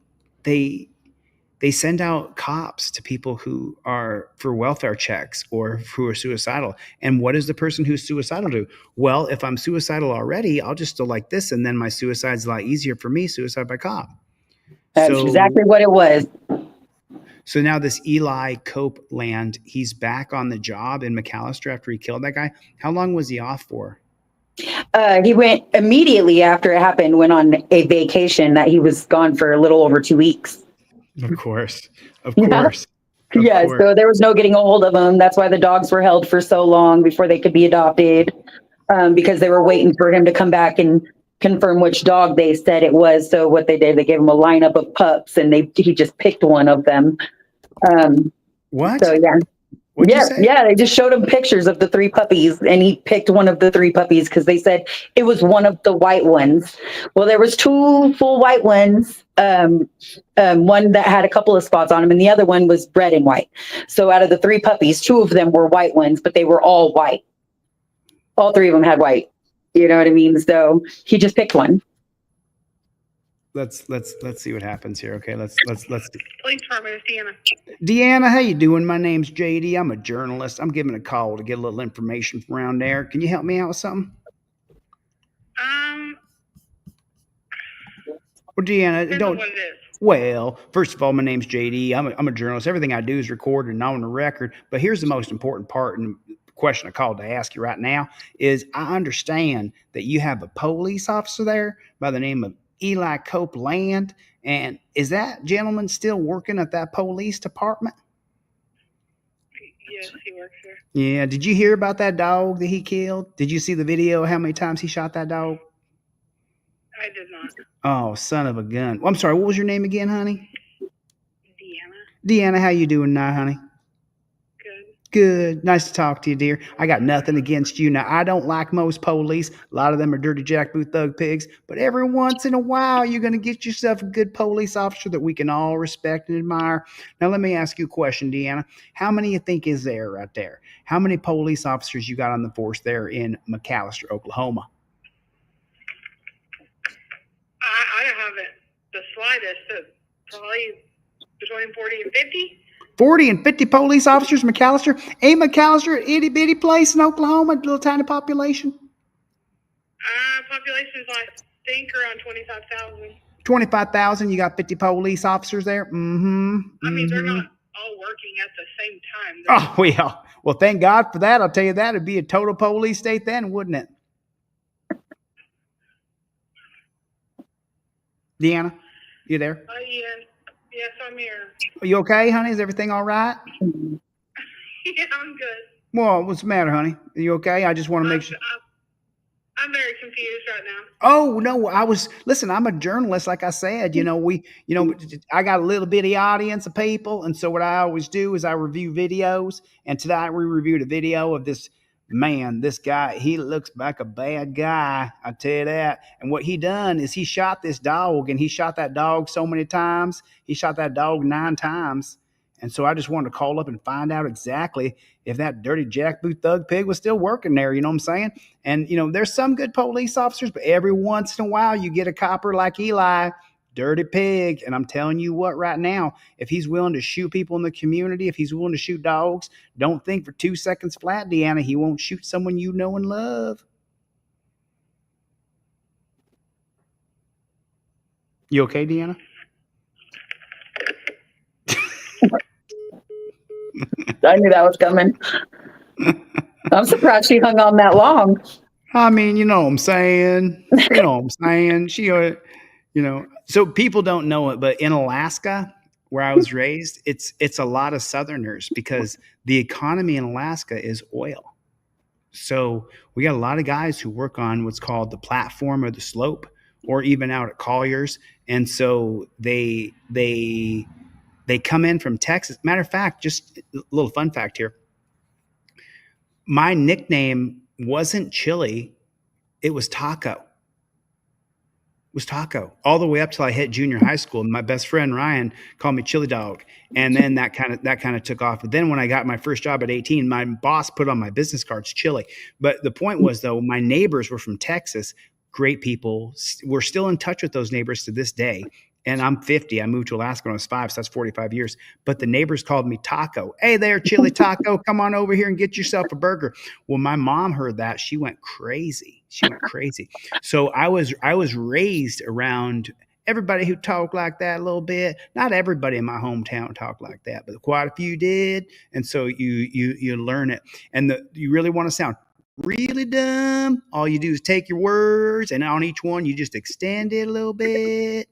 Speaker 1: send out cops to people who are for welfare checks or who are suicidal. And what does the person who's suicidal do? Well, if I'm suicidal already, I'll just do like this, and then my suicide's a lot easier for me, suicide by cop.
Speaker 18: That's exactly what it was.
Speaker 1: So now this Eli Cope land, he's back on the job in McAllister after he killed that guy. How long was he off for?
Speaker 18: He went immediately after it happened, went on a vacation that he was gone for a little over 2 weeks.
Speaker 1: Of course. Of
Speaker 18: Yeah.
Speaker 1: course.
Speaker 18: Yeah, so there was no getting a hold of him. That's why the dogs were held for so long before they could be adopted, because they were waiting for him to come back and confirm which dog they said it was. So what they did, they gave him a lineup of pups, and he just picked one of them.
Speaker 1: What?
Speaker 18: So yeah. Yeah, they just showed him pictures of the 3 puppies, and he picked one of the 3 puppies because they said it was one of the white ones. Well, there was 2 full white ones, one that had a couple of spots on him, and the other one was red and white. So out of the 3 puppies, 2 of them were white ones, but they were all white. All 3 of them had white. You know what I mean? So he just picked one.
Speaker 1: Let's see what happens here. Okay, let's.
Speaker 9: Police department is Deanna.
Speaker 1: Deanna, how you doing? My name's JD. I'm a journalist. I'm giving a call to get a little information from around there. Can you help me out with something? Well, Deanna, don't.
Speaker 9: What it is.
Speaker 1: Well, first of all, my name's JD. I'm a journalist. Everything I do is recorded and on the record. But here's the most important part, and the question I called to ask you right now is: I understand that you have a police officer there by the name of Eli Cope Land, and is that gentleman still working at that police department?
Speaker 9: Yes, he works there.
Speaker 1: Yeah. Did you hear about that dog that he killed? Did you see the video? How many times he shot that dog?
Speaker 9: I did not.
Speaker 1: Oh, son of a gun. Well, I'm sorry. What was your name again, honey?
Speaker 9: Deanna.
Speaker 1: Deanna, how you doing now, honey? Good. Nice to talk to you, dear. I got nothing against you. Now, I don't like most police. A lot of them are dirty jackboot thug pigs. But every once in a while, you're going to get yourself a good police officer that we can all respect and admire. Now, let me ask you a question, Deanna. How many you think is there right there? How many police officers you got on the force there in McAlester, Oklahoma?
Speaker 19: I don't have it the slightest. Probably between 40 and 50.
Speaker 1: 40 and 50 police officers in McAlester. Ain't McAlester an itty bitty place in Oklahoma, a little tiny population?
Speaker 19: Population is, I think, around 25,000.
Speaker 1: 25,000, you got 50 police officers there? Mm-hmm.
Speaker 19: I mean, they're not all working at the same time.
Speaker 1: Oh, well, thank God for that. I'll tell you that. It'd be a total police state then, wouldn't it? Deanna, you there?
Speaker 19: Yes, I'm here.
Speaker 1: Are you okay, honey? Is everything all right?
Speaker 19: Yeah, I'm good.
Speaker 1: Well, what's the matter, honey? Are you okay? I just want to make sure.
Speaker 19: I'm very confused right now.
Speaker 1: Oh, no, listen, I'm a journalist. Like I said, I got a little bitty audience of people. And so what I always do is I review videos. And tonight we reviewed a video of this man, this guy. He looks like a bad guy. I tell you that. And what he done is he shot this dog, and he shot that dog so many times. He shot that dog 9 times. And so I just wanted to call up and find out exactly if that dirty jackboot thug pig was still working there. You know what I'm saying? And, there's some good police officers, but every once in a while you get a copper like Eli, dirty pig. And I'm telling you what, right now, if he's willing to shoot people in the community, if he's willing to shoot dogs, don't think for 2 seconds flat, Deanna, he won't shoot someone you know and love. You okay, Deanna?
Speaker 18: I knew that was coming. I'm surprised she hung on that long.
Speaker 1: I mean, you know what I'm saying? You know what I'm saying? So people don't know it, but in Alaska, where I was raised, it's a lot of Southerners because the economy in Alaska is oil. So we got a lot of guys who work on what's called the platform or the slope, or even out at Collier's. And so they come in from Texas. Matter of fact, just a little fun fact here. My nickname wasn't Chili. It was Taco. It was Taco all the way up till I hit junior high school. And my best friend Ryan called me Chili Dog, and then that kind of took off. But then when I got my first job at 18, my boss put on my business cards Chili. But the point was, though, my neighbors were from Texas. Great people. We're still in touch with those neighbors to this day. And I'm 50. I moved to Alaska when I was 5, so that's 45 years. But the neighbors called me Taco. Hey there, Chili Taco. Come on over here and get yourself a burger. Well, my mom heard that. She went crazy. So I was raised around everybody who talked like that a little bit. Not everybody in my hometown talked like that, but quite a few did. And so you learn it. And you really want to sound really dumb. All you do is take your words, and on each one, you just extend it a little bit.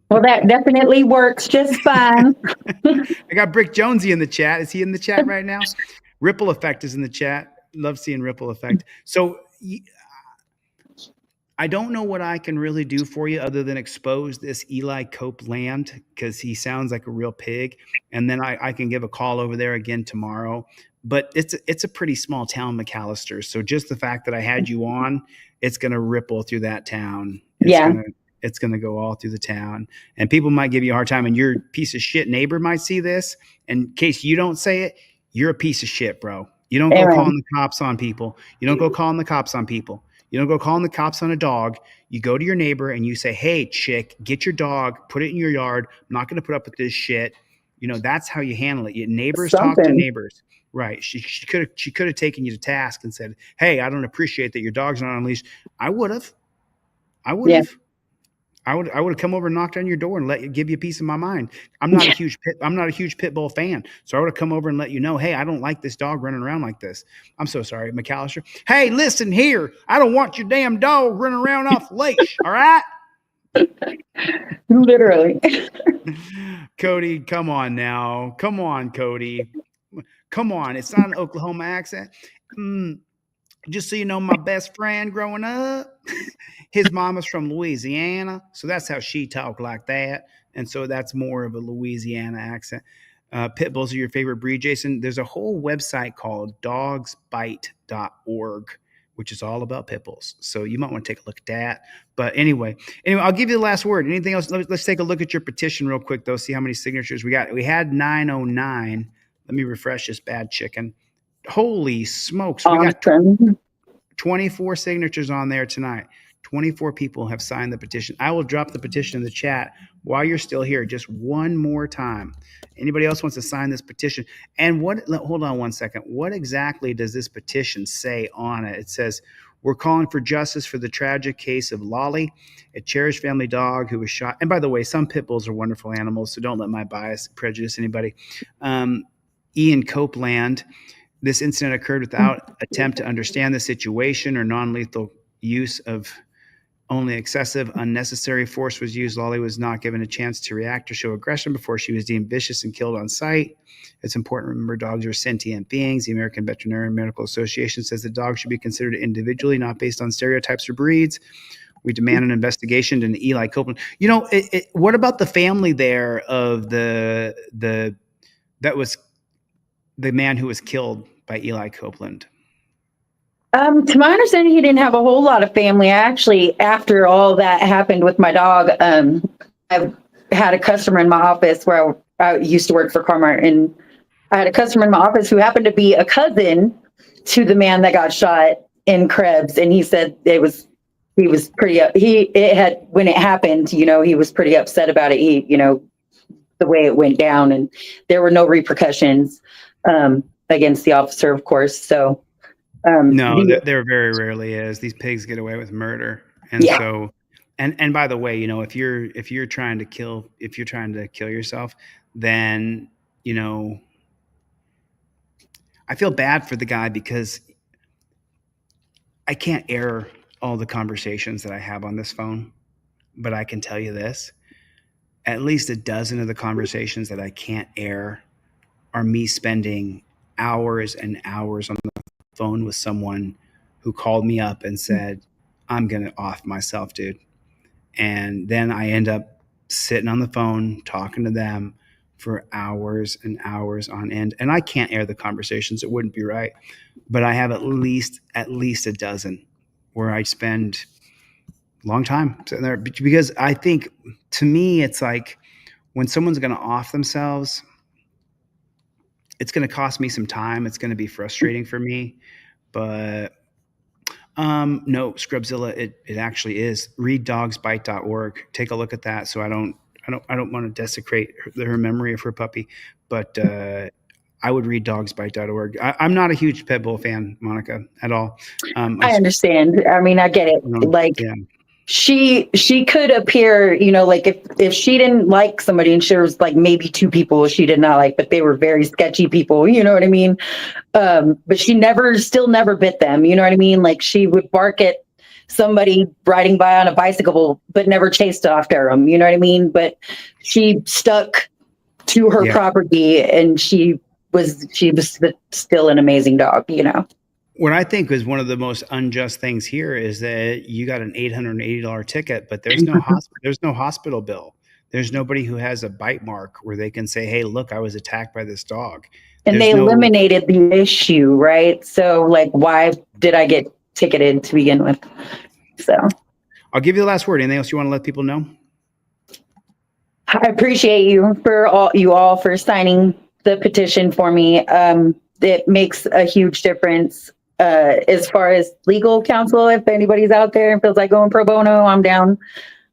Speaker 18: Well, that definitely works just fine.
Speaker 1: I got Brick Jonesy in the chat. Is he in the chat right now? Ripple Effect is in the chat. Love seeing Ripple Effect. So I don't know what I can really do for you other than expose this Eli Copeland, because he sounds like a real pig. And then I can give a call over there again tomorrow. But it's a pretty small town, McAlester. So just the fact that I had you on, it's going to ripple through that town. It's going to go all through the town, and people might give you a hard time, and your piece of shit neighbor might see this. And in case you don't say it, you're a piece of shit, bro. You don't go calling the cops on people. You don't go calling the cops on people. You don't go calling the cops on a dog. You go to your neighbor and you say, hey, chick, get your dog, put it in your yard. I'm not going to put up with this shit. That's how you handle it. Your neighbors talk to neighbors. Right. She could have taken you to task and said, hey, I don't appreciate that your dog's not on a leash. I would have. I would have come over and knocked on your door and give you a piece of my mind. I'm not a huge pit bull fan. So I would have come over and let you know, hey, I don't like this dog running around like this. I'm so sorry, McAlester. Hey, listen here. I don't want your damn dog running around off the leash. All right.
Speaker 18: Literally.
Speaker 1: Cody, come on now. Come on, Cody. Come on. It's not an Oklahoma accent. Just so you know, my best friend growing up, his mama's from Louisiana. So that's how she talked like that. And so that's more of a Louisiana accent. Pit bulls are your favorite breed, Jason. There's a whole website called dogsbite.org, which is all about pit bulls. So you might want to take a look at that. But anyway, I'll give you the last word. Anything else? Let's take a look at your petition real quick, though. See how many signatures we got. We had 909. Let me refresh this bad chicken. Holy smokes. We got 24 signatures on there tonight. 24 people have signed the petition. I will drop the petition in the chat while you're still here just one more time. Anybody else wants to sign this petition? And hold on one second. What exactly does this petition say on it? It says, we're calling for justice for the tragic case of Lolly, a cherished family dog who was shot. And by the way, some pit bulls are wonderful animals, so don't let my bias prejudice anybody. Ian Copeland. This incident occurred without attempt to understand the situation or non-lethal use of only excessive, unnecessary force was used. Lolly was not given a chance to react or show aggression before she was deemed vicious and killed on sight. It's important to remember dogs are sentient beings. The American Veterinary Medical Association says that dogs should be considered individually, not based on stereotypes or breeds. We demand an investigation into Eli Copeland. What about the family there of that was the man who was killed by Eli Copeland?
Speaker 18: To my understanding, he didn't have a whole lot of family. Actually, after all that happened with my dog, I had a customer in my office where I used to work for Carmart, and I had a customer in my office who happened to be a cousin to the man that got shot in Krebs, and he said he was pretty when it happened, he was pretty upset about it. The way it went down, and there were no repercussions against the officer, of course. So.
Speaker 1: No, there very rarely is. These pigs get away with murder, and so, and by the way, if you're trying to kill yourself, then I feel bad for the guy because I can't air all the conversations that I have on this phone, but I can tell you this: at least a dozen of the conversations that I can't air are me spending hours and hours on the phone with someone who called me up and said, I'm going to off myself, dude. And then I end up sitting on the phone talking to them for hours and hours on end. And I can't air the conversations. It wouldn't be right. But I have at least a dozen where I spend a long time sitting there, because I think, to me, it's like when someone's going to off themselves, it's going to cost me some time. It's going to be frustrating for me, but no, Scrubzilla, it actually is. Read dogsbite.org. Take a look at that. So I don't want to desecrate her memory of her puppy, but I would read dogsbite.org. I'm not a huge pit bull fan, Monica, at all.
Speaker 18: I understand. I mean, I get it. She could appear, like if she didn't like somebody, and there was like maybe two people she did not like, but they were very sketchy people, you know what I mean? But she still never bit them, you know what I mean? Like she would bark at somebody riding by on a bicycle, but never chased after them, you know what I mean? But she stuck to her property, and she was still an amazing dog,
Speaker 1: What I think is one of the most unjust things here is that you got an $880 ticket, but there's no hospital bill. There's nobody who has a bite mark where they can say, hey, look, I was attacked by this dog.
Speaker 18: And they eliminated the issue, right? So like, why did I get ticketed to begin with? So
Speaker 1: I'll give you the last word. Anything else you want to let people know?
Speaker 18: I appreciate you all for signing the petition for me. It makes a huge difference. As far as legal counsel, if anybody's out there and feels like going pro bono, I'm down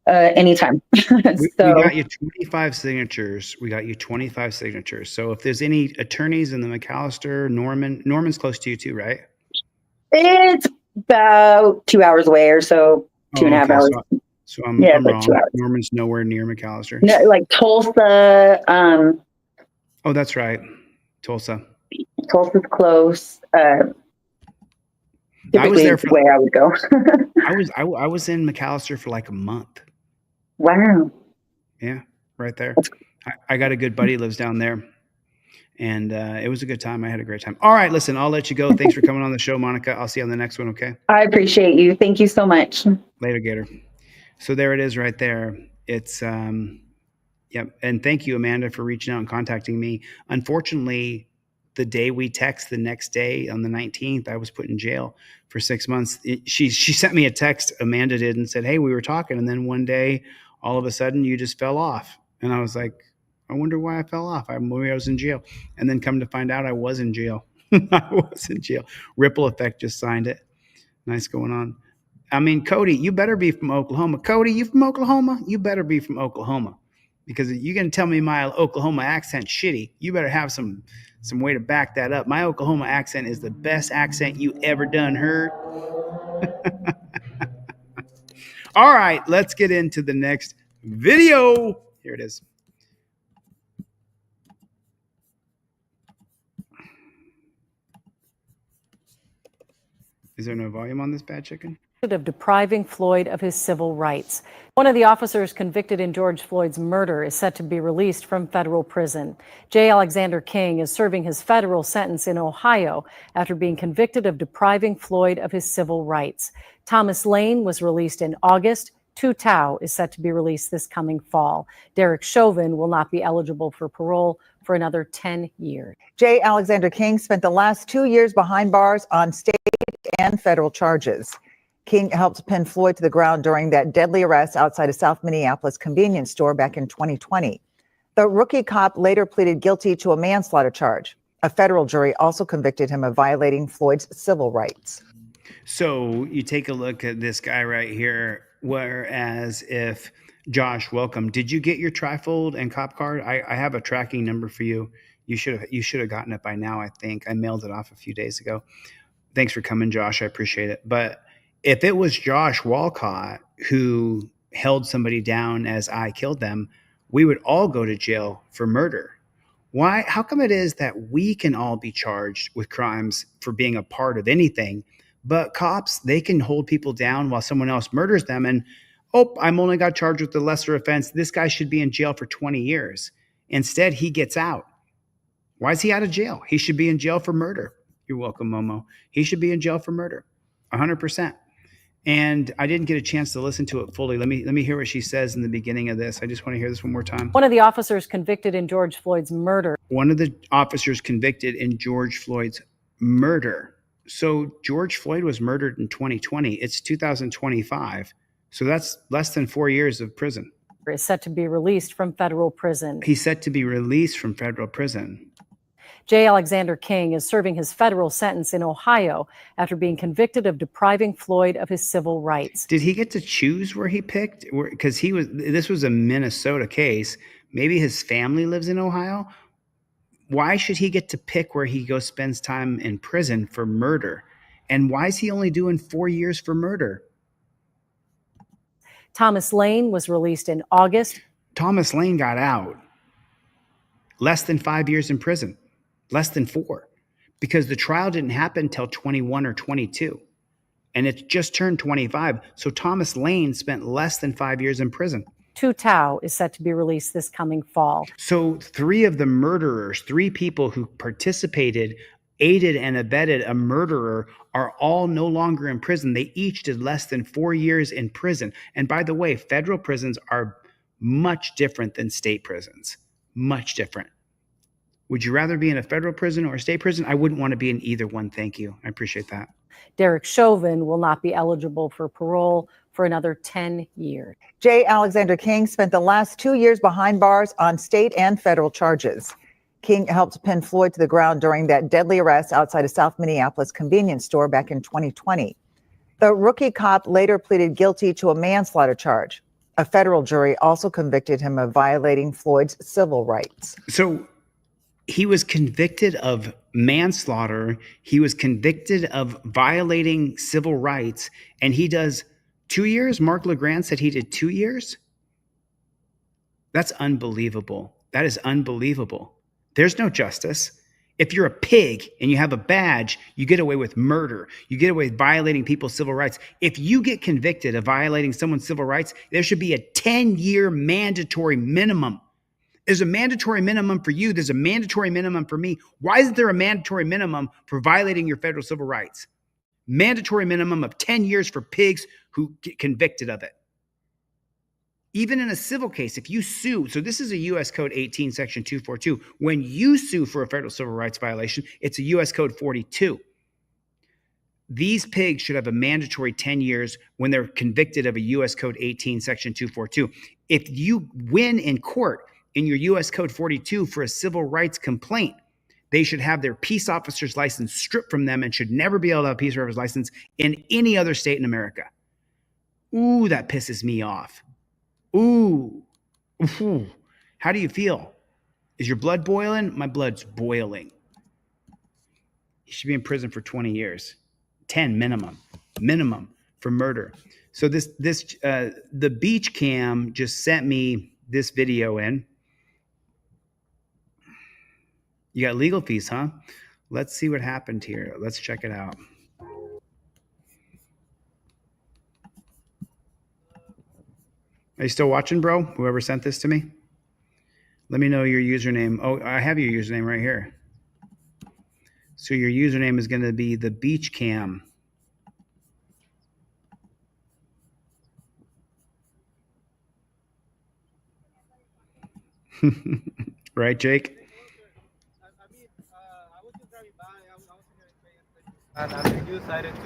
Speaker 18: anytime.
Speaker 1: We got you 25 signatures. So if there's any attorneys in the McAllister, Norman's close to you too, right?
Speaker 18: It's about 2 hours away or so, 2.5 hours.
Speaker 1: So I'm wrong.
Speaker 18: 2 hours.
Speaker 1: Norman's nowhere near McAllister.
Speaker 18: No, like Tulsa.
Speaker 1: Oh, that's right. Tulsa's
Speaker 18: close.
Speaker 1: I was there for
Speaker 18: the way I would go.
Speaker 1: I was in McAllister for like a month.
Speaker 18: Wow.
Speaker 1: Yeah, right there. I got a good buddy who lives down there, and it was a good time. I had a great time. All right, listen, I'll let you go. Thanks for coming on the show, Monica. I'll see you on the next one, okay?
Speaker 18: I appreciate you. Thank you so much.
Speaker 1: Later, Gator. So there it is right there. It's Yep. And thank you, Amanda, for reaching out and contacting me. Unfortunately, the day we text, the next day on the 19th, I was put in jail for 6 months. She sent me a text, Amanda did, and said, hey, we were talking. And then one day, all of a sudden, you just fell off. And I was like, I wonder why I fell off. Maybe I was in jail. And then come to find out I was in jail. I was in jail. Ripple Effect just signed it. Nice going on. I mean, Cody, you better be from Oklahoma. Cody, you from Oklahoma? You better be from Oklahoma. Because you're going to tell me my Oklahoma accent's shitty. You better have some way to back that up. My Oklahoma accent is the best accent you ever done heard. All right, let's get into the next video. Here it is. Is there no volume on this bad chicken?
Speaker 20: Of depriving Floyd of his civil rights. One of the officers convicted in George Floyd's murder is set to be released from federal prison. J. Alexander King is serving his federal sentence in Ohio after being convicted of depriving Floyd of his civil rights. Thomas Lane was released in August. Tu Tao is set to be released this coming fall. Derek Chauvin will not be eligible for parole for another 10 years.
Speaker 21: J. Alexander King spent the last 2 years behind bars on state and federal charges. King helped pin Floyd to the ground during that deadly arrest outside a South Minneapolis convenience store back in 2020. The rookie cop later pleaded guilty to a manslaughter charge. A federal jury also convicted him of violating Floyd's civil rights.
Speaker 1: So you take a look at this guy right here, whereas if Josh, welcome. Did you get your trifold and cop card? I have a tracking number for you. You should have gotten it by now, I think. I mailed it off a few days ago. Thanks for coming, Josh. I appreciate it. But if it was Josh Walcott who held somebody down as I killed them, we would all go to jail for murder. Why? How come it is that we can all be charged with crimes for being a part of anything, but cops, they can hold people down while someone else murders them and, oh, I'm only got charged with the lesser offense. This guy should be in jail for 20 years. Instead, he gets out. Why is he out of jail? He should be in jail for murder. You're welcome, Momo. He should be in jail for murder, 100%. And I didn't get a chance to listen to it fully. Let me hear what she says in the beginning of this. I just want to hear this one more time.
Speaker 20: One of the officers convicted in George Floyd's murder.
Speaker 1: One of the officers convicted in George Floyd's murder. So George Floyd was murdered in 2020. It's 2025. So that's less than 4 years of prison.
Speaker 20: Is set to be released from federal prison.
Speaker 1: He's set to be released from federal prison.
Speaker 20: J. Alexander King is serving his federal sentence in Ohio after being convicted of depriving Floyd of his civil rights.
Speaker 1: Did he get to choose where he picked? Because this was a Minnesota case. Maybe his family lives in Ohio. Why should he get to pick where he goes spends time in prison for murder? And why is he only doing 4 years for murder?
Speaker 20: Thomas Lane was released in August.
Speaker 1: Thomas Lane got out. Less than 5 years in prison. Less than 4, because the trial didn't happen until 21 or 22, and it just turned 25. So Thomas Lane spent less than 5 years in prison.
Speaker 20: Tu Tao is set to be released this coming fall.
Speaker 1: So 3 of the murderers, 3 people who participated, aided and abetted a murderer, are all no longer in prison. They each did less than 4 years in prison. And by the way, federal prisons are much different than state prisons. Much different. Would you rather be in a federal prison or a state prison? I wouldn't want to be in either one. Thank you. I appreciate that.
Speaker 20: Derek Chauvin will not be eligible for parole for another 10 years.
Speaker 21: J. Alexander King spent the last 2 years behind bars on state and federal charges. King helped pin Floyd to the ground during that deadly arrest outside a South Minneapolis convenience store back in 2020. The rookie cop later pleaded guilty to a manslaughter charge. A federal jury also convicted him of violating Floyd's civil rights.
Speaker 1: So he was convicted of manslaughter. He was convicted of violating civil rights, and he does 2 years. Mark LeGrand said he did 2 years. That's unbelievable. That is unbelievable. There's no justice. If you're a pig and you have a badge, you get away with murder. You get away with violating people's civil rights. If you get convicted of violating someone's civil rights, there should be a 10-year mandatory minimum. There's a mandatory minimum for you. There's a mandatory minimum for me. Why isn't there a mandatory minimum for violating your federal civil rights? Mandatory minimum of 10 years for pigs who get convicted of it. Even in a civil case, if you sue, so this is a U.S. Code 18, Section 242. When you sue for a federal civil rights violation, it's a U.S. Code 42. These pigs should have a mandatory 10 years when they're convicted of a U.S. Code 18, Section 242. If you win in court in your U.S. Code 42 for a civil rights complaint, they should have their peace officer's license stripped from them and should never be able to have a peace officer's license in any other state in America. Ooh, that pisses me off. Ooh. Ooh. How do you feel? Is your blood boiling? My blood's boiling. He should be in prison for 20 years. 10 minimum for murder. So the beach cam just sent me this video in. You got legal fees, huh? Let's see what happened here. Let's check it out. Are you still watching, bro? Whoever sent this to me? Let me know your username. Oh, I have your username right here. So your username is going to be the beach cam. Right, Jake?
Speaker 2: And I think you decided to.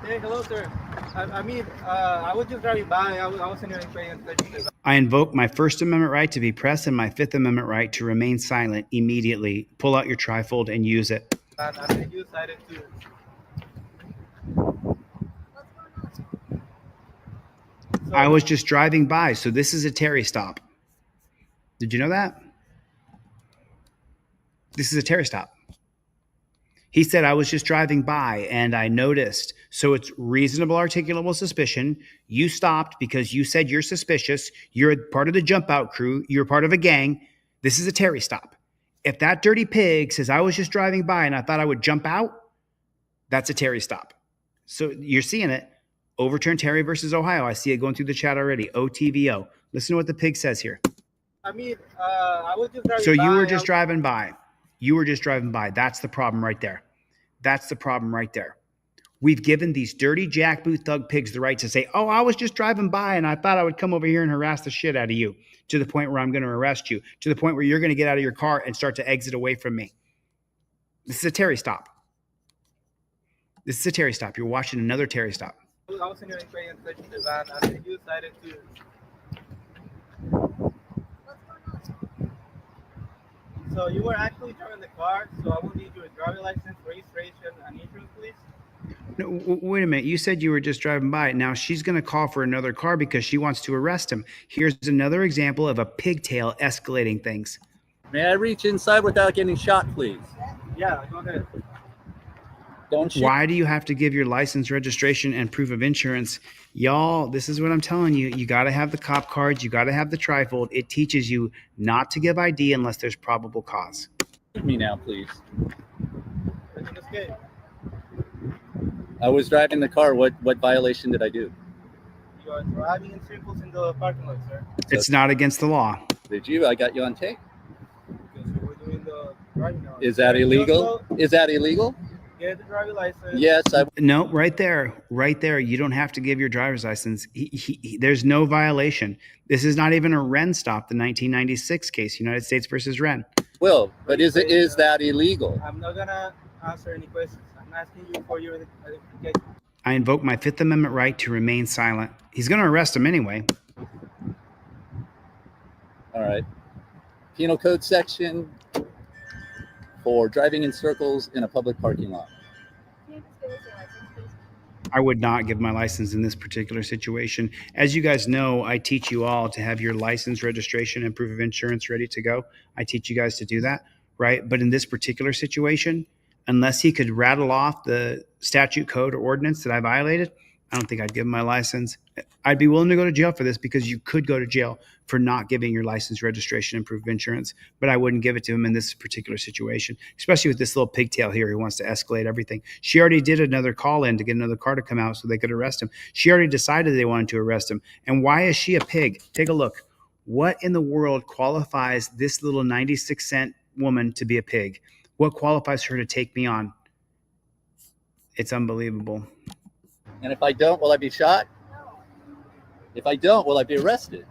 Speaker 2: Hey, hello, sir. I was just driving by. I wasn't even paying attention.
Speaker 1: I invoke my First Amendment right to be pressed and my Fifth Amendment right to remain silent immediately. Pull out your trifold and use it.
Speaker 2: And I think you decided to.
Speaker 1: I was just driving by, so this is a Terry stop. Did you know that? This is a Terry stop. He said, I was just driving by and I noticed. So it's reasonable, articulable suspicion. You stopped because you said you're suspicious. You're part of the jump out crew. You're part of a gang. This is a Terry stop. If that dirty pig says, I was just driving by and I thought I would jump out, that's a Terry stop. So you're seeing it. Overturn Terry versus Ohio. I see it going through the chat already. OTVO. Listen to what the pig says here.
Speaker 2: I was just driving by.
Speaker 1: So you were just driving by. You were just driving by. That's the problem right there. That's the problem right there. We've given these dirty jackboot thug pigs the right to say, oh, I was just driving by and I thought I would come over here and harass the shit out of you, to the point where I'm going to arrest you, to the point where you're going to get out of your car and start to exit away from me. This is a Terry stop. This is a Terry stop. You're watching another Terry stop.
Speaker 2: I wasn't even paying attention to that. I think you decided to. So you were actually driving the car, so I will need your driver's license, registration, and insurance, please.
Speaker 1: No, wait a minute. You said you were just driving by. Now she's going to call for another car because she wants to arrest him. Here's another example of a pigtail escalating things.
Speaker 5: May I reach inside without getting shot, please?
Speaker 2: Yeah, go ahead.
Speaker 5: Don't shoot.
Speaker 1: Why do you have to give your license, registration, and proof of insurance? Y'all, this is what I'm telling you. You got to have the cop cards. You got to have the trifold. It teaches you not to give ID unless there's probable cause.
Speaker 5: Shoot me now, please. I was driving the car. What violation did I do?
Speaker 2: You are driving in circles in the parking lot, sir.
Speaker 1: It's not against the law.
Speaker 5: Did you? I got you on tape.
Speaker 2: Because you were doing the driving now.
Speaker 5: Is that illegal? Is that illegal?
Speaker 2: Get the driver's license.
Speaker 5: Yes.
Speaker 1: No, right there. You don't have to give your driver's license. There's no violation. This is not even a Wren stop, the 1996 case, United States versus Wren.
Speaker 5: Well, but is that illegal?
Speaker 2: I'm not going to answer any questions. I'm asking you for your identification.
Speaker 1: I invoke my Fifth Amendment right to remain silent. He's going to arrest him anyway.
Speaker 5: All right. Penal code section for driving in circles in a public parking lot.
Speaker 1: I would not give my license in this particular situation. As you guys know, I teach you all to have your license, registration, and proof of insurance ready to go. I teach you guys to do that, right? But in this particular situation, unless he could rattle off the statute, code, or ordinance that I violated, I don't think I'd give him my license. I'd be willing to go to jail for this because you could go to jail for not giving your license, registration, and proof of insurance, but I wouldn't give it to him in this particular situation, especially with this little pigtail here who wants to escalate everything. She already did another call in to get another car to come out so they could arrest him. She already decided they wanted to arrest him. And why is she a pig? Take a look. What in the world qualifies this little 96-cent woman to be a pig? What qualifies her to take me on? It's unbelievable.
Speaker 3: And if I don't, will I be shot? If I don't, will I be arrested?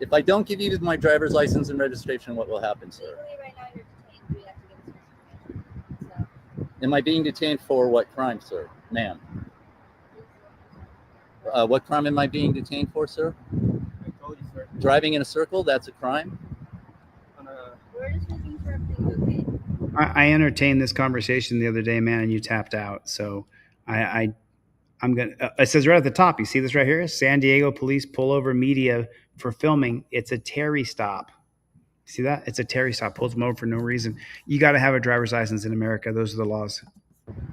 Speaker 3: If I don't give you my driver's license and registration, what will happen, sir? Am I being detained for what crime, sir? Ma'am. What crime am I being detained for, sir?
Speaker 2: I told you, sir.
Speaker 3: Driving in a circle, that's a crime?
Speaker 19: We're just making sure everything's okay.
Speaker 1: I entertained this conversation the other day, man, and you tapped out. So I'm gonna. It says right at the top. You see this right here? San Diego police pull over media for filming. It's a Terry stop. See that? It's a Terry stop. Pulls them over for no reason. You got to have a driver's license in America. Those are the laws.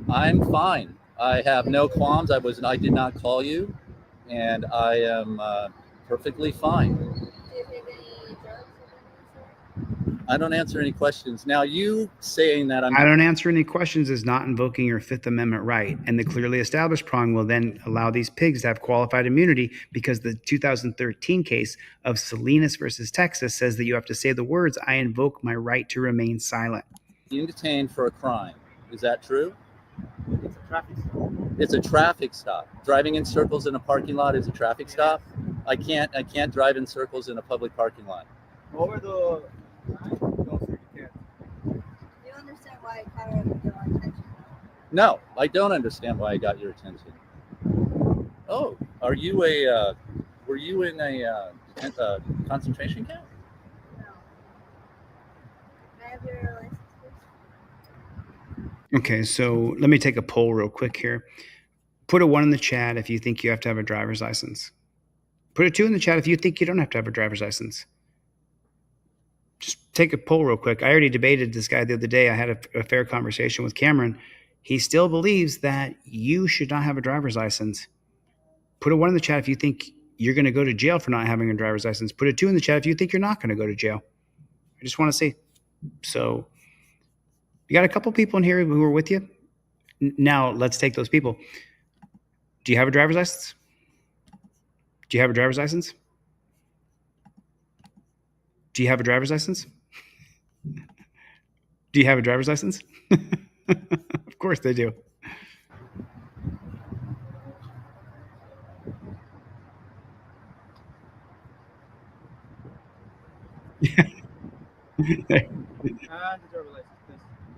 Speaker 3: I'm fine. I have no qualms. I did not call you, and I am perfectly fine. I don't answer any questions. Now, you saying that
Speaker 1: I don't answer any questions is not invoking your Fifth Amendment right. And the clearly established prong will then allow these pigs to have qualified immunity because the 2013 case of Salinas versus Texas says that you have to say the words, I invoke my right to remain silent.
Speaker 3: being detained for a crime. Is that true?
Speaker 2: It's a traffic stop.
Speaker 3: It's a traffic stop. Driving in circles in a parking lot is a traffic stop. I can't drive in circles in a public parking lot.
Speaker 2: Over the... No, sir, you can't.
Speaker 19: You understand why I caught your attention?
Speaker 3: No, I don't understand why I got your attention. Oh, were you in a concentration camp?
Speaker 19: No. I have your license, please.
Speaker 1: Okay, so let me take a poll real quick here. Put a 1 in the chat if you think you have to have a driver's license. Put a 2 in the chat if you think you don't have to have a driver's license. Just take a poll real quick. I already debated this guy the other day. I had a fair conversation with Cameron. He still believes that you should not have a driver's license. Put a 1 in the chat if you think you're going to go to jail for not having a driver's license. Put a 2 in the chat if you think you're not going to go to jail. I just want to see. So you got a couple people in here who are with you. Now let's take those people. Do you have a driver's license? Do you have a driver's license? Do you have a driver's license? Do you have a driver's license? Of course they do.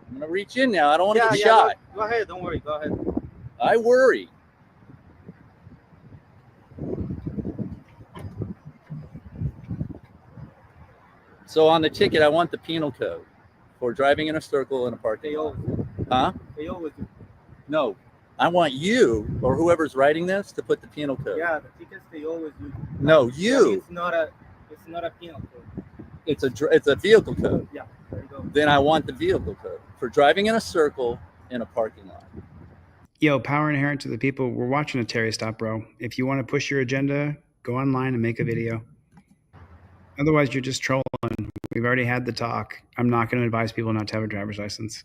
Speaker 3: I'm gonna reach in now. I don't want to get
Speaker 2: Yeah,
Speaker 3: shot.
Speaker 2: go ahead. Don't worry. Go ahead.
Speaker 3: I worry. So on the ticket, I want the penal code for driving in a circle in a parking lot. Huh?
Speaker 2: They always do.
Speaker 3: No, I want you or whoever's writing this to put the penal code.
Speaker 2: Yeah, the tickets they always do.
Speaker 3: No, you.
Speaker 2: It's not a penal code.
Speaker 3: It's a vehicle code.
Speaker 2: Yeah, there you go.
Speaker 3: Then I want the vehicle code for driving in a circle in a parking lot.
Speaker 1: Yo, power inherent to the people. We're watching a Terry stop, bro. If you want to push your agenda, go online and make a video. Otherwise, you're just trolling. We've already had the talk. I'm not going to advise people not to have a driver's license.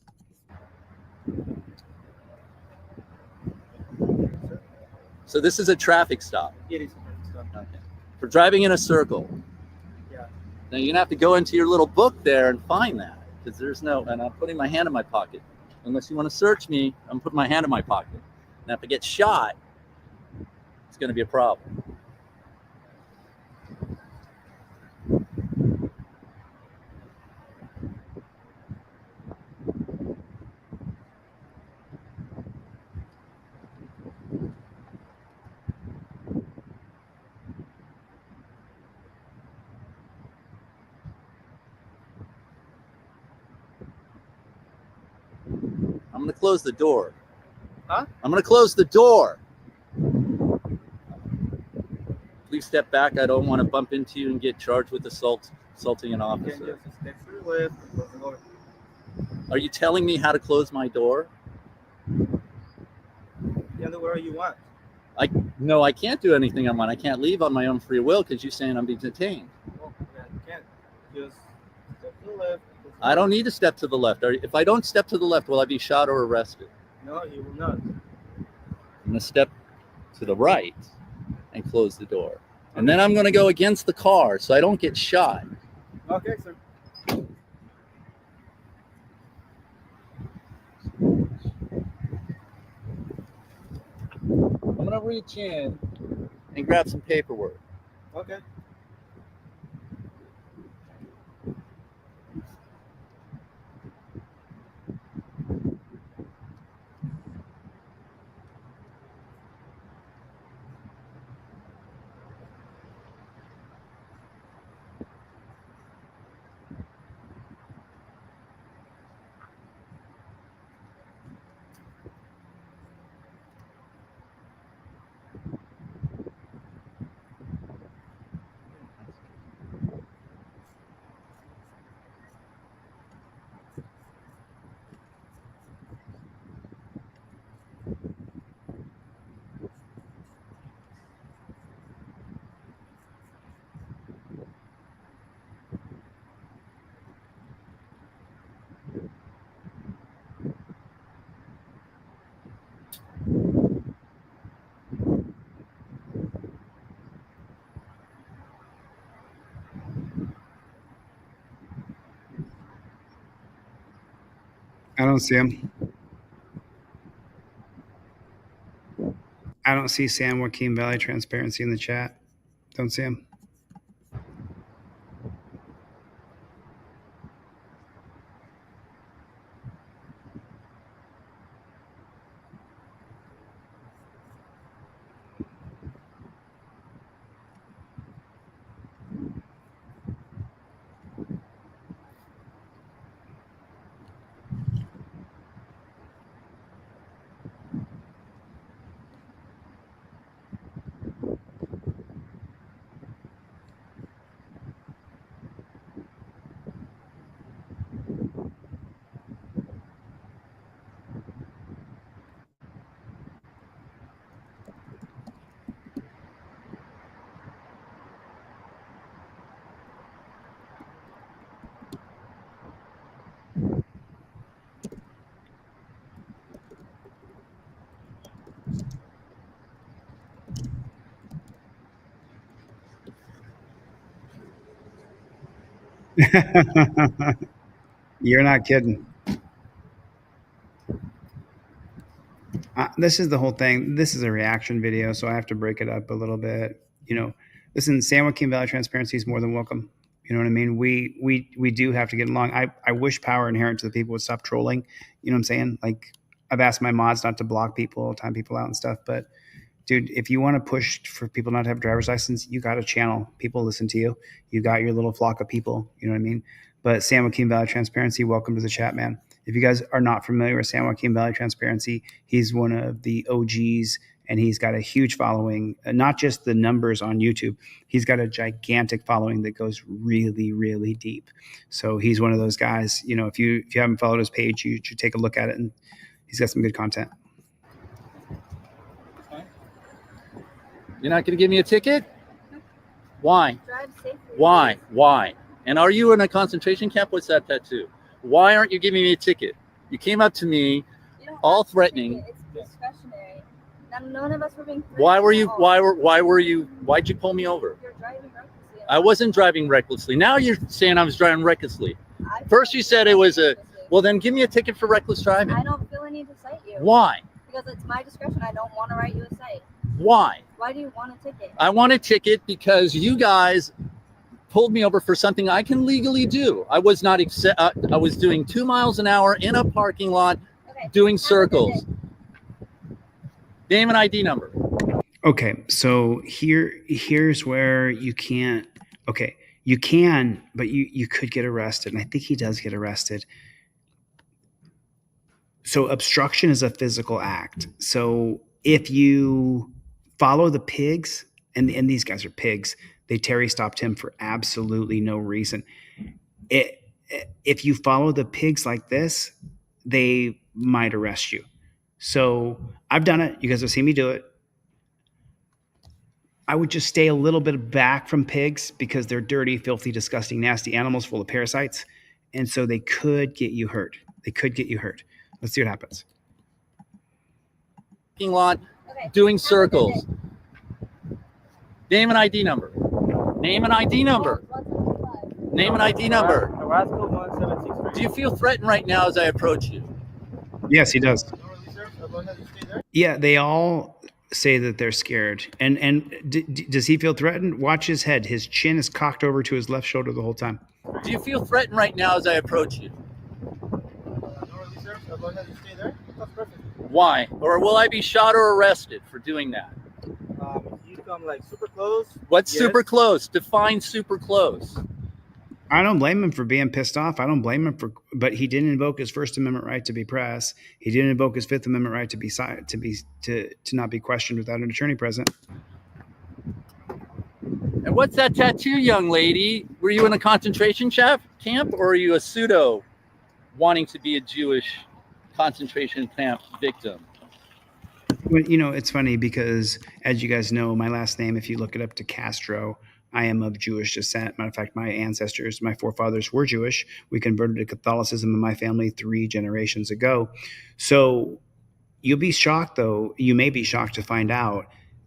Speaker 3: So this is a traffic stop.
Speaker 2: It is a traffic stop.
Speaker 3: Okay. For driving in a circle.
Speaker 2: Yeah.
Speaker 3: Now you're gonna have to go into your little book there and find that, because there's no. And I'm putting my hand in my pocket. Unless you want to search me, I'm putting my hand in my pocket. Now if I get shot, it's going to be a problem. I'm going to close the door.
Speaker 2: Huh?
Speaker 3: I'm going to close the door. Please step back. I don't want to bump into you and get charged with assaulting an officer. Are you telling me how to close my door?
Speaker 2: Yeah, wherever you want.
Speaker 3: No, I can't do anything on mine. I can't leave on my own free will because you're saying I'm being detained.
Speaker 2: Oh, yeah, you can't. Just step to the left.
Speaker 3: I don't need to step to the left. If I don't step to the left, will I be shot or arrested?
Speaker 2: No, you will not.
Speaker 3: I'm going to step to the right and close the door. And then I'm going to go against the car so I don't get shot.
Speaker 2: Okay, sir.
Speaker 3: gonna reach in and grab some paperwork.
Speaker 2: Okay.
Speaker 1: I don't see him. I don't see San Joaquin Valley Transparency in the chat. Don't see him. You're not kidding. This is the whole thing. This is a reaction video, so I have to break it up a little bit. You know, listen, San Joaquin Valley Transparency is more than welcome. You know what I mean? We do have to get along. I wish power inherent to the people would stop trolling. You know what I'm saying? Like, I've asked my mods not to block people, time people out and stuff, but dude, if you want to push for people not to have a driver's license, you got a channel. People listen to you. You got your little flock of people. You know what I mean? But San Joaquin Valley Transparency, welcome to the chat, man. If you guys are not familiar with San Joaquin Valley Transparency, he's one of the OGs, and he's got a huge following, not just the numbers on YouTube. He's got a gigantic following that goes really, really deep. So he's one of those guys, you know, if you haven't followed his page, you should take a look at it, and he's got some good content.
Speaker 3: You're not going to give me a ticket? Why?
Speaker 6: Drive safely.
Speaker 3: Why? Why? And are you in a concentration camp? What's that tattoo? Why aren't you giving me a ticket? You came up to me, all threatening.
Speaker 6: It's discretionary. None of us were being.
Speaker 3: Why were you? Why'd you pull me over?
Speaker 6: You're driving recklessly.
Speaker 3: I wasn't driving recklessly. Now you're saying I was driving recklessly. First you said it was a. Well, then give me a ticket for reckless driving.
Speaker 6: I don't feel a need to cite you.
Speaker 3: Why?
Speaker 6: Because it's my discretion. I don't want to write you a cite.
Speaker 3: Why?
Speaker 6: Why do you want a ticket?
Speaker 3: I want a ticket because you guys pulled me over for something I can legally do. I was not. I was doing 2 miles an hour in a parking lot, doing circles. Name and ID number.
Speaker 1: Okay, so here's where you can't. Okay, you can, but you could get arrested, and I think he does get arrested. So obstruction is a physical act. So if you follow the pigs, and these guys are pigs, they Terry stopped him for absolutely no reason. If you follow the pigs like this, they might arrest you. So I've done it. You guys have seen me do it. I would just stay a little bit back from pigs because they're dirty, filthy, disgusting, nasty animals full of parasites. And so they could get you hurt. They could get you hurt. Let's see what happens.
Speaker 3: Parking lot, doing circles. Name and ID number. Name and ID number. Name and ID number. Do you feel threatened right now as I approach you?
Speaker 1: Yes, he does. Yeah, they all. say that they're scared. And does he feel threatened? Watch his head. His chin is cocked over to his left shoulder the whole time.
Speaker 3: Do you feel threatened right now as I approach you?
Speaker 2: No, really, sir. As long as you stay there, that's perfect.
Speaker 3: Why? Or will I be shot or arrested for doing that?
Speaker 2: You come like super close.
Speaker 3: What's
Speaker 2: Yes.
Speaker 3: super close? Define super close.
Speaker 1: I don't blame him for being pissed off. I don't blame him but he didn't invoke his First Amendment right to be press. He didn't invoke his Fifth Amendment right to not be questioned without an attorney present.
Speaker 3: And what's that tattoo, young lady? Were you in a concentration camp, or are you a pseudo wanting to be a Jewish concentration camp victim?
Speaker 1: Well, you know, it's funny because, as you guys know, my last name, if you look it up to Castro, I am of Jewish descent. Matter of fact, my forefathers were Jewish. We converted to Catholicism in my family 3 generations ago. So you'll be shocked, though, you may be shocked to find out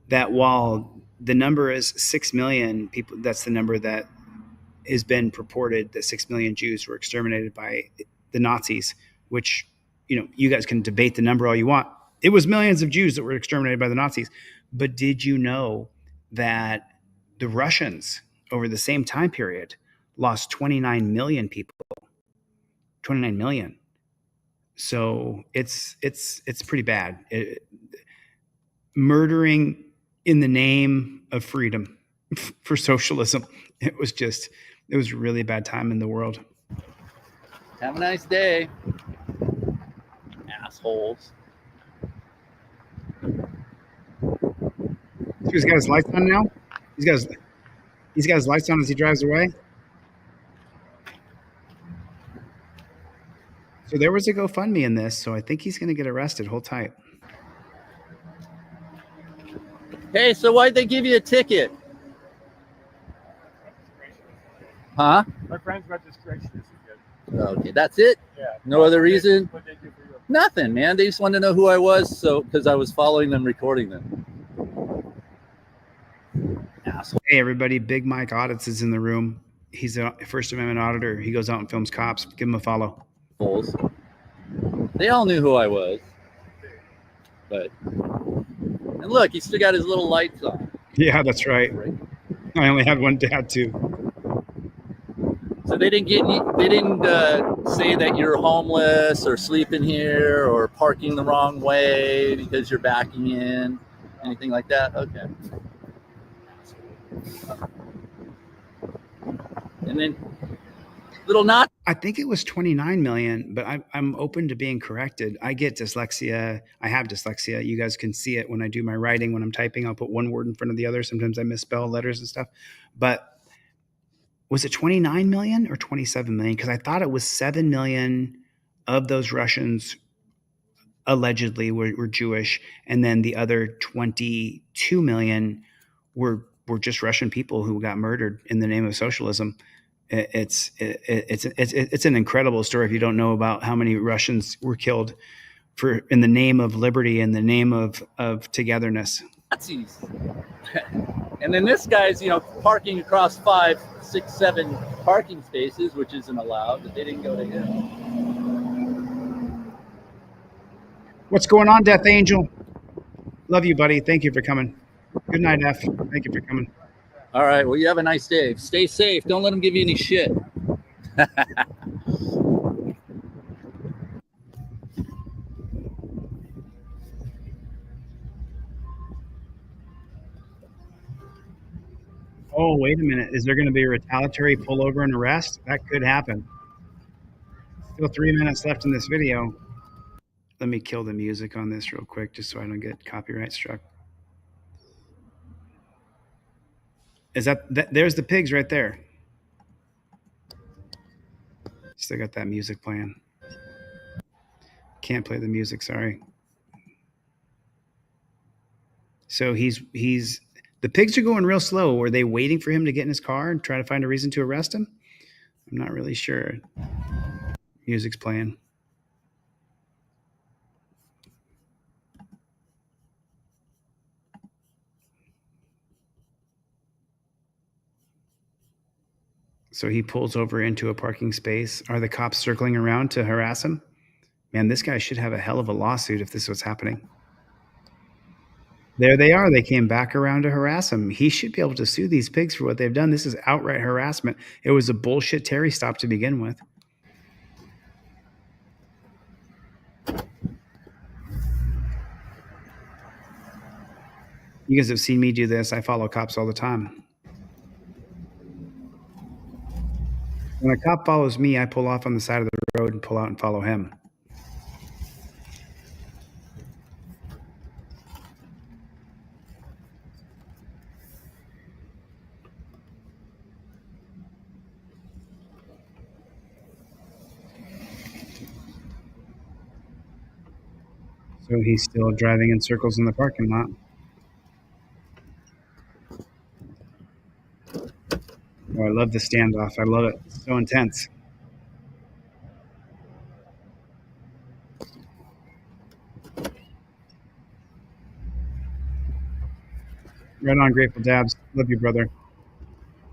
Speaker 1: that while the number is 6 million people, that's the number that has been purported, that 6 million Jews were exterminated by the Nazis, which, you know, you guys can debate the number all you want. It was millions of Jews that were exterminated by the Nazis. But did you know that the Russians, over the same time period, lost 29 million people? 29 million. So it's pretty bad. Murdering in the name of freedom for socialism. It was a really bad time in the world.
Speaker 3: Have a nice day, assholes.
Speaker 1: He's got his lights on now. He's got his lights on as he drives away. So there was a GoFundMe in this, so I think he's going to get arrested. Hold tight.
Speaker 3: Hey, so why'd they give you a ticket? Huh?
Speaker 14: My friend's registration is good.
Speaker 3: Okay, that's it?
Speaker 14: Yeah.
Speaker 3: No other reason?
Speaker 14: What they do for you?
Speaker 3: Nothing, man. They just wanted to know who I was, so because I was following them, recording them. Asshole.
Speaker 1: Hey, everybody. Big Mike Audits is in the room. He's a First Amendment auditor. He goes out and films cops. Give him a follow.
Speaker 3: Fools. They all knew who I was. But, and look, he still got his little lights on.
Speaker 1: Yeah, that's right. I only had one dad, too.
Speaker 3: So they didn't say that you're homeless or sleeping here or parking the wrong way because you're backing in, anything like that? Okay. And then
Speaker 1: I think it was 29 million, but I'm open to being corrected. I get dyslexia. I have dyslexia. You guys can see it when I do my writing. When I'm typing, I'll put one word in front of the other. Sometimes I misspell letters and stuff. But was it 29 million or 27 million? Because I thought it was 7 million of those Russians allegedly were Jewish, and then the other 22 million were just Russian people who got murdered in the name of socialism. It's an incredible story if you don't know about how many Russians were killed in the name of liberty, in the name of togetherness.
Speaker 3: Nazis. And then this guy's, parking across 5, 6, 7 parking spaces, which isn't allowed, but they didn't go to him.
Speaker 1: What's going on, Death Angel? Love you, buddy. Thank you for coming. Good night, F. Thank you for coming.
Speaker 3: All right. Well, you have a nice day. Stay safe. Don't let them give you any shit.
Speaker 1: Oh, wait a minute. Is there going to be a retaliatory pullover and arrest? That could happen. Still 3 minutes left in this video. Let me kill the music on this real quick just so I don't get copyright struck. Is that there's the pigs right there. Still got that music playing. Can't play the music, sorry. So he's the pigs are going real slow. Were they waiting for him to get in his car and try to find a reason to arrest him? I'm not really sure. Music's playing. So he pulls over into a parking space. Are the cops circling around to harass him? Man, this guy should have a hell of a lawsuit if this was happening. There they are. They came back around to harass him. He should be able to sue these pigs for what they've done. This is outright harassment. It was a bullshit Terry stop to begin with. You guys have seen me do this. I follow cops all the time. When a cop follows me, I pull off on the side of the road and pull out and follow him. So he's still driving in circles in the parking lot. Oh, I love the standoff. I love it. It's so intense. Right on, Grateful Dabs. Love you, brother.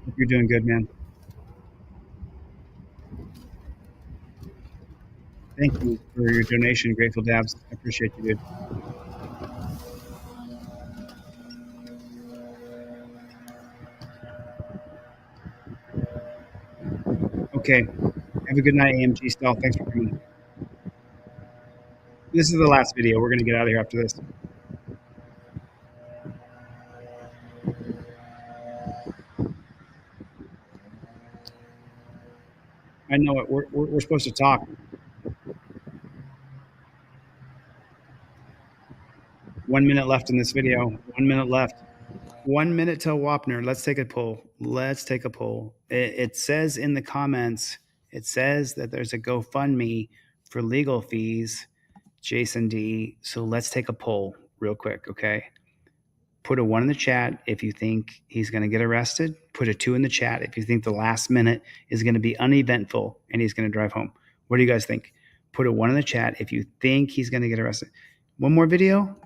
Speaker 1: Hope you're doing good, man. Thank you for your donation, Grateful Dabs. I appreciate you, dude. Okay. Have a good night, AMG Style. Thanks for coming. This is the last video. We're going to get out of here after this. I know it. We're supposed to talk. 1 minute left in this video. 1 minute left. 1 minute till Wapner. Let's take a poll. Let's take a poll. It says in the comments, it says that there's a GoFundMe for legal fees, Jason D. So let's take a poll real quick, okay? Put a 1 in the chat if you think he's going to get arrested. Put a 2 in the chat if you think the last minute is going to be uneventful and he's going to drive home. What do you guys think? Put a 1 in the chat if you think he's going to get arrested. One more video?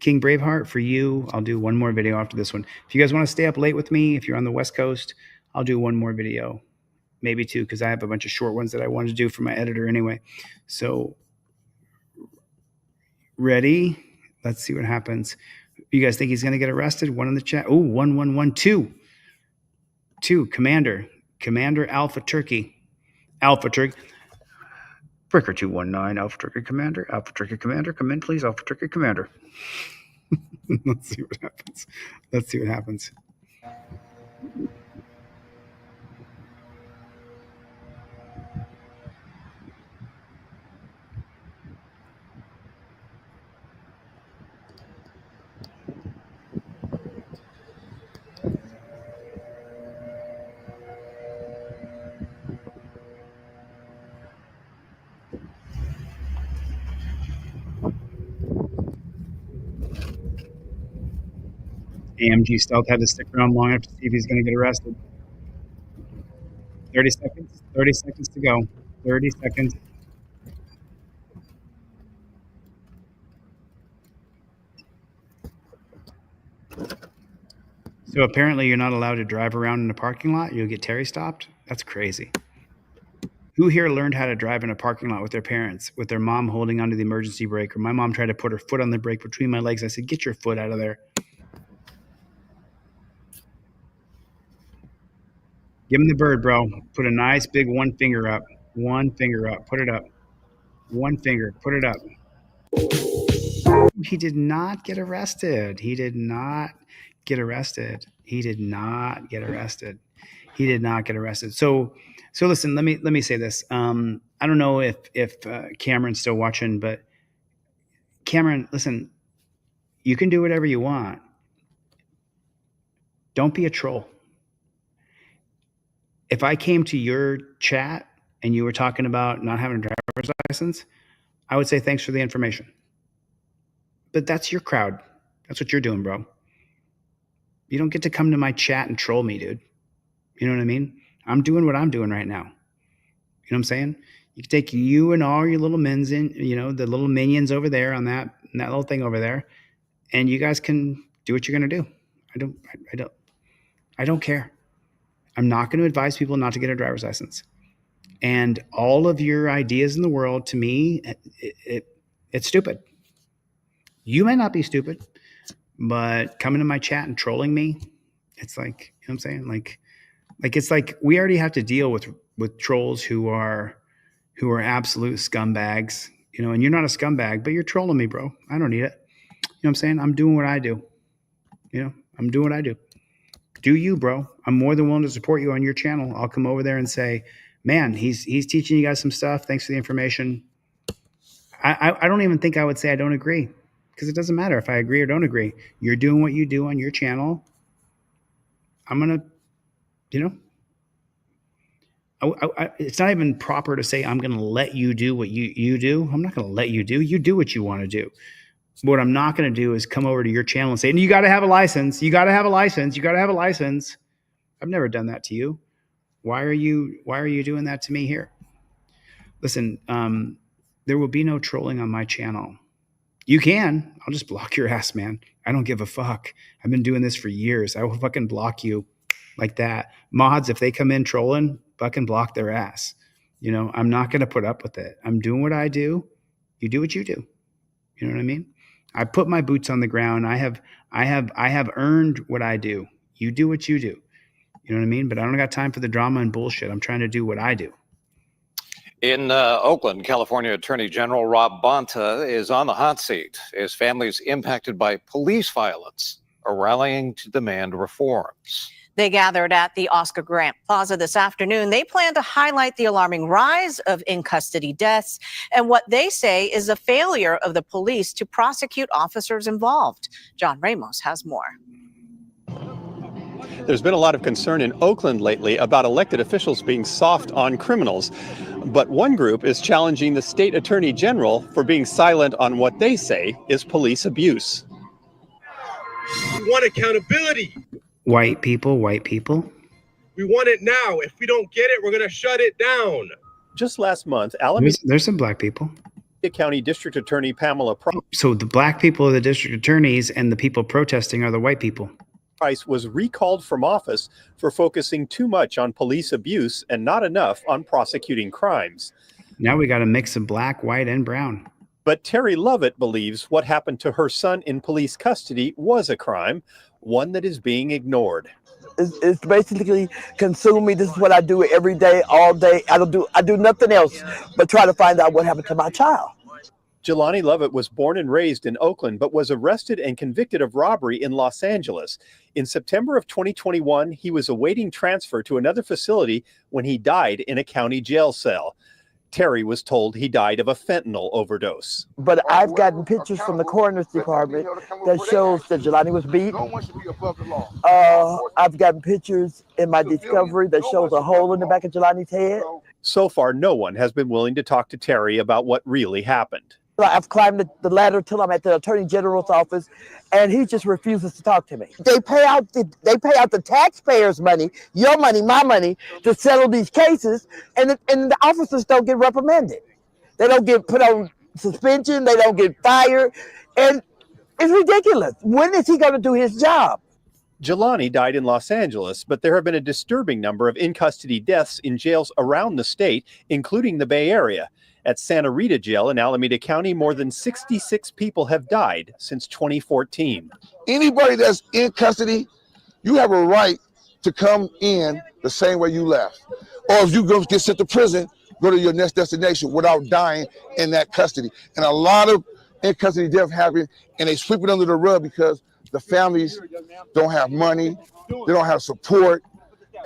Speaker 1: King Braveheart, for you, I'll do one more video after this one. If you guys want to stay up late with me, if you're on the West Coast, I'll do one more video. Maybe 2, because I have a bunch of short ones that I wanted to do for my editor anyway. So, ready? Let's see what happens. You guys think he's going to get arrested? 1 in the chat. Oh, 1, 1, 1, 2. 2, Commander Alpha Turkey. Alpha Turkey. Breaker 219, Alpha Turkey Commander. Alpha Turkey Commander, come in, please. Alpha Turkey Commander. Let's see what happens. Let's see what happens. AMG Stealth had to stick around long enough to see if he's going to get arrested. 30 seconds. 30 seconds to go. 30 seconds. So apparently you're not allowed to drive around in a parking lot. You'll get Terry stopped. That's crazy. Who here learned how to drive in a parking lot with their parents, with their mom holding onto the emergency brake? Or my mom tried to put her foot on the brake between my legs. I said, get your foot out of there. Give him the bird, bro. Put a nice big 1 finger up. 1 finger up. Put it up. 1 finger. Put it up. He did not get arrested. He did not get arrested. He did not get arrested. He did not get arrested. So listen. Let me say this. I don't know if Cameron's still watching, but Cameron, listen. You can do whatever you want. Don't be a troll. If I came to your chat and you were talking about not having a driver's license, I would say thanks for the information. But that's your crowd. That's what you're doing, bro. You don't get to come to my chat and troll me, dude. You know what I mean? I'm doing what I'm doing right now. You know what I'm saying? You can take you and all your little mins in, the little minions over there on that little thing over there, and you guys can do what you're gonna do. I don't care. I'm not going to advise people not to get a driver's license. And all of your ideas in the world, to me, it's stupid. You may not be stupid. But coming to my chat and trolling me, it's like, you know what I'm saying? Like it's like we already have to deal with trolls who are absolute scumbags, you know, and you're not a scumbag, but you're trolling me, bro. I don't need it. You know what I'm saying? I'm doing what I do. You know, I'm doing what I do. Do you, bro? I'm more than willing to support you on your channel. I'll come over there and say, man, he's teaching you guys some stuff. Thanks for the information. I don't even think I would say I don't agree, because it doesn't matter if I agree or don't agree. You're doing what you do on your channel. I'm going to, you know, it's not even proper to say I'm going to let you do what you do. I'm not going to let you do. You do what you want to do. What I'm not going to do is come over to your channel and say, you got to have a license. You got to have a license. You got to have a license. I've never done that to you. Why are you doing that to me here? Listen, there will be no trolling on my channel. You can. I'll just block your ass, man. I don't give a fuck. I've been doing this for years. I will fucking block you like that. Mods, if they come in trolling, fucking block their ass. You know, I'm not going to put up with it. I'm doing what I do. You do what you do. You know what I mean? I put my boots on the ground. I have earned what I do. You do what you do. You know what I mean? But I don't got time for the drama and bullshit. I'm trying to do what I do.
Speaker 10: In Oakland, California Attorney General Rob Bonta is on the hot seat as families impacted by police violence are rallying to demand reforms.
Speaker 22: They gathered at the Oscar Grant Plaza this afternoon. They plan to highlight the alarming rise of in-custody deaths and what they say is a failure of the police to prosecute officers involved. John Ramos has more.
Speaker 23: There's been a lot of concern in Oakland lately about elected officials being soft on criminals. But one group is challenging the state attorney general for being silent on what they say is police abuse.
Speaker 24: We want accountability.
Speaker 1: White people.
Speaker 24: We want it now. If we don't get it, we're going to shut it down.
Speaker 23: Just last month, Alameda
Speaker 1: There's some black people.
Speaker 23: County District Attorney Pamela
Speaker 1: So the black people are the district attorneys and the people protesting are the white people.
Speaker 23: Price was recalled from office for focusing too much on police abuse and not enough on prosecuting crimes.
Speaker 1: Now we got a mix of black, white, and brown.
Speaker 23: But Terry Lovett believes what happened to her son in police custody was a crime, one that is being ignored.
Speaker 25: It's basically consume me. This is what I do every day, all day. I do nothing else but try to find out what happened to my child.
Speaker 23: Jelani Lovett was born and raised in Oakland, but was arrested and convicted of robbery in Los Angeles. In September of 2021, he was awaiting transfer to another facility when he died in a county jail cell. Terry was told he died of a fentanyl overdose.
Speaker 25: But I've gotten pictures from the coroner's department that shows that Jelani was beat. I've gotten pictures in my discovery that shows a hole in the back of Jelani's head.
Speaker 23: So far, no one has been willing to talk to Terry about what really happened.
Speaker 25: I've climbed the ladder till I'm at the Attorney General's office, and he just refuses to talk to me. They pay out the taxpayers' money, your money, my money, to settle these cases, and the officers don't get reprimanded. They don't get put on suspension. They don't get fired, and it's ridiculous. When is he going to do his job?
Speaker 23: Jelani died in Los Angeles, but there have been a disturbing number of in-custody deaths in jails around the state, including the Bay Area. At Santa Rita Jail in Alameda County, more than 66 people have died since 2014.
Speaker 26: Anybody that's in custody, you have a right to come in the same way you left. Or if you go get sent to prison, go to your next destination without dying in that custody. And a lot of in-custody deaths happen, and they sweep it under the rug because the families don't have money, they don't have support,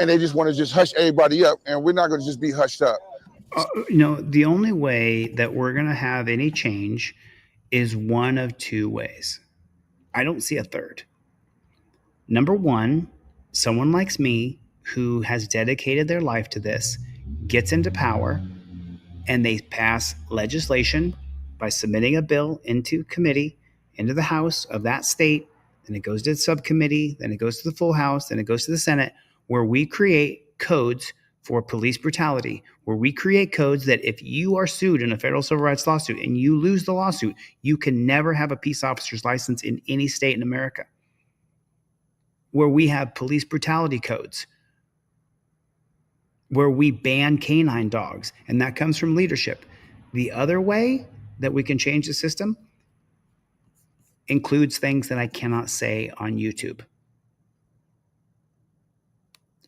Speaker 26: and they just want to just hush everybody up, and we're not going to just be hushed up.
Speaker 1: The only way that we're going to have any change is one of two ways. I don't see a third. Number one, someone like me who has dedicated their life to this gets into power and they pass legislation by submitting a bill into committee, into the House of that state, then it goes to the subcommittee, then it goes to the full House, then it goes to the Senate, where we create codes for police brutality, where we create codes that if you are sued in a federal civil rights lawsuit and you lose the lawsuit, you can never have a peace officer's license in any state in America. Where we have police brutality codes, where we ban canine dogs, and that comes from leadership. The other way that we can change the system includes things that I cannot say on YouTube.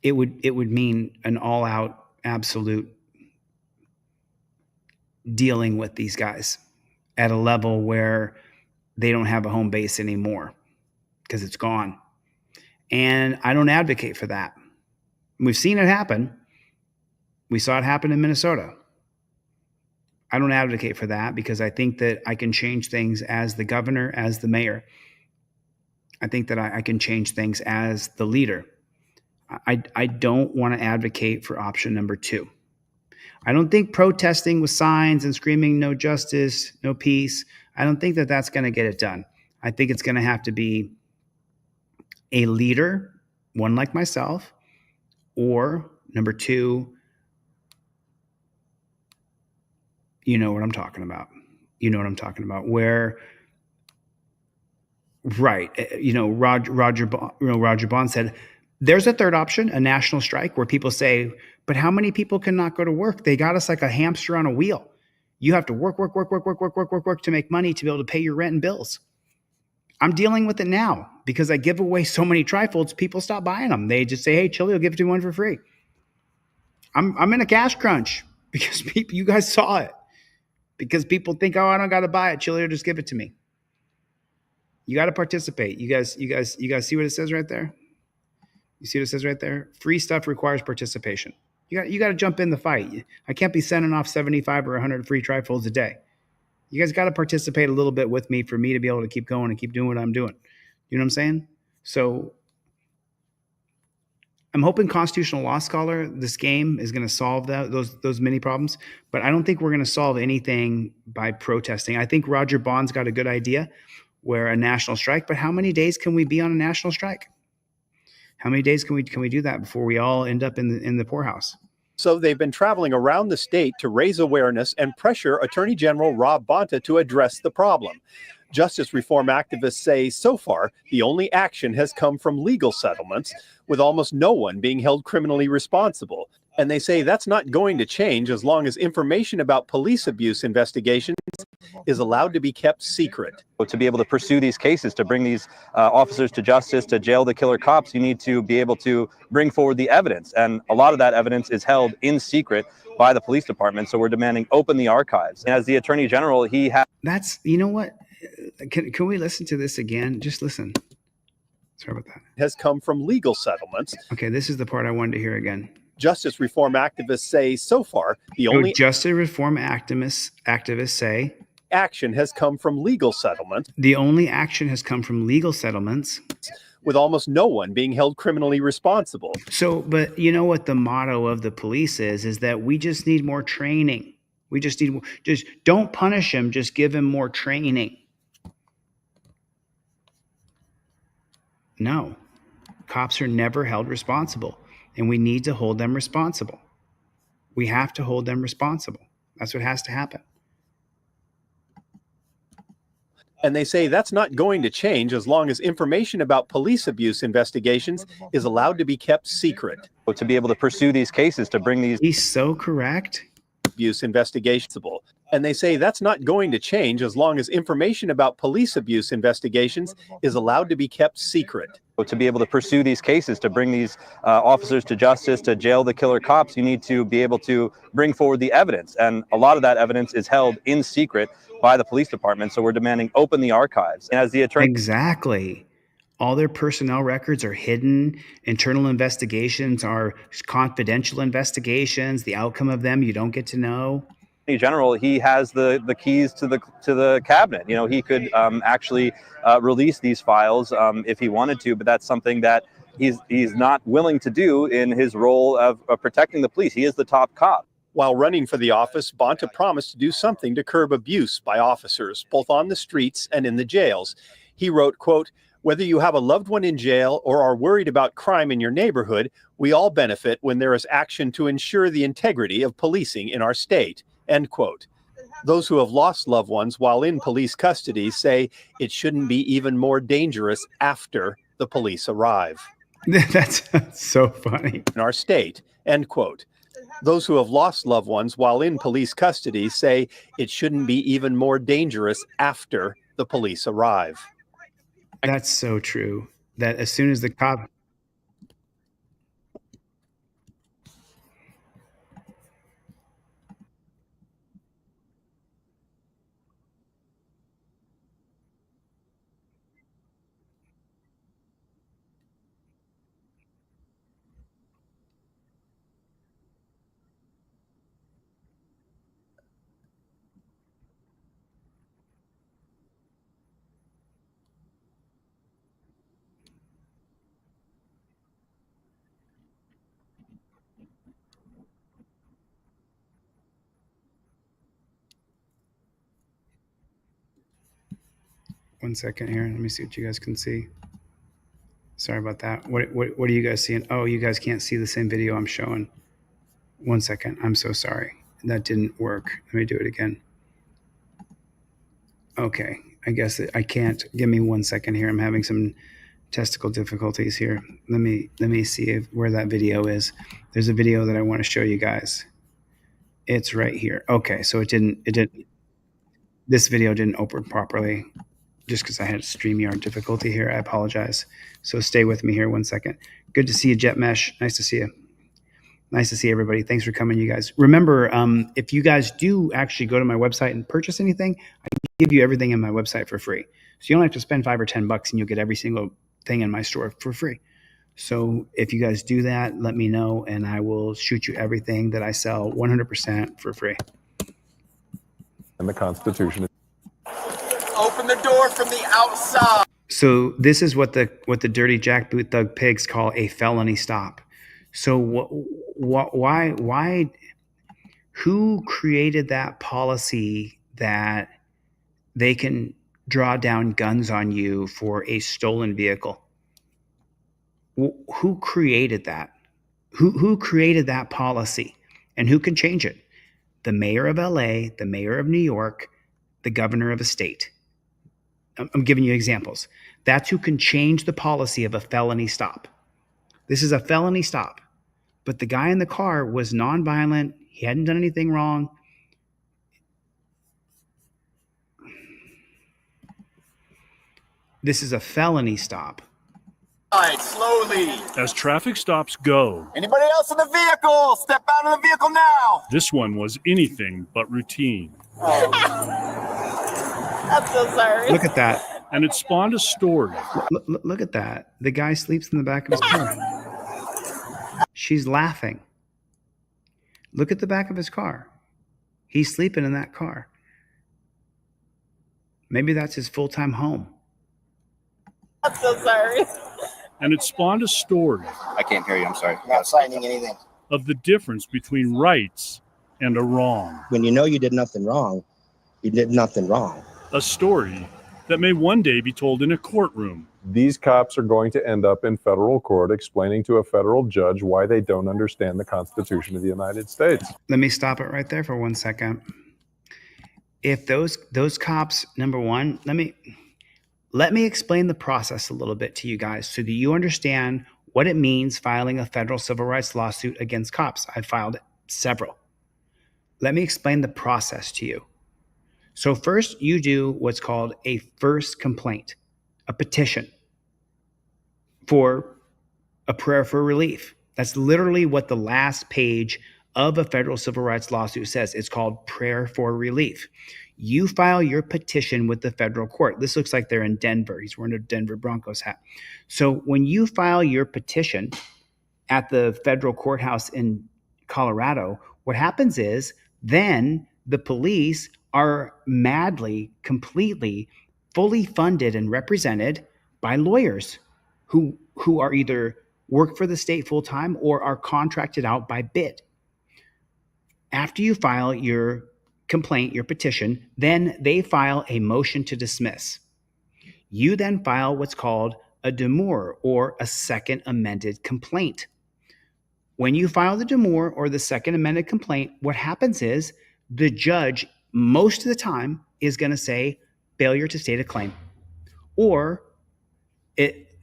Speaker 1: It would mean an all-out absolute dealing with these guys at a level where they don't have a home base anymore because it's gone. And I don't advocate for that. We've seen it happen. We saw it happen in Minnesota. I don't advocate for that because I think that I can change things as the governor, as the mayor. I think that I can change things as the leader. I don't want to advocate for option number 2. I don't think protesting with signs and screaming no justice, no peace, I don't think that that's going to get it done. I think it's going to have to be a leader, one like myself, or number 2, you know what I'm talking about. You know what I'm talking about. Where, right, Roger Bond said, there's a third option, a national strike, where people say, but how many people cannot go to work? They got us like a hamster on a wheel. You have to work to make money to be able to pay your rent and bills. I'm dealing with it now because I give away so many trifolds, people stop buying them. They just say, hey, Chili will give it to one for free. I'm in a cash crunch because you guys saw it. Because people think, oh, I don't got to buy it. Chili will just give it to me. You got to participate. You guys see what it says right there? You see what it says right there? Free stuff requires participation. You got to jump in the fight. I can't be sending off 75 or 100 free trifolds a day. You guys got to participate a little bit with me for me to be able to keep going and keep doing what I'm doing. You know what I'm saying? So I'm hoping Constitutional Law Scholar, this game is going to solve those many problems, but I don't think we're going to solve anything by protesting. I think Roger Bond's got a good idea where a national strike, but how many days can we be on a national strike? How many days can we do that before we all end up in the poorhouse?
Speaker 23: So they've been traveling around the state to raise awareness and pressure Attorney General Rob Bonta to address the problem. Justice reform activists say so far, the only action has come from legal settlements, with almost no one being held criminally responsible. And they say that's not going to change as long as information about police abuse investigations is allowed to be kept secret.
Speaker 4: To be able to pursue these cases, to bring these officers to justice, to jail the killer cops, you need to be able to bring forward the evidence. And a lot of that evidence is held in secret by the police department. So we're demanding open the archives. And as the Attorney General, he has...
Speaker 1: That's, you know what? Can we listen to this again? Just listen. Sorry about that.
Speaker 23: Has come from legal settlements.
Speaker 1: Okay, this is the part I wanted to hear again.
Speaker 23: Justice reform activists say so far, the only...
Speaker 1: Justice reform activists say...
Speaker 23: action has come from legal settlements.
Speaker 1: The only action has come from legal settlements.
Speaker 23: With almost no one being held criminally responsible.
Speaker 1: So, but you know what the motto of the police is that we just need more training. We just need, just don't punish him, just give him more training. No, cops are never held responsible, and we need to hold them responsible. We have to hold them responsible. That's what has to happen.
Speaker 23: And they say that's not going to change as long as information about police abuse investigations is allowed to be kept secret.
Speaker 4: To be able to pursue these cases, to bring these...
Speaker 1: He's so correct.
Speaker 23: Abuse investigations. And they say that's not going to change as long as information about police abuse investigations is allowed to be kept secret.
Speaker 4: To be able to pursue these cases, to bring these officers to justice, to jail the killer cops, you need to be able to bring forward the evidence. And a lot of that evidence is held in secret by the police department. So we're demanding open the archives. And as the attorney...
Speaker 1: Exactly. All their personnel records are hidden. Internal investigations are confidential investigations. The outcome of them, you don't get to know.
Speaker 4: General, he has the keys to the cabinet. You know, he could actually release these files if he wanted to, but that's something that he's not willing to do in his role of protecting the police. He is the top cop.
Speaker 23: While running for the office, Bonta promised to do something to curb abuse by officers, both on the streets and in the jails. He wrote, quote, "Whether you have a loved one in jail or are worried about crime in your neighborhood, we all benefit when there is action to ensure the integrity of policing in our state." End quote. Those who have lost loved ones while in police custody say it shouldn't be even more dangerous after the police arrive.
Speaker 1: That's so funny.
Speaker 23: In our state, end quote. Those who have lost loved ones while in police custody say it shouldn't be even more dangerous after the police arrive.
Speaker 1: That's so true. That as soon as the cop, one second here. Let me see what you guys can see. Sorry about that. What are you guys seeing? Oh, you guys can't see the same video I'm showing. One second. I'm so sorry. That didn't work. Let me do it again. Okay. I guess I can't. Give me 1 second here. I'm having some testicle difficulties here. Let me see where that video is. There's a video that I want to show you guys. It's right here. Okay, so it didn't this video didn't open properly just because I had StreamYard difficulty here. I apologize. So stay with me here 1 second. Good to see you, Jet Mesh. Nice to see you. Nice to see everybody. Thanks for coming, you guys. Remember, if you guys do actually go to my website and purchase anything, I give you everything on my website for free. So you don't have to spend $5 or $10 and you'll get every single thing in my store for free. So if you guys do that, let me know and I will shoot you everything that I sell 100% for free.
Speaker 7: And the Constitution.
Speaker 8: Open the door from the outside.
Speaker 1: So this is what the dirty jackboot thug pigs call a felony stop. So why who created that policy that they can draw down guns on you for a stolen vehicle? Who created that? Who created that policy and who can change it? The mayor of LA, the mayor of New York, the governor of a state. I'm giving you examples. That's who can change the policy of a felony stop. This is a felony stop, but the guy in the car was nonviolent. He hadn't done anything wrong. This is a felony stop.
Speaker 8: Slowly.
Speaker 11: As traffic stops go,
Speaker 8: Anybody else in the vehicle? Step out of the vehicle now.
Speaker 11: this one was anything but routine.
Speaker 8: I'm so sorry.
Speaker 1: Look at that.
Speaker 11: And it spawned a story.
Speaker 1: Look at that. The guy sleeps in the back of his car. She's laughing. Look at the back of his car. He's sleeping in that car. Maybe that's his full-time home.
Speaker 8: I'm so sorry.
Speaker 11: And it spawned a story
Speaker 8: I can't hear you. I'm sorry. I'm not signing anything.
Speaker 11: of the difference between rights and a wrong.
Speaker 8: When you know you did nothing wrong, you did nothing wrong.
Speaker 11: A story that may one day be told in a courtroom.
Speaker 7: These cops are going to end up in federal court explaining to a federal judge why they don't understand the Constitution of the United States.
Speaker 1: Let me stop it right there for 1 second. If those cops, number one, let me explain the process a little bit to you guys so that you understand what it means filing a federal civil rights lawsuit against cops. I filed several. Let me explain the process to you. So first, you do what's called a first complaint, a petition for a prayer for relief. That's literally what the last page of a federal civil rights lawsuit says. It's called prayer for relief. You file your petition with the federal court. This looks like they're in Denver. He's wearing a Denver Broncos hat. So when you file your petition at the federal courthouse in Colorado, what happens is then the police are madly, completely, fully funded and represented by lawyers who are either work for the state full-time or are contracted out by bid. After you file your complaint, your petition, then they file a motion to dismiss. You then file what's called a demurrer or a second amended complaint. When you file the demurrer or the second amended complaint, what happens is the judge, most of the time, is going to say failure to state a claim or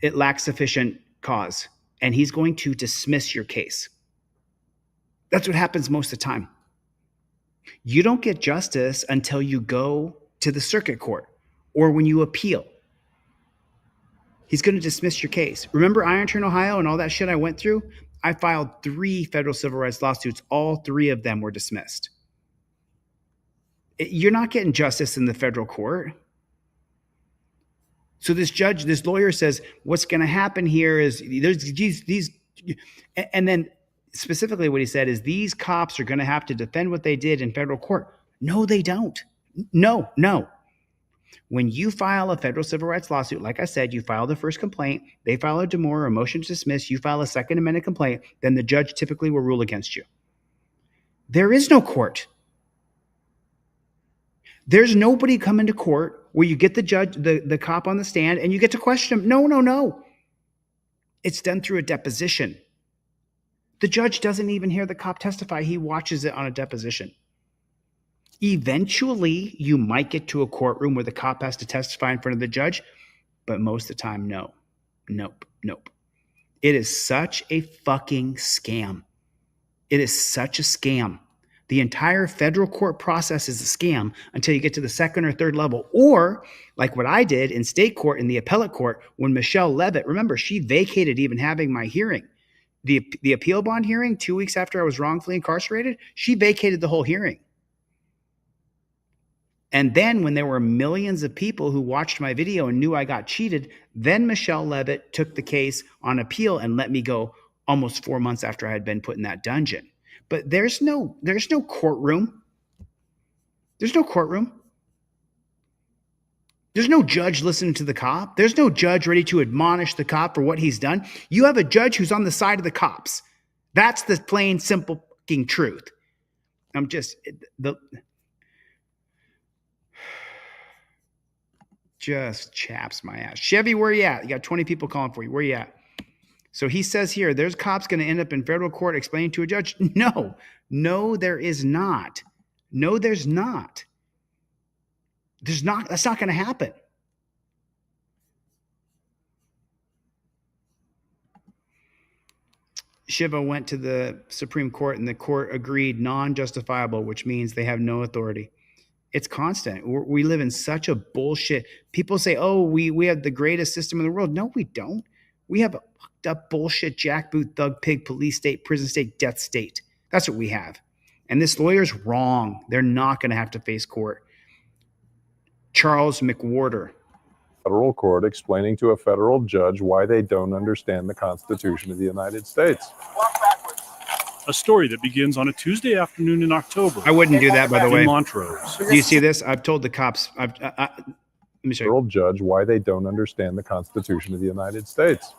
Speaker 1: it lacks sufficient cause, and he's going to dismiss your case. That's what happens most of the time. You don't get justice until you go to the circuit court or when you appeal. He's going to dismiss your case. Remember Ironton, Ohio, and all that shit I went through? I filed 3 federal civil rights lawsuits. All 3 of them were dismissed. You're not getting justice in the federal court. So this lawyer says, what's going to happen here is there's these, and then specifically what he said is these cops are going to have to defend what they did in federal court. No, they don't. No. When you file a federal civil rights lawsuit, like I said, you file the first complaint, they file a demur or a motion to dismiss, you file a second amended complaint, then the judge typically will rule against you. There is no court. There's nobody coming to court where you get the judge, the cop on the stand, and you get to question him. No. It's done through a deposition. The judge doesn't even hear the cop testify. He watches it on a deposition. Eventually, you might get to a courtroom where the cop has to testify in front of the judge, but most of the time, no. Nope. It is such a fucking scam. It is such a scam. The entire federal court process is a scam until you get to the second or third level. Or, like what I did in state court, in the appellate court, when Michelle Levitt, remember, she vacated even having my hearing. The appeal bond hearing, 2 weeks after I was wrongfully incarcerated, she vacated the whole hearing. And then when there were millions of people who watched my video and knew I got cheated, then Michelle Levitt took the case on appeal and let me go almost 4 months after I had been put in that dungeon. But there's no courtroom. There's no courtroom. There's no judge listening to the cop. There's no judge ready to admonish the cop for what he's done. You have a judge who's on the side of the cops. That's the plain, simple fucking truth. Just chaps my ass. Chevy, where you at? You got 20 people calling for you. Where you at? So he says here, there's cops going to end up in federal court explaining to a judge. No, there is not. No, there's not. That's not going to happen. Shiva went to the Supreme Court and the court agreed non-justifiable, which means they have no authority. It's constant. We live in such a bullshit. People say, oh, we have the greatest system in the world. No, we don't. We have a fucked up bullshit jackboot, thug, pig, police state, prison state, death state. That's what we have. And this lawyer's wrong. They're not going to have to face court. Charles McWhorter.
Speaker 7: Federal court explaining to a federal judge why they don't understand the Constitution of the United States.
Speaker 11: A story that begins on a Tuesday afternoon in October.
Speaker 1: I wouldn't do that, by the way.
Speaker 11: In Montrose.
Speaker 1: Do you see this? I've told the cops. Let me show you.
Speaker 7: Federal judge why they don't understand the Constitution of the United States.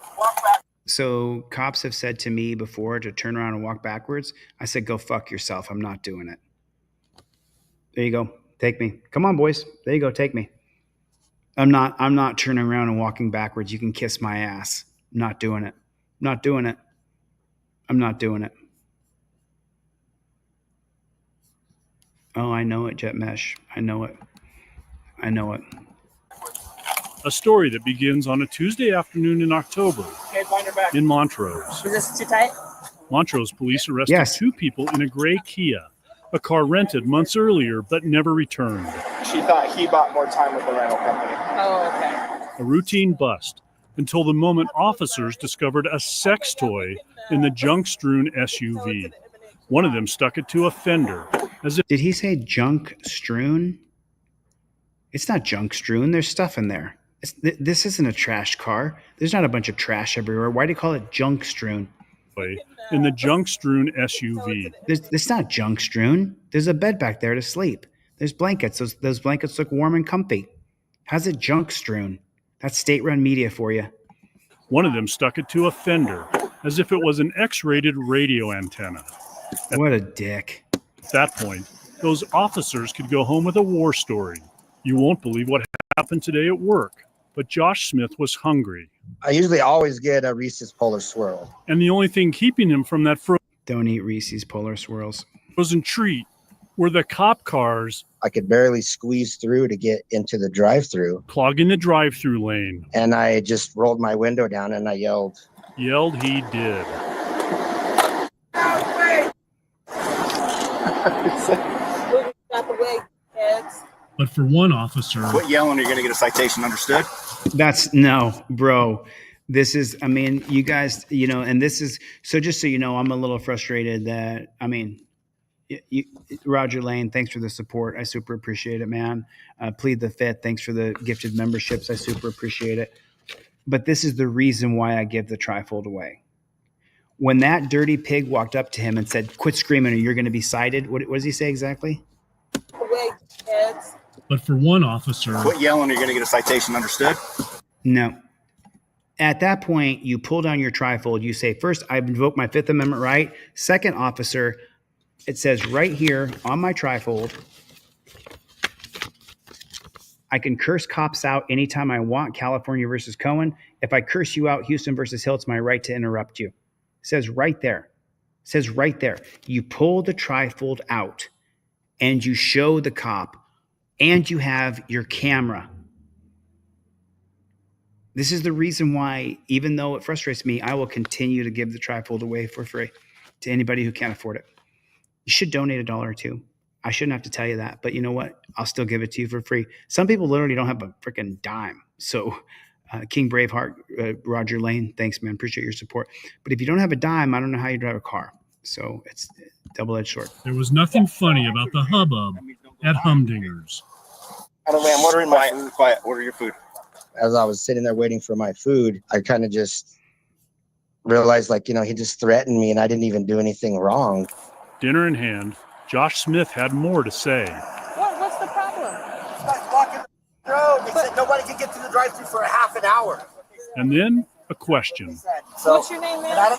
Speaker 1: So cops have said to me before to turn around and walk backwards. I said, go fuck yourself. I'm not doing it. There you go. Take me. Come on, boys. There you go. Take me. I'm not turning around and walking backwards. You can kiss my ass. I'm not doing it. I'm not doing it. I'm not doing it. Oh, I know it, Jet Mesh. I know it. I know it.
Speaker 11: A story that begins on a Tuesday afternoon in October
Speaker 2: Okay, find her back.
Speaker 11: in Montrose.
Speaker 2: Is this too tight?
Speaker 11: Montrose police arrested 2 people in a gray Kia, a car rented months earlier but never returned.
Speaker 8: She thought he bought more time with the rental company.
Speaker 2: Oh, okay.
Speaker 11: A routine bust until the moment officers discovered a sex toy in the junk-strewn SUV. One of them stuck it to a fender.
Speaker 1: Did he say junk strewn? It's not junk strewn. There's stuff in there. This isn't a trash car. There's not a bunch of trash everywhere. Why do you call it junk strewn?
Speaker 11: In the junk-strewn SUV.
Speaker 1: It's not junk strewn. There's a bed back there to sleep. There's blankets. Those blankets look warm and comfy. How's it junk strewn? That's state-run media for you.
Speaker 11: One of them stuck it to a fender, as if it was an X-rated radio antenna.
Speaker 1: What a dick.
Speaker 11: At that point, those officers could go home with a war story. You won't believe what happened today at work, but Josh Smith was hungry.
Speaker 9: I usually always get a Reese's Polar Swirl.
Speaker 11: And the only thing keeping him from that
Speaker 1: don't eat Reese's Polar Swirls
Speaker 11: frozen treat were the cop cars.
Speaker 9: I could barely squeeze through to get into the drive-through.
Speaker 11: Clogging the drive-through lane.
Speaker 9: And I just rolled my window down and I yelled.
Speaker 11: Yelled he did.
Speaker 2: Out the way, kids.
Speaker 11: But for one officer,
Speaker 8: Quit yelling or you're going to get a citation, understood?
Speaker 1: That's no, bro. This is, I mean, you guys, you know, and this is, so just so you know, I'm a little frustrated that, I mean, Roger Lane, thanks for the support. I super appreciate it, man. Plead the Fifth, thanks for the gifted memberships. I super appreciate it. But this is the reason why I give the trifold away. When that dirty pig walked up to him and said, "Quit screaming or you're going to be cited," what does he say exactly?
Speaker 8: Away, kids.
Speaker 11: but for one officer,
Speaker 8: Quit yelling or you're going to get a citation, understood?
Speaker 1: No. At that point, you pull down your trifold. You say, first, I invoke my Fifth Amendment right. Second, officer, it says right here on my trifold, I can curse cops out anytime I want, California versus Cohen. If I curse you out, Houston versus Hill, it's my right to interrupt you. It says right there. It says right there. You pull the trifold out and you show the cop and you have your camera. This is the reason why, even though it frustrates me, I will continue to give the trifold away for free to anybody who can't afford it. You should donate $1 or $2. I shouldn't have to tell you that, but you know what? I'll still give it to you for free. Some people literally don't have a freaking dime. So King Braveheart, Roger Lane, thanks, man. Appreciate your support. But if you don't have a dime, I don't know how you drive a car. So it's double-edged sword.
Speaker 11: there was nothing funny about the hubbub at Humdinger's.
Speaker 8: By the way, I'm ordering my food. Quiet. Order your food.
Speaker 9: As I was sitting there waiting for my food, I kind of just realized, like, you know, he just threatened me and I didn't even do anything wrong.
Speaker 11: Dinner in hand, Josh Smith had more to say.
Speaker 8: What's the problem? Starts blocking the road. They said nobody can get to the drive-thru for a half an hour.
Speaker 11: And then a question.
Speaker 8: So, what's your name, man?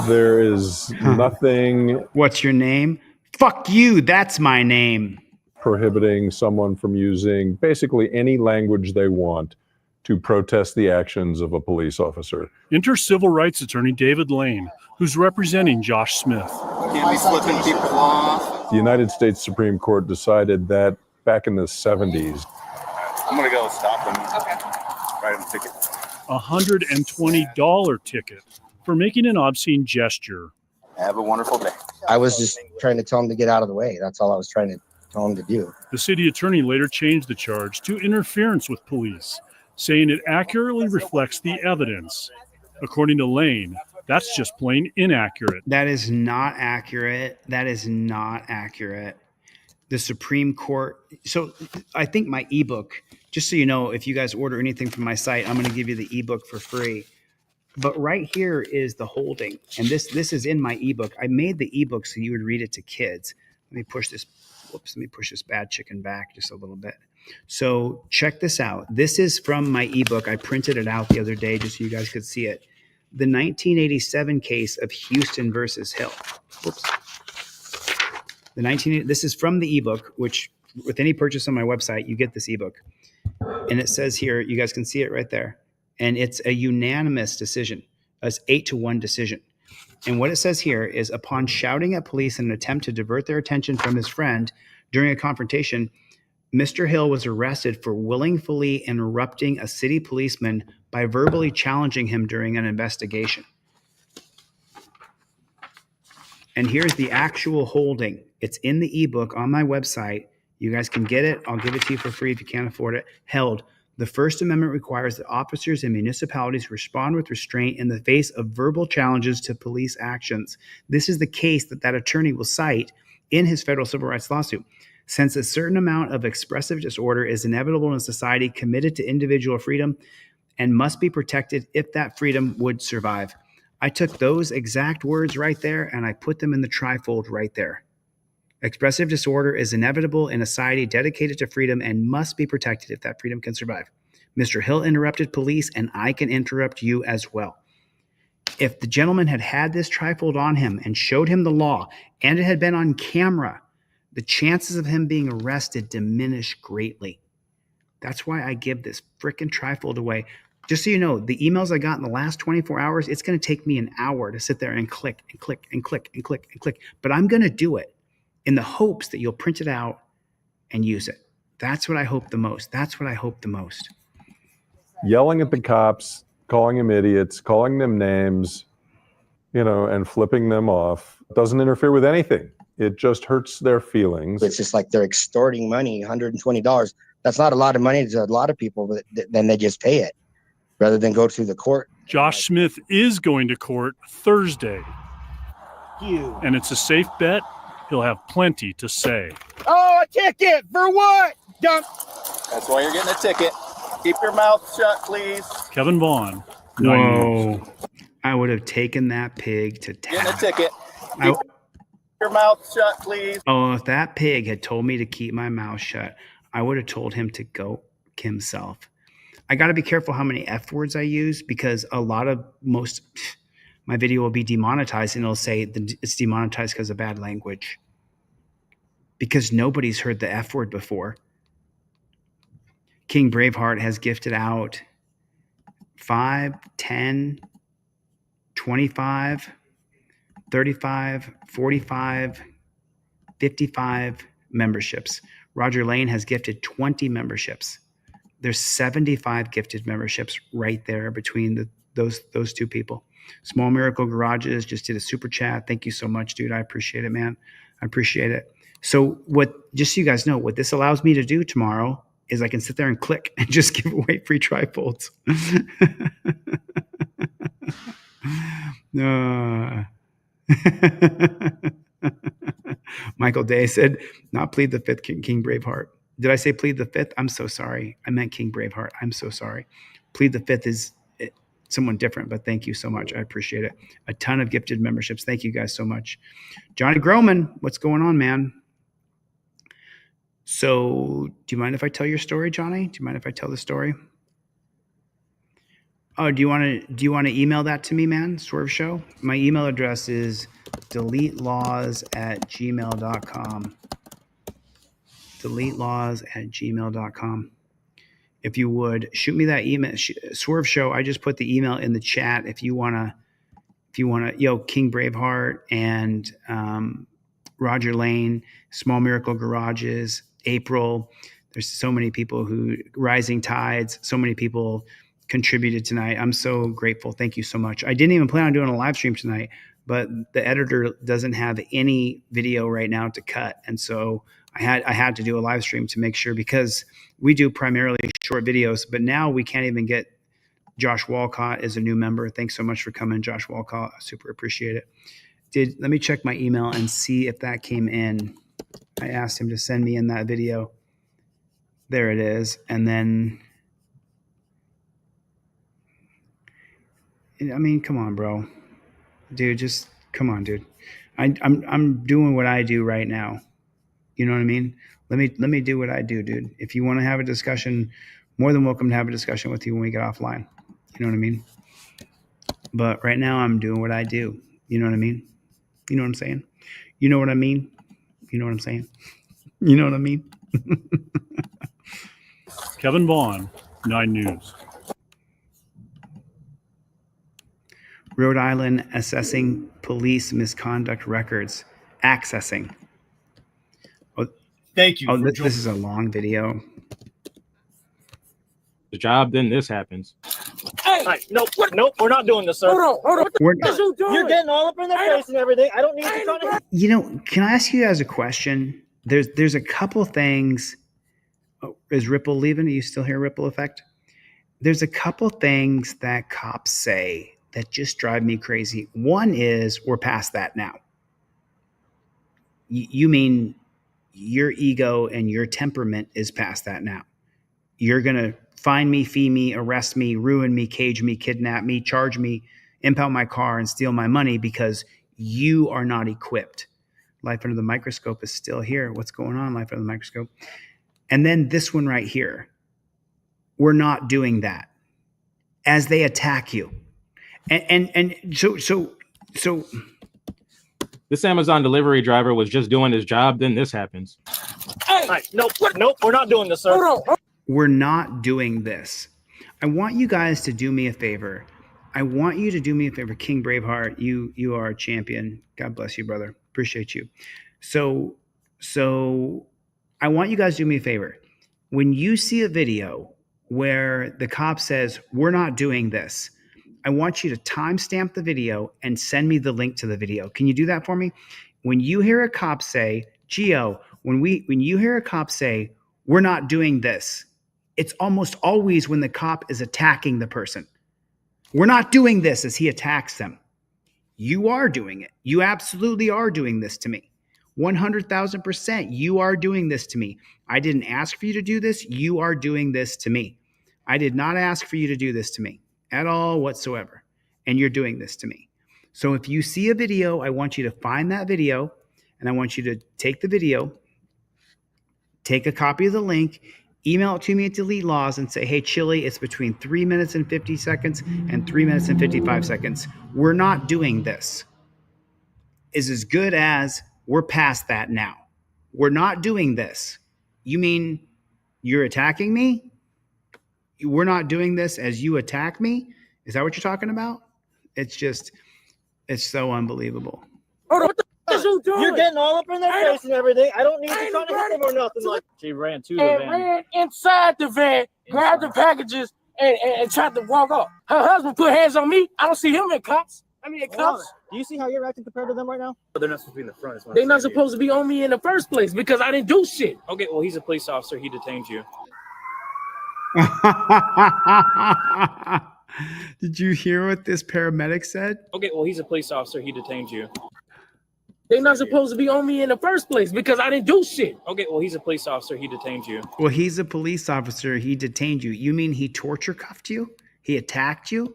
Speaker 7: There is nothing.
Speaker 1: What's your name? Fuck you. That's my name.
Speaker 7: Prohibiting someone from using basically any language they want to protest the actions of a police officer.
Speaker 11: Enter civil rights attorney David Lane, who's representing Josh Smith.
Speaker 8: Can't be flipping people off.
Speaker 7: The United States Supreme Court decided that back in the 70s.
Speaker 8: I'm going to go stop them. Okay. Write them a ticket.
Speaker 11: $120 ticket for making an obscene gesture.
Speaker 8: Have a wonderful day.
Speaker 9: I was just trying to tell him to get out of the way. That's all I was trying to tell him to do.
Speaker 11: The city attorney later changed the charge to interference with police, saying it accurately reflects the evidence. According to Lane, that's just plain inaccurate.
Speaker 1: That is not accurate. That is not accurate. The Supreme Court. So I think my ebook, just so you know, if you guys order anything from my site, I'm going to give you the ebook for free. But right here is the holding. And this is in my ebook. I made the ebook so you would read it to kids. Let me push this. Whoops, let me push this bad chicken back just a little bit. So check this out. This is from my ebook. I printed it out the other day just so you guys could see it. The 1987 case of Houston versus Hill. Whoops. This is from the ebook, which with any purchase on my website, you get this ebook. And it says here, you guys can see it right there. And it's a unanimous decision. It's 8-1 decision. And what it says here is, upon shouting at police in an attempt to divert their attention from his friend during a confrontation, Mr. Hill was arrested for willfully interrupting a city policeman by verbally challenging him during an investigation. And here's the actual holding. It's in the ebook on my website. You guys can get it. I'll give it to you for free if you can't afford it. Held. The First Amendment requires that officers and municipalities respond with restraint in the face of verbal challenges to police actions. This is the case that attorney will cite in his federal civil rights lawsuit. Since a certain amount of expressive disorder is inevitable in a society committed to individual freedom and must be protected if that freedom would survive. I took those exact words right there and I put them in the trifold right there. Expressive disorder is inevitable in a society dedicated to freedom and must be protected if that freedom can survive. Mr. Hill interrupted police, and I can interrupt you as well. If the gentleman had had this trifold on him and showed him the law, and it had been on camera, the chances of him being arrested diminish greatly. That's why I give this frickin' trifold away. Just so you know, the emails I got in the last 24 hours, it's going to take me an hour to sit there and click and click and click and click and click. But I'm going to do it in the hopes that you'll print it out and use it. That's what I hope the most. That's what I hope the most.
Speaker 7: Yelling at the cops, calling them idiots, calling them names, and flipping them off doesn't interfere with anything. It just hurts their feelings.
Speaker 9: It's just like they're extorting money, $120. That's not a lot of money to a lot of people, but then they just pay it rather than go through the court.
Speaker 11: Josh Smith is going to court Thursday.
Speaker 8: You.
Speaker 11: And it's a safe bet. He'll have plenty to say.
Speaker 8: Oh, a ticket for what? Dump.
Speaker 3: That's why you're getting a ticket. Keep your mouth shut, please.
Speaker 11: Kevin Vaughn. 9 News.
Speaker 1: Whoa. I would have taken that pig to
Speaker 3: Getting a
Speaker 1: task.
Speaker 3: ticket. Keep your mouth shut, please.
Speaker 1: Oh, if that pig had told me to keep my mouth shut, I would have told him to go himself. I got to be careful how many F words I use because my video will be demonetized and it'll say it's demonetized because of bad language. Because nobody's heard the F word before. King Braveheart has gifted out 5, 10, 25, 35, 45, 55 memberships. Roger Lane has gifted 20 memberships. There's 75 gifted memberships right there between those two people. Small Miracle Garages just did a super chat. Thank you so much, dude. I appreciate it, man. I appreciate it. So just so you guys know, what this allows me to do tomorrow is I can sit there and click and just give away free trifolds. Michael Day said, not plead the fifth, King Braveheart. Did I say plead the fifth? I'm so sorry. I meant King Braveheart. I'm so sorry. Plead the fifth is someone different, but thank you so much. I appreciate it. A ton of gifted memberships. Thank you guys so much. Johnny Groman, what's going on, man? So do you mind if I tell your story, Johnny? Do you mind if I tell the story? Oh, do you want to email that to me, man? Swerve Show? My email address is DeleteLawZ@gmail.com. DeleteLawZ@gmail.com. If you would shoot me that email, Swerve Show. I just put the email in the chat. If you wanna, King Braveheart and Roger Lane, Small Miracle Garages, April. There's so many people Rising Tides. So many people contributed tonight. I'm so grateful. Thank you so much. I didn't even plan on doing a live stream tonight, but the editor doesn't have any video right now to cut, and so I had to do a live stream to make sure, because we do primarily short videos, but now we can't even get Josh Walcott as a new member. Thanks so much for coming, Josh Walcott. I super appreciate it. Let me check my email and see if that came in. I asked him to send me in that video. There it is. And then, I mean, come on, bro. Dude, just come on, dude. I'm doing what I do right now. You know what I mean? Let me do what I do, dude. If you want to have a discussion, more than welcome to have a discussion with you when we get offline. You know what I mean? But right now I'm doing what I do. You know what I mean? You know what I'm saying? You know what I mean? You know what I'm saying? You know what I mean?
Speaker 11: Kevin Vaughn, 9 News.
Speaker 1: Rhode Island assessing police misconduct records. Accessing.
Speaker 12: Thank you.
Speaker 1: This is a long video.
Speaker 12: The job, then this happens. Hey, nope, we're not doing this, sir. Hold on. You're getting all up in their face and everything. I don't need you trying to.
Speaker 1: You know, can I ask you guys a question? There's a couple things. Oh, is Ripple leaving? Are you still here, Ripple Effect? There's a couple things that cops say that just drive me crazy. One is, we're past that now. You mean your ego and your temperament is past that now. You're going to find me, fee me, arrest me, ruin me, cage me, kidnap me, charge me, impound my car, and steal my money because you are not equipped. Life Under the Microscope is still here. What's going on, Life Under the Microscope? And then this one right here. We're not doing that. As they attack you. And so
Speaker 12: This Amazon delivery driver was just doing his job, then this happens. Hey, nope, we're not doing this, sir.
Speaker 1: We're not doing this. I want you guys to do me a favor. I want you to do me a favor. King Braveheart, you are a champion. God bless you, brother. Appreciate you. So I want you guys to do me a favor. When you see a video where the cop says, we're not doing this, I want you to timestamp the video and send me the link to the video. Can you do that for me? When you hear a cop say, Gio, when you hear a cop say, we're not doing this, it's almost always when the cop is attacking the person. We're not doing this as he attacks them. You are doing it. You absolutely are doing this to me. 100,000%. You are doing this to me. I didn't ask for you to do this. You are doing this to me. I did not ask for you to do this to me at all whatsoever. And you're doing this to me. So if you see a video, I want you to find that video and I want you to take the video, take a copy of the link, email it to me at DeleteLawZ and say, hey, Chili, it's between 3 minutes and 50 seconds and 3 minutes and 55 seconds. We're not doing this. Is as good as we're past that now. We're not doing this. You mean you're attacking me? We're not doing this as you attack me? Is that what you're talking about? It's so unbelievable.
Speaker 12: Hold on, what the f is you doing? You're getting all up in their face and everything. I don't need you trying to hit them or nothing. Like, she ran to the van.
Speaker 13: Ran inside the van, grabbed the packages, and tried to walk off. Her husband put hands on me. I don't see him in cuffs. In cuffs.
Speaker 12: Do you see how you're acting compared to them right now? They're not supposed to be in the front.
Speaker 13: They're not supposed to be on me in the first place because I didn't do shit.
Speaker 12: Okay, well, he's a police officer. He detained you.
Speaker 1: Did you hear what this paramedic said?
Speaker 12: Okay, well, he's a police officer. He detained you.
Speaker 13: They're not supposed to be on me in the first place because I didn't do shit.
Speaker 12: Okay, well, he's a police officer. He detained you.
Speaker 1: Well, he's a police officer. He detained you. You mean he torture cuffed you? He attacked you?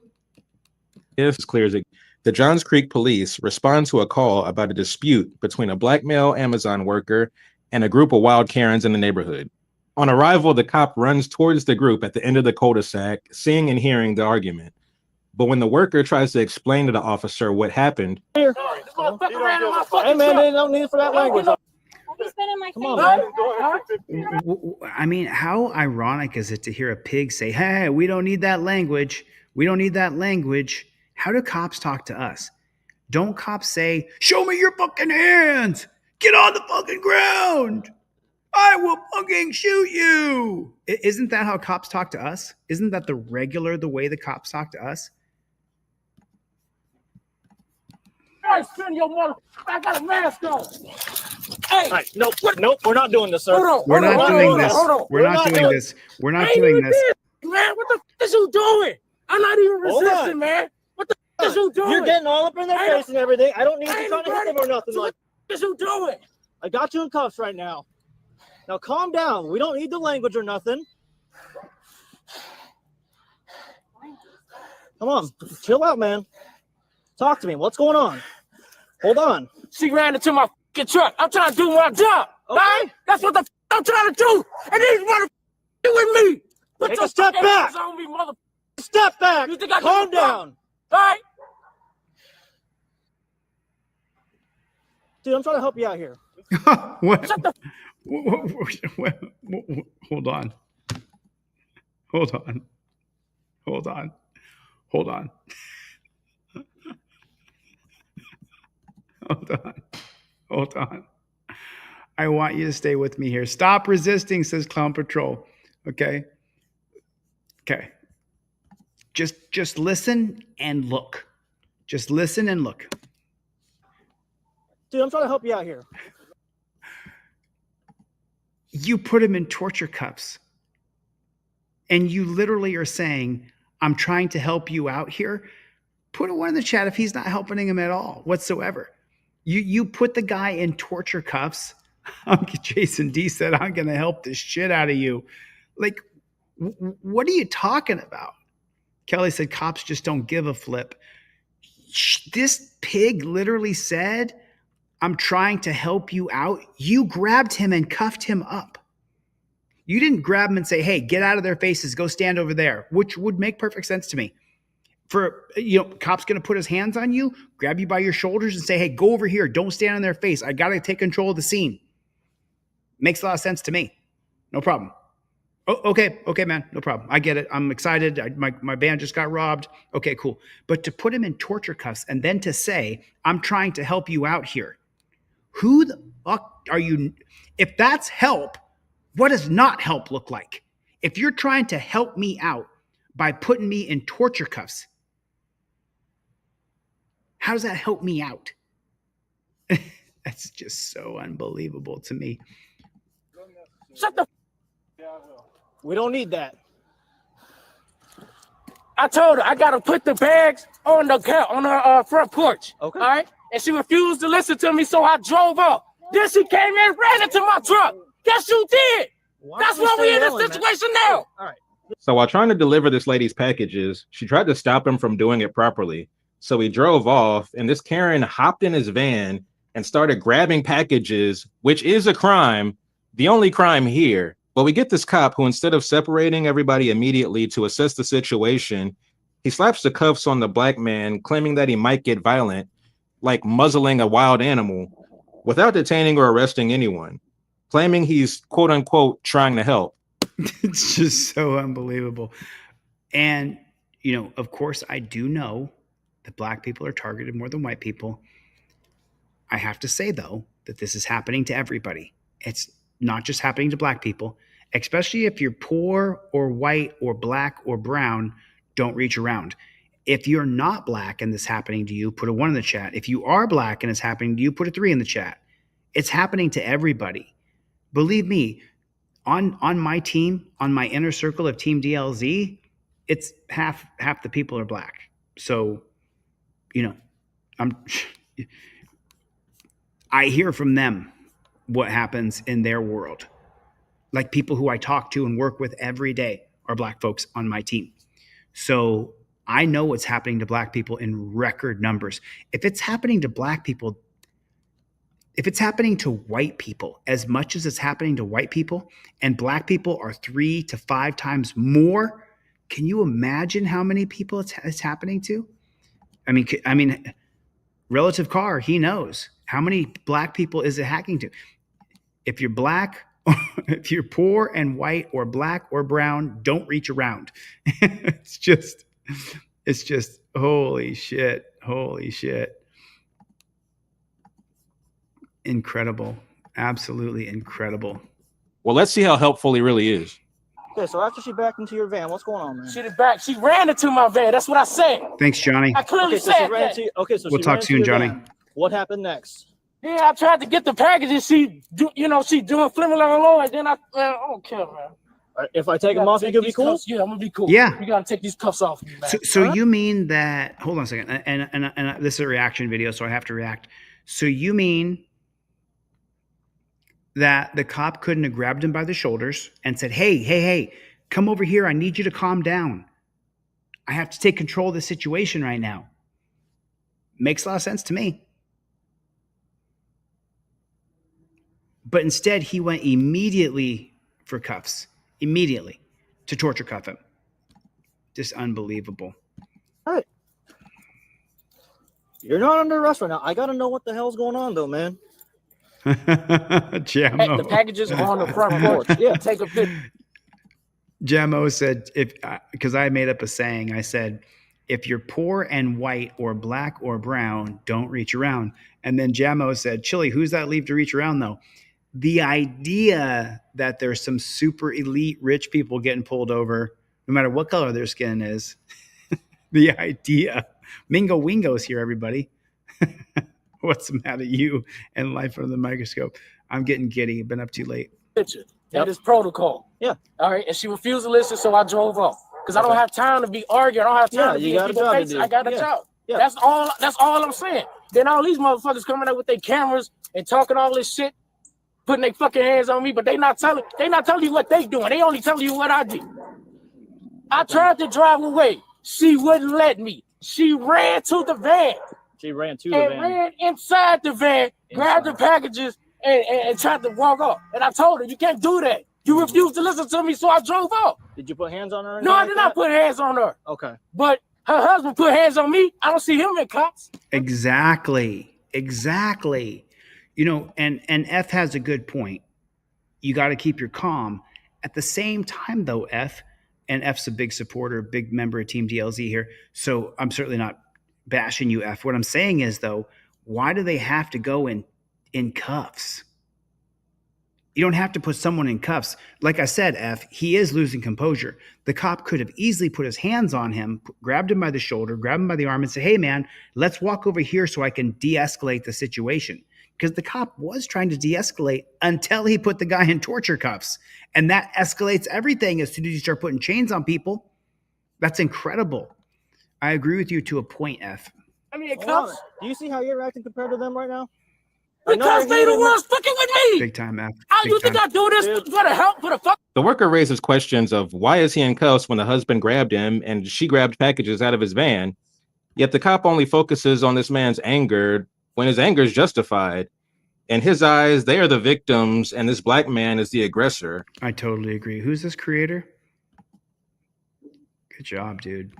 Speaker 15: It's clear as the Johns Creek police respond to a call about a dispute between a black male Amazon worker and a group of wild Karens in the neighborhood. On arrival, the cop runs towards the group at the end of the cul-de-sac, seeing and hearing the argument. But when the worker tries to explain to the officer what happened,
Speaker 12: Hey, man, they don't need for that language. Come on, man.
Speaker 1: I mean, how ironic is it to hear a pig say, hey, we don't need that language. We don't need that language. How do cops talk to us? Don't cops say, show me your fucking hands. Get on the fucking ground. I will fucking shoot you. Isn't that how cops talk to us? Isn't that the way the cops talk to us?
Speaker 13: Hey, spin your mother. I got a mask on. Hey.
Speaker 12: Right, nope, we're not doing this, sir.
Speaker 1: We're not doing this. We're not doing this. We're not doing this.
Speaker 13: Man, what the f is you doing? I'm not even resisting, man. What the f is you doing?
Speaker 12: You're getting all up in their face and everything. I don't need you trying to hit them or nothing. Like,
Speaker 13: what is you doing?
Speaker 12: I got you in cuffs right now. Now calm down. We don't need the language or nothing. Come on, chill out, man. Talk to me. What's going on? Hold on.
Speaker 13: She ran into my f***ing truck. I'm trying to do my job. Okay. Right? That's what the f*** I'm trying to do. And these motherfuckers with me.
Speaker 12: Take a step back.
Speaker 13: On me, mother.
Speaker 12: Step back.
Speaker 13: You think I
Speaker 12: calm down.
Speaker 13: All right.
Speaker 12: Dude, I'm trying to help you out here.
Speaker 1: What? Hold on. Hold on. Hold on. Hold on. Hold on. Hold on. I want you to stay with me here. Stop resisting, says Clown Patrol. Okay. Okay. Just listen and look. Just listen and look.
Speaker 12: Dude, I'm trying to help you out here.
Speaker 1: You put him in torture cuffs. And you literally are saying, I'm trying to help you out here. Put a one in the chat if he's not helping him at all whatsoever. You put the guy in torture cuffs. Jason D said, I'm going to help the shit out of you. Like, what are you talking about? Kelly said, cops just don't give a flip. This pig literally said, I'm trying to help you out. You grabbed him and cuffed him up. You didn't grab him and say, hey, get out of their faces. Go stand over there, which would make perfect sense to me. For, cop's going to put his hands on you, grab you by your shoulders and say, hey, go over here. Don't stand on their face. I got to take control of the scene. Makes a lot of sense to me. No problem. Oh, okay, man. No problem. I get it. I'm excited. My band just got robbed. Okay, cool. But to put him in torture cuffs and then to say, I'm trying to help you out here. Who the fuck are you? If that's help, what does not help look like? If you're trying to help me out by putting me in torture cuffs, how does that help me out? That's just so unbelievable to me.
Speaker 12: Shut the. We don't need that. I told her I gotta put the bags on her front porch. Okay. All right. And she refused to listen to me, so I drove off. Then she came in and ran into my truck. Guess you did. That's why we in this situation now. All right.
Speaker 15: So while trying to deliver this lady's packages, she tried to stop him from doing it properly. So he drove off, and this Karen hopped in his van and started grabbing packages, which is a crime, the only crime here. But we get this cop who, instead of separating everybody immediately to assess the situation, he slaps the cuffs on the black man, claiming that he might get violent, like muzzling a wild animal, without detaining or arresting anyone, claiming he's quote unquote trying to help.
Speaker 1: It's just so unbelievable. And, you know, of course, I do know that black people are targeted more than white people. I have to say, though, that this is happening to everybody. It's not just happening to black people, especially if you're poor or white or black or brown, don't reach around. If you're not black and this is happening to you, put a 1 in the chat. If you are black and it's happening to you, put a 3 in the chat. It's happening to everybody. Believe me, on my team, on my inner circle of Team DLZ, it's half the people are black. So, you know, I hear from them what happens in their world. Like people who I talk to and work with every day are black folks on my team. So I know what's happening to black people in record numbers. If it's happening to black people, if it's happening to white people as much as it's happening to white people, and black people are 3 to 5 times more, can you imagine how many people it's happening to? I mean, Relative Car, he knows. How many black people is it hacking to? If you're black, if you're poor and white or black or brown, don't reach around. It's just holy shit. Incredible. Absolutely incredible.
Speaker 15: Well, let's see how helpful he really is.
Speaker 12: Okay, so after she backed into your van, what's going on, man? She ran into my van. That's what I said.
Speaker 1: Thanks, Johnny.
Speaker 12: I clearly said that.
Speaker 1: We'll talk soon, Johnny.
Speaker 12: What happened next? Yeah, I tried to get the packages. She doing flipping like a lord. Then I don't care, man. If I take them off, you gonna be cool? Yeah, I'm gonna be cool.
Speaker 1: Yeah.
Speaker 12: You gotta take these cuffs off.
Speaker 1: So you mean that? Hold on a second. And this is a reaction video, so I have to react. So you mean that the cop couldn't have grabbed him by the shoulders and said, hey, come over here. I need you to calm down. I have to take control of the situation right now. Makes a lot of sense to me. But instead, he went immediately for cuffs, immediately to torture cuff him. Just unbelievable.
Speaker 12: All right. You're not under arrest right now. I got to know what the hell's going on, though, man.
Speaker 1: Jamo.
Speaker 12: The packages are on the front porch. Yeah, take a picture.
Speaker 1: Jamo said, because I made up a saying, I said, if you're poor and white or black or brown, don't reach around. And then Jamo said, Chili, who's that leave to reach around, though? The idea that there's some super elite rich people getting pulled over, no matter what color their skin is, the idea. Mingo Wingo's here, everybody. What's the matter, you and life under the microscope? I'm getting giddy. I've been up too late.
Speaker 12: That is protocol. Yeah. All right. And she refused to listen, so I drove off. Because I don't have time to be arguing. I don't have time to be in people's faces. I got a job. Yeah. That's all I'm saying. Then all these motherfuckers coming out with their cameras and talking all this shit, putting their fucking hands on me, but they not telling you what they doing. They only telling you what I do. I tried to drive away. She wouldn't let me. She ran to the van. Ran inside the van, grabbed the packages, and tried to walk off. And I told her, you can't do that. You refused to listen to me, so I drove off.
Speaker 5: Did you put hands on her?
Speaker 12: No, I did not put hands on her.
Speaker 5: Okay.
Speaker 12: But her husband put hands on me. I don't see him in cops.
Speaker 1: Exactly. You know, and F has a good point. You got to keep your calm. At the same time, though, and F's a big supporter, big member of Team DLZ here, so I'm certainly not bashing you, F. What I'm saying is, though, why do they have to go in cuffs? You don't have to put someone in cuffs. Like I said, F, he is losing composure. The cop could have easily put his hands on him, grabbed him by the shoulder, grabbed him by the arm and said, hey, man, let's walk over here so I can de-escalate the situation. because the cop was trying to de-escalate until he put the guy in torture cuffs. And that escalates everything as soon as you start putting chains on people. That's incredible. I agree with you to a point, F.
Speaker 13: I mean, cuffs.
Speaker 2: Do you see how you're acting compared to them right now?
Speaker 13: Because they the ones fucking with me.
Speaker 1: Big time, F.
Speaker 13: How
Speaker 1: Big
Speaker 13: you think
Speaker 1: time.
Speaker 13: I do this for the help, for the fuck?
Speaker 15: The worker raises questions of why is he in cuffs when the husband grabbed him and she grabbed packages out of his van, yet the cop only focuses on this man's anger when his anger is justified. In his eyes, they are the victims and this black man is the aggressor.
Speaker 1: I totally agree. Who's this creator? Good job, dude.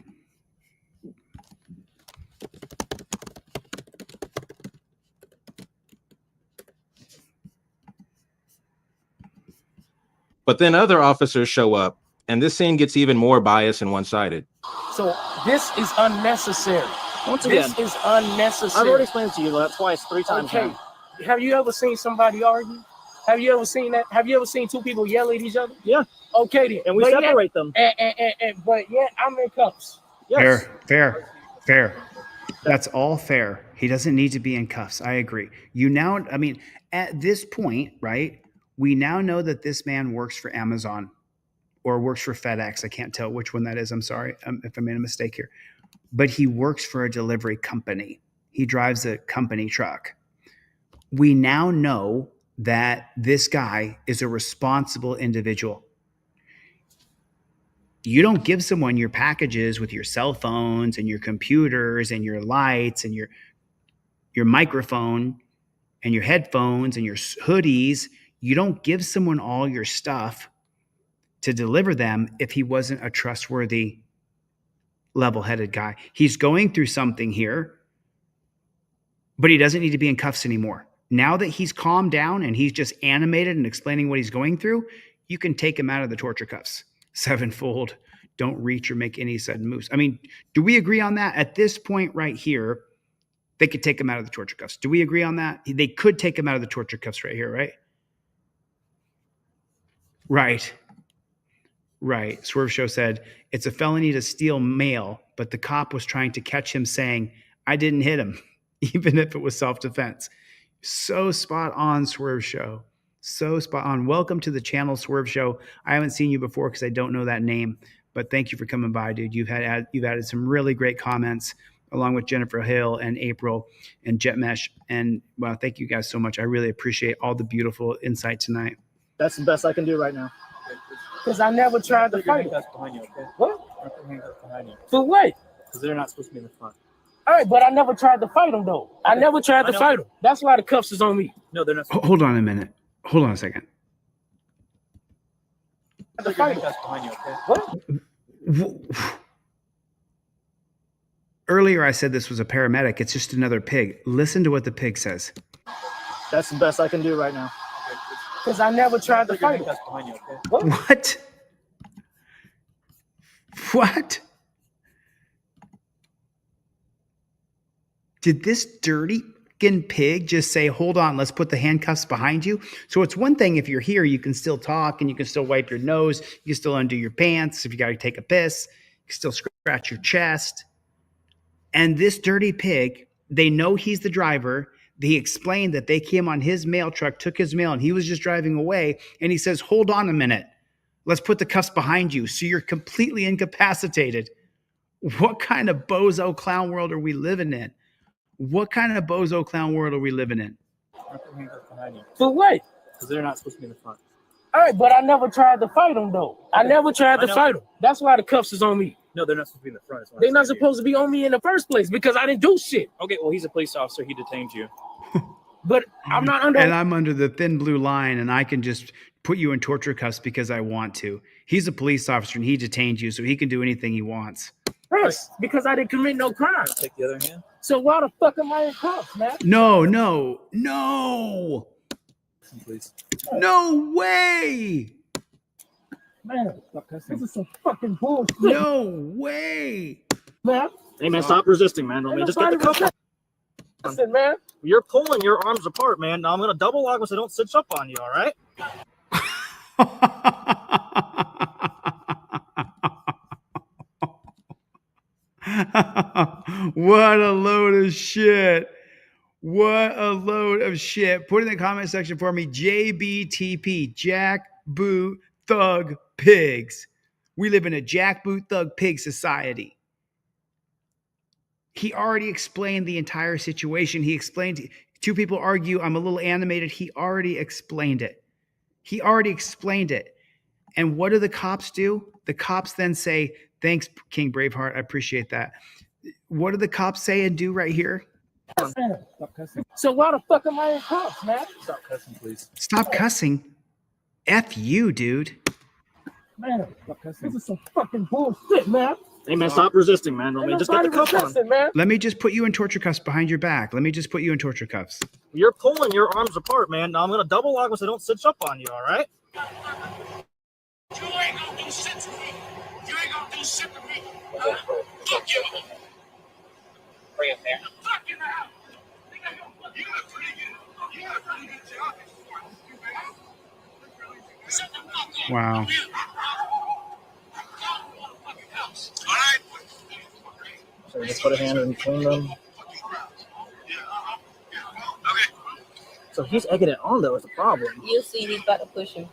Speaker 15: But then other officers show up, and this scene gets even more biased and one-sided.
Speaker 13: So this is unnecessary.
Speaker 2: Once again,
Speaker 13: This is unnecessary.
Speaker 2: I've already explained to you that twice, 3 times.
Speaker 13: Okay.
Speaker 2: Now.
Speaker 13: Have you ever seen somebody argue? Have you ever seen that? Have you ever seen two people yell at each other?
Speaker 2: Yeah.
Speaker 13: Okay then.
Speaker 2: And we separate them.
Speaker 13: But yet I'm in cuffs.
Speaker 2: Yes.
Speaker 1: Fair. That's all fair. He doesn't need to be in cuffs. I agree. I mean, at this point, right, we now know that this man works for Amazon or works for FedEx. I can't tell which one that is. I'm sorry if I made a mistake here. But he works for a delivery company. He drives a company truck. We now know that this guy is a responsible individual. You don't give someone your packages with your cell phones and your computers and your lights and your microphone and your headphones and your hoodies. You don't give someone all your stuff to deliver them if he wasn't a trustworthy, level-headed guy. He's going through something here, but he doesn't need to be in cuffs anymore. Now that he's calmed down and he's just animated and explaining what he's going through, you can take him out of the torture cuffs. Sevenfold, don't reach or make any sudden moves. I mean, do we agree on that? At this point right here, they could take him out of the torture cuffs. Do we agree on that? They could take him out of the torture cuffs right here, right? Right. Swerve Show said, it's a felony to steal mail, but the cop was trying to catch him saying, I didn't hit him, even if it was self-defense. So spot on, Swerve Show. So spot on. Welcome to the channel, Swerve Show. I haven't seen you before because I don't know that name, but thank you for coming by, dude. You've added some really great comments along with Jennifer Hill and April and Jetmesh. And well, thank you guys so much. I really appreciate all the beautiful insight tonight.
Speaker 2: That's the best I can do right now.
Speaker 13: Because I never tried to fight.
Speaker 2: Behind you, okay?
Speaker 13: What?
Speaker 2: Behind you.
Speaker 13: For what?
Speaker 2: Because they're not supposed to be in the front.
Speaker 13: All right, but I never tried to fight him, though. I never tried to fight him. That's why the cuffs is on me.
Speaker 2: No, they're not.
Speaker 1: Hold on a minute. Hold on a second.
Speaker 2: The fight behind you, okay?
Speaker 13: What?
Speaker 1: Earlier I said this was a paramedic. It's just another pig. Listen to what the pig says.
Speaker 2: That's the best I can do right now.
Speaker 13: Because I never tried to fight him.
Speaker 2: Behind you, okay?
Speaker 1: What? What? Did this dirty pig just say, hold on, let's put the handcuffs behind you? So it's one thing if you're here, you can still talk and you can still wipe your nose. You can still undo your pants. If you got to take a piss, you can still scratch your chest. And this dirty pig, they know he's the driver. They explained that they came on his mail truck, took his mail, and he was just driving away. And he says, hold on a minute. Let's put the cuffs behind you. So you're completely incapacitated. What kind of bozo clown world are we living in? What kind of bozo clown world are we living in?
Speaker 13: For what?
Speaker 2: Because they're not supposed to be in the front.
Speaker 13: All right, but I never tried to fight him, though. I never tried to fight him. That's why the cuffs is on me.
Speaker 2: No, they're not supposed to be in the front.
Speaker 13: They're not supposed to be on me in the first place because I didn't do shit.
Speaker 2: Okay, well, he's a police officer. He detained you.
Speaker 13: But I'm not under.
Speaker 1: And I'm under the thin blue line, and I can just put you in torture cuffs because I want to. He's a police officer, and he detained you, so he can do anything he wants.
Speaker 13: Yes, because I didn't commit no crime.
Speaker 2: Take the other hand.
Speaker 13: So why the fuck am I in cuffs, man?
Speaker 1: No.
Speaker 2: Please.
Speaker 1: No way.
Speaker 13: Man, this is some fucking bullshit.
Speaker 1: No way.
Speaker 13: Man.
Speaker 2: Hey, man, stop resisting, man. Just get the cuff on.
Speaker 13: Listen, man.
Speaker 2: You're pulling your arms apart, man. Now I'm going to double lock so I don't cinch up on you, all right?
Speaker 1: What a load of shit. What a load of shit. Put in the comment section for me, JBTP, Jackboot Thug Pigs. We live in a jackboot thug pig society. He already explained the entire situation. He explained, two people argue, I'm a little animated. He already explained it. He already explained it. And what do the cops do? The cops then say, thanks, King Braveheart. I appreciate that. What do the cops say and do right here?
Speaker 12: Stop cussing. So why the fuck am I in cuffs, man? Stop cussing, please.
Speaker 1: Stop cussing. F you, dude.
Speaker 12: Man, stop cussing. This is some fucking bullshit, man.
Speaker 5: Hey, man, stop resisting, man. Let me just get the cuff on.
Speaker 12: Man.
Speaker 1: Let me just put you in torture cuffs behind your back. Let me just put you in torture cuffs.
Speaker 5: You're pulling your arms apart, man. Now I'm going to double lock so I don't stitch up on you, all right?
Speaker 13: You ain't gonna do shit to me. You ain't gonna do shit to me. Fuck you. Bring it there. Fuck you now. You got a pretty good job. Shut the fuck up.
Speaker 1: Wow.
Speaker 13: All right.
Speaker 5: So you just put a hand in between them. So he's egging it on, though, is the problem.
Speaker 6: You'll see he's about to push him.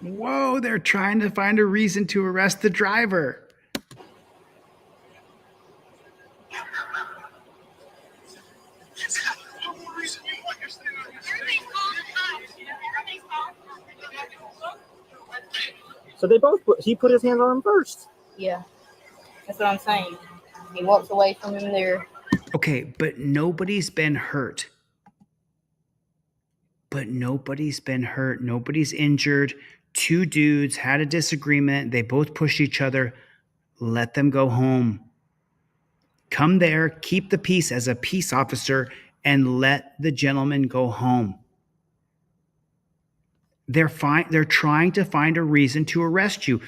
Speaker 1: Whoa, they're trying to find a reason to arrest the driver.
Speaker 5: So he put his hands on him first.
Speaker 6: Yeah. That's what I'm saying. He walks away from him there.
Speaker 1: Okay, but nobody's been hurt. Nobody's injured. Two dudes had a disagreement. They both pushed each other. Let them go home. Come there, keep the peace as a peace officer, and let the gentleman go home. They're trying to find a reason to arrest you.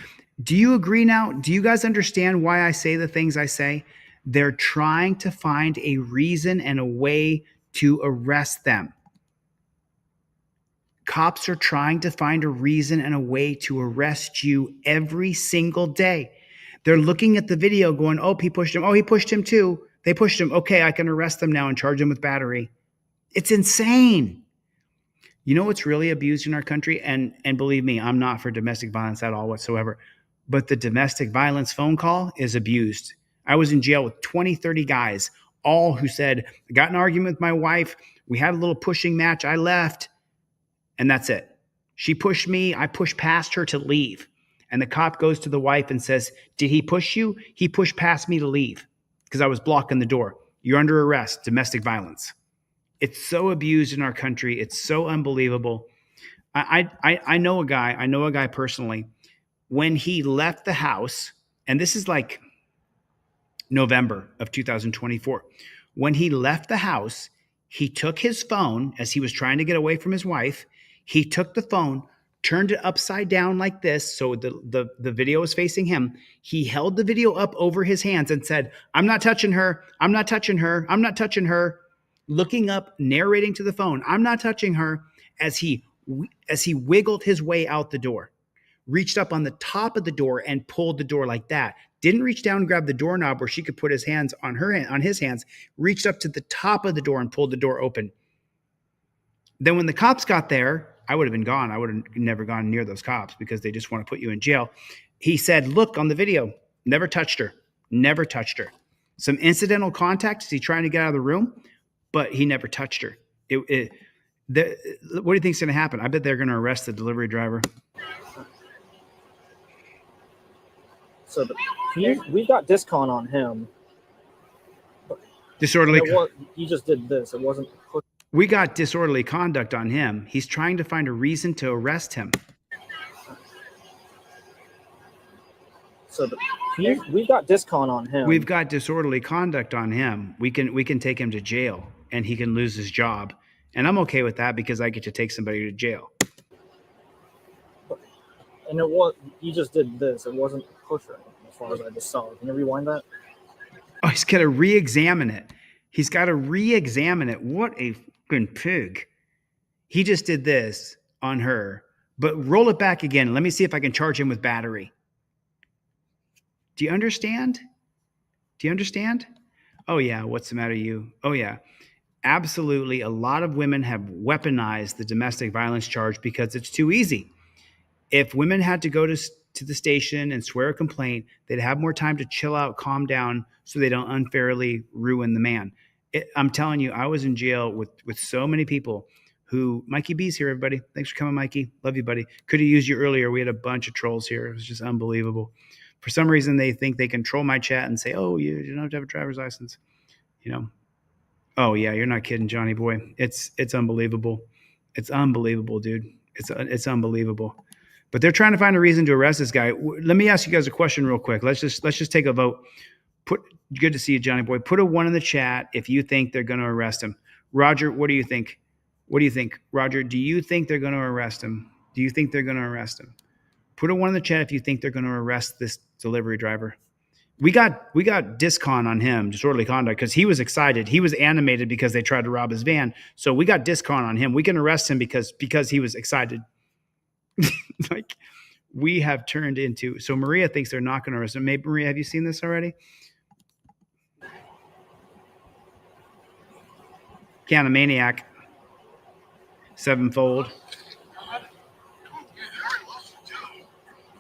Speaker 1: Do you agree now? Do you guys understand why I say the things I say? They're trying to find a reason and a way to arrest them. Cops are trying to find a reason and a way to arrest you every single day. They're looking at the video going, oh, he pushed him. Oh, he pushed him too. They pushed him. Okay, I can arrest them now and charge them with battery. It's insane. You know what's really abused in our country? And believe me, I'm not for domestic violence at all whatsoever. But the domestic violence phone call is abused. I was in jail with 20, 30 guys, all who said, I got in an argument with my wife. We had a little pushing match. I left. And that's it. She pushed me. I pushed past her to leave. And the cop goes to the wife and says, did he push you? He pushed past me to leave because I was blocking the door. You're under arrest, domestic violence. It's so abused in our country. It's so unbelievable. I know a guy personally. When he left the house, and this is like November of 2024, when he left the house, he took his phone as he was trying to get away from his wife. He took the phone, turned it upside down like this, so the video was facing him. He held the video up over his hands and said, I'm not touching her. I'm not touching her. I'm not touching her. Looking up, narrating to the phone, I'm not touching her, as he wiggled his way out the door, reached up on the top of the door and pulled the door like that. Didn't reach down and grab the doorknob where she could put his hands on his hands, reached up to the top of the door and pulled the door open. Then when the cops got there, I would have been gone. I would have never gone near those cops because they just want to put you in jail. He said, look on the video, never touched her, never touched her. Some incidental contact as he trying to get out of the room, but he never touched her. What do you think is going to happen? I bet they're going to arrest the delivery driver.
Speaker 5: So we've got discon on him.
Speaker 1: Disorderly.
Speaker 5: He just did this. It wasn't.
Speaker 1: We got disorderly conduct on him. He's trying to find a reason to arrest him.
Speaker 5: So we've got discon on him.
Speaker 1: We've got disorderly conduct on him. We can take him to jail and he can lose his job. And I'm okay with that because I get to take somebody to jail.
Speaker 5: And he just did this. It wasn't push or anything as far as I just saw. Can you rewind that?
Speaker 1: Oh, he's got to re-examine it. He's got to re-examine it. What a fucking pig. He just did this on her. But roll it back again. Let me see if I can charge him with battery. Do you understand? Do you understand? Oh, yeah. What's the matter, you? Oh, yeah. Absolutely, a lot of women have weaponized the domestic violence charge because it's too easy. If women had to go to the station and swear a complaint, they'd have more time to chill out, calm down, so they don't unfairly ruin the man. I'm telling you, I was in jail with so many people who, Mikey B's here, everybody. Thanks for coming, Mikey. Love you, buddy. Could have used you earlier. We had a bunch of trolls here. It was just unbelievable. For some reason, they think they control my chat and say, oh, you don't have to have a driver's license. You know, oh yeah, you're not kidding, Johnny boy. It's unbelievable. It's unbelievable, dude. It's unbelievable. But they're trying to find a reason to arrest this guy. Let me ask you guys a question real quick. Let's just take a vote. Good to see you, Johnny boy. Put a 1 in the chat if you think they're going to arrest him. Roger, what do you think? What do you think, Roger? Do you think they're going to arrest him? Do you think they're going to arrest him? Put a 1 in the chat if you think they're going to arrest this delivery driver. We got discon on him, disorderly conduct, because he was excited. He was animated because they tried to rob his van. So we got discon on him. We can arrest him because he was excited. Like, we have turned into. So Maria thinks they're not going to arrest him. Maybe, Maria, have you seen this already? Count a maniac. Sevenfold.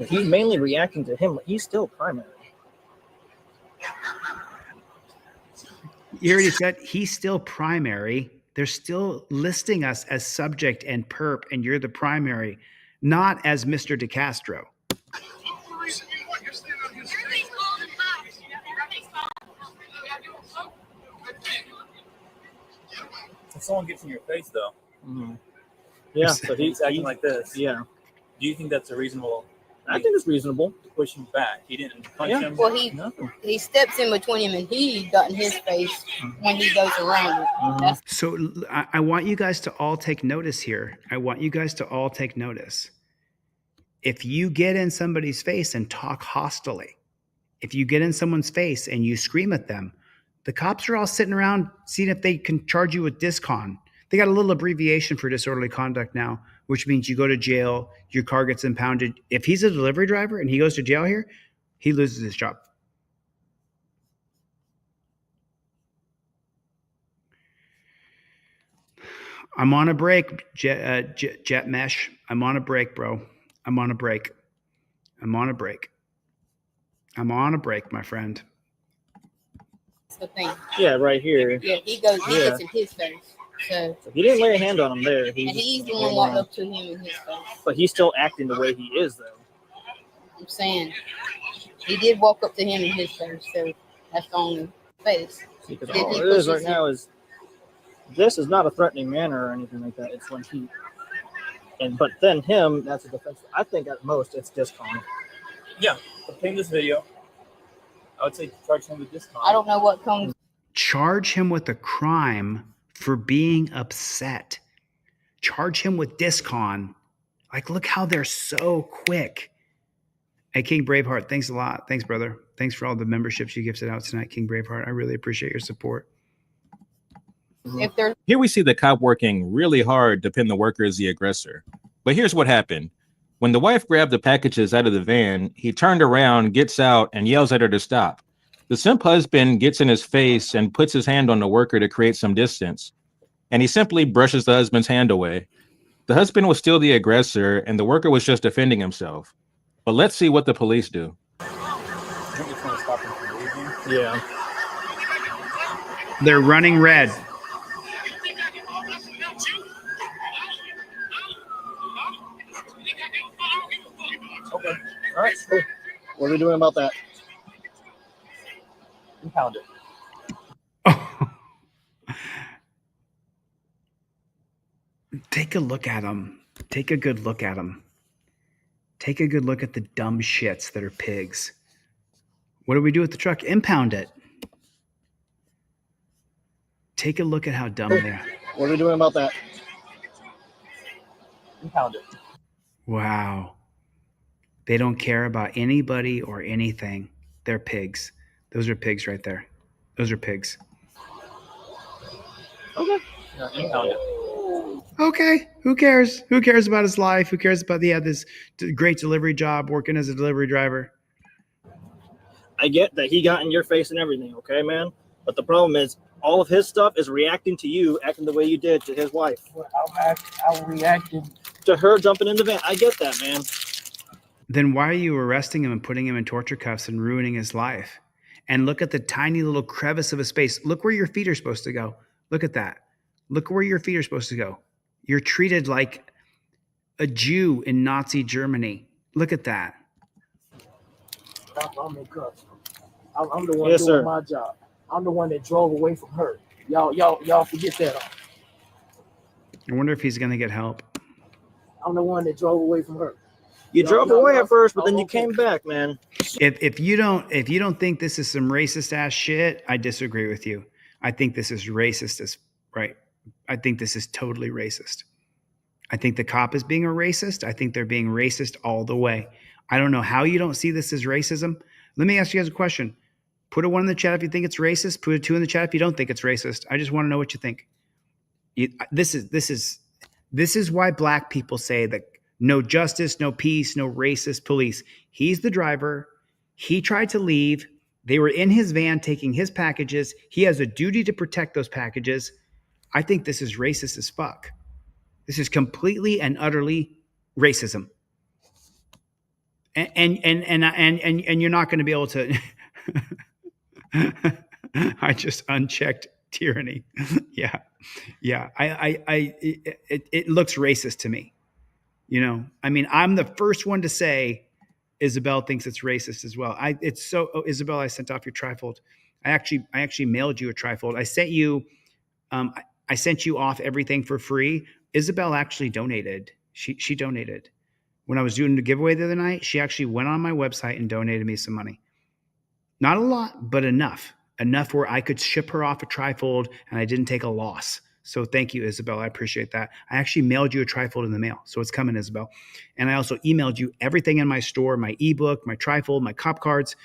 Speaker 5: He's mainly reacting to him. He's still primary.
Speaker 1: You already said he's still primary. They're still listing us as subject and perp, and you're the primary, not as Mr. DeCastro.
Speaker 16: If someone gets in your face, though,
Speaker 5: Yeah, so he's
Speaker 16: acting like this.
Speaker 5: Yeah.
Speaker 16: Do you think that's a reasonable?
Speaker 5: I think it's reasonable
Speaker 16: to push him back. He didn't punch him.
Speaker 6: Well, he steps in between him and he got in his face when he goes around it. That's
Speaker 1: So I want you guys to all take notice here. I want you guys to all take notice. If you get in somebody's face and talk hostily, if you get in someone's face and you scream at them, the cops are all sitting around seeing if they can charge you with discon. They got a little abbreviation for disorderly conduct now, which means you go to jail, your car gets impounded. If he's a delivery driver and he goes to jail here, he loses his job. I'm on a break, Jet Mesh. I'm on a break, bro. I'm on a break. I'm on a break. I'm on a break, my friend.
Speaker 6: the thing.
Speaker 5: Yeah, right here.
Speaker 6: Yeah, he gets in his face. So
Speaker 5: he didn't lay a hand on him there.
Speaker 6: and he's the one walked up to him in his face.
Speaker 5: But he's still acting the way he is, though.
Speaker 6: I'm saying he did walk up to him in his face, so that's the only face.
Speaker 5: Because all it is right now is this is not a threatening manner or anything like that. It's when he but then him, that's a defense. I think at most it's discon.
Speaker 16: Yeah, obtain this video. I would say charge him with discon.
Speaker 6: I don't know what comes.
Speaker 1: Charge him with a crime for being upset. Charge him with discon. Like, look how they're so quick. Hey, King Braveheart, thanks a lot. Thanks, brother. Thanks for all the memberships you gifted out tonight, King Braveheart. I really appreciate your support.
Speaker 6: If they're
Speaker 15: Here we see the cop working really hard to pin the worker as the aggressor. But here's what happened. When the wife grabbed the packages out of the van, he turned around, gets out, and yells at her to stop. The simp husband gets in his face and puts his hand on the worker to create some distance. And he simply brushes the husband's hand away. The husband was still the aggressor, and the worker was just defending himself. But let's see what the police do.
Speaker 5: Yeah.
Speaker 1: They're running red.
Speaker 5: Okay. All right. Cool. What are we doing about that?
Speaker 16: Impound it.
Speaker 1: Take a look at them. Take a good look at them. Take a good look at the dumb shits that are pigs. What do we do with the truck? Impound it. Take a look at how dumb they are.
Speaker 5: What are we doing about that?
Speaker 16: Impound it.
Speaker 1: Wow. They don't care about anybody or anything. They're pigs. Those are pigs right there. Those are pigs.
Speaker 5: Okay.
Speaker 16: Impound it.
Speaker 1: Okay. Who cares? Who cares about his life? Who cares about this great delivery job working as a delivery driver?
Speaker 5: I get that he got in your face and everything, okay, man? But the problem is All of his stuff is reacting to you acting the way you did to his wife.
Speaker 12: I'm reacting
Speaker 5: to her jumping in the van. I get that, man.
Speaker 1: Then why are you arresting him and putting him in torture cuffs and ruining his life? And look at the tiny little crevice of a space. Look where your feet are supposed to go. Look at that. Look where your feet are supposed to go. You're treated like a Jew in Nazi Germany. Look at that.
Speaker 12: I'm in cuffs. I'm the one doing my job. I'm the one that drove away from her. Y'all forget that.
Speaker 1: I wonder if he's going to get help.
Speaker 12: I'm the one that drove away from her.
Speaker 5: You drove away at first, but then you came back, man.
Speaker 1: If you don't think this is some racist ass shit, I disagree with you. I think this is racist as right. I think this is totally racist. I think the cop is being a racist. I think they're being racist all the way. I don't know how you don't see this as racism. Let me ask you guys a question. Put a 1 in the chat if you think it's racist. Put a 2 in the chat if you don't think it's racist. I just want to know what you think. This is why black people say that no justice, no peace, no racist police. He's the driver. He tried to leave. They were in his van taking his packages. He has a duty to protect those packages. I think this is racist as fuck. This is completely and utterly racism. And you're not going to be able to. I just unchecked tyranny. Yeah. It looks racist to me. You know, I mean, I'm the first one to say Isabel thinks it's racist as well. Isabel, I sent off your trifold. I actually mailed you a trifold. I sent you, I sent you off everything for free. Isabel actually donated. She donated. When I was doing the giveaway the other night, she actually went on my website and donated me some money. Not a lot, but enough where I could ship her off a trifold and I didn't take a loss. So thank you, Isabel. I appreciate that. I actually mailed you a trifold in the mail. So it's coming, Isabel. And I also emailed you everything in my store, my ebook, my trifold, my cop cards,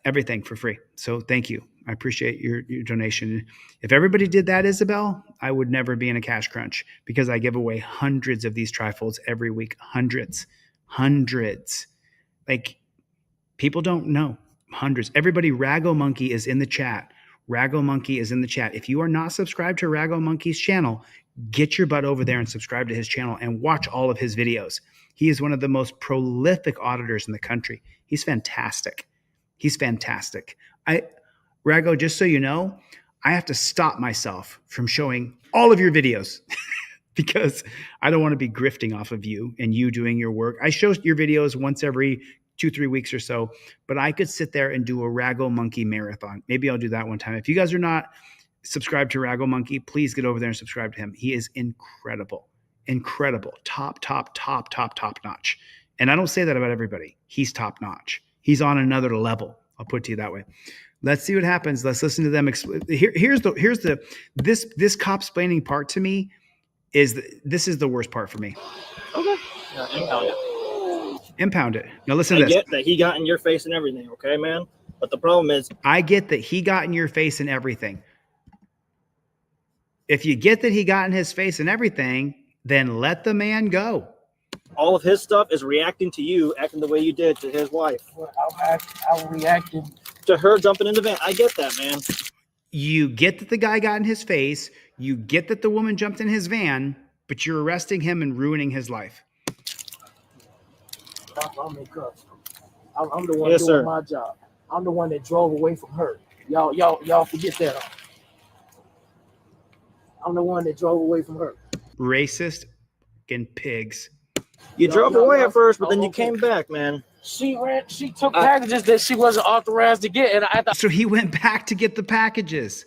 Speaker 1: everything for free. So thank you. I appreciate your donation. If everybody did that, Isabel, I would never be in a cash crunch because I give away hundreds of these trifolds every week. Hundreds. Like, people don't know. Hundreds. Everybody, Rago Monkey is in the chat. Rago Monkey is in the chat. If you are not subscribed to Rago Monkey's channel, get your butt over there and subscribe to his channel and watch all of his videos. He is one of the most prolific auditors in the country. He's fantastic. Rago, just so you know, I have to stop myself from showing all of your videos because I don't want to be grifting off of you and you doing your work. I show your videos once every 2-3 weeks or so, but I could sit there and do a Rago Monkey marathon. Maybe I'll do that one time. If you guys are not subscribed to Rago Monkey, please get over there and subscribe to him. He is incredible. Top notch. And I don't say that about everybody. He's top notch. He's on another level. I'll put it to you that way. Let's see what happens. Let's listen to them. Here's this cop explaining part to me this is the worst part for me.
Speaker 5: Okay.
Speaker 1: Impound it. Now listen to this.
Speaker 5: I get that he got in your face and everything, okay, man? But the problem is...
Speaker 1: I get that he got in your face and everything. If you get that he got in his face and everything, then let the man go.
Speaker 5: All of his stuff is reacting to you acting the way you did to his wife.
Speaker 12: I'm reacting
Speaker 5: to her jumping in the van. I get that, man.
Speaker 1: You get that the guy got in his face. You get that the woman jumped in his van, but you're arresting him and ruining his life.
Speaker 12: I'm in cuffs. I'm the one doing my job. I'm the one that drove away from her. Y'all forget that. I'm the one that drove away from her.
Speaker 1: Racist fucking pigs.
Speaker 5: You drove away at first, but then you came back, man.
Speaker 12: She took packages that she wasn't authorized to get, and I thought.
Speaker 1: So he went back to get the packages.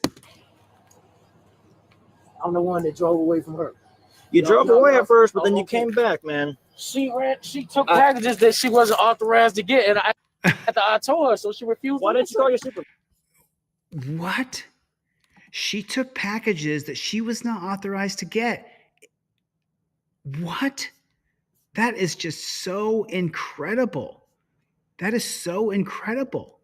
Speaker 12: I'm the one that drove away from her.
Speaker 5: You drove away at first, but then you came back, man.
Speaker 12: She took packages that she wasn't authorized to get, and I told her, so she refused.
Speaker 5: Why didn't you call your super?
Speaker 1: What? She took packages that she was not authorized to get. What? That is just so incredible. That is so incredible.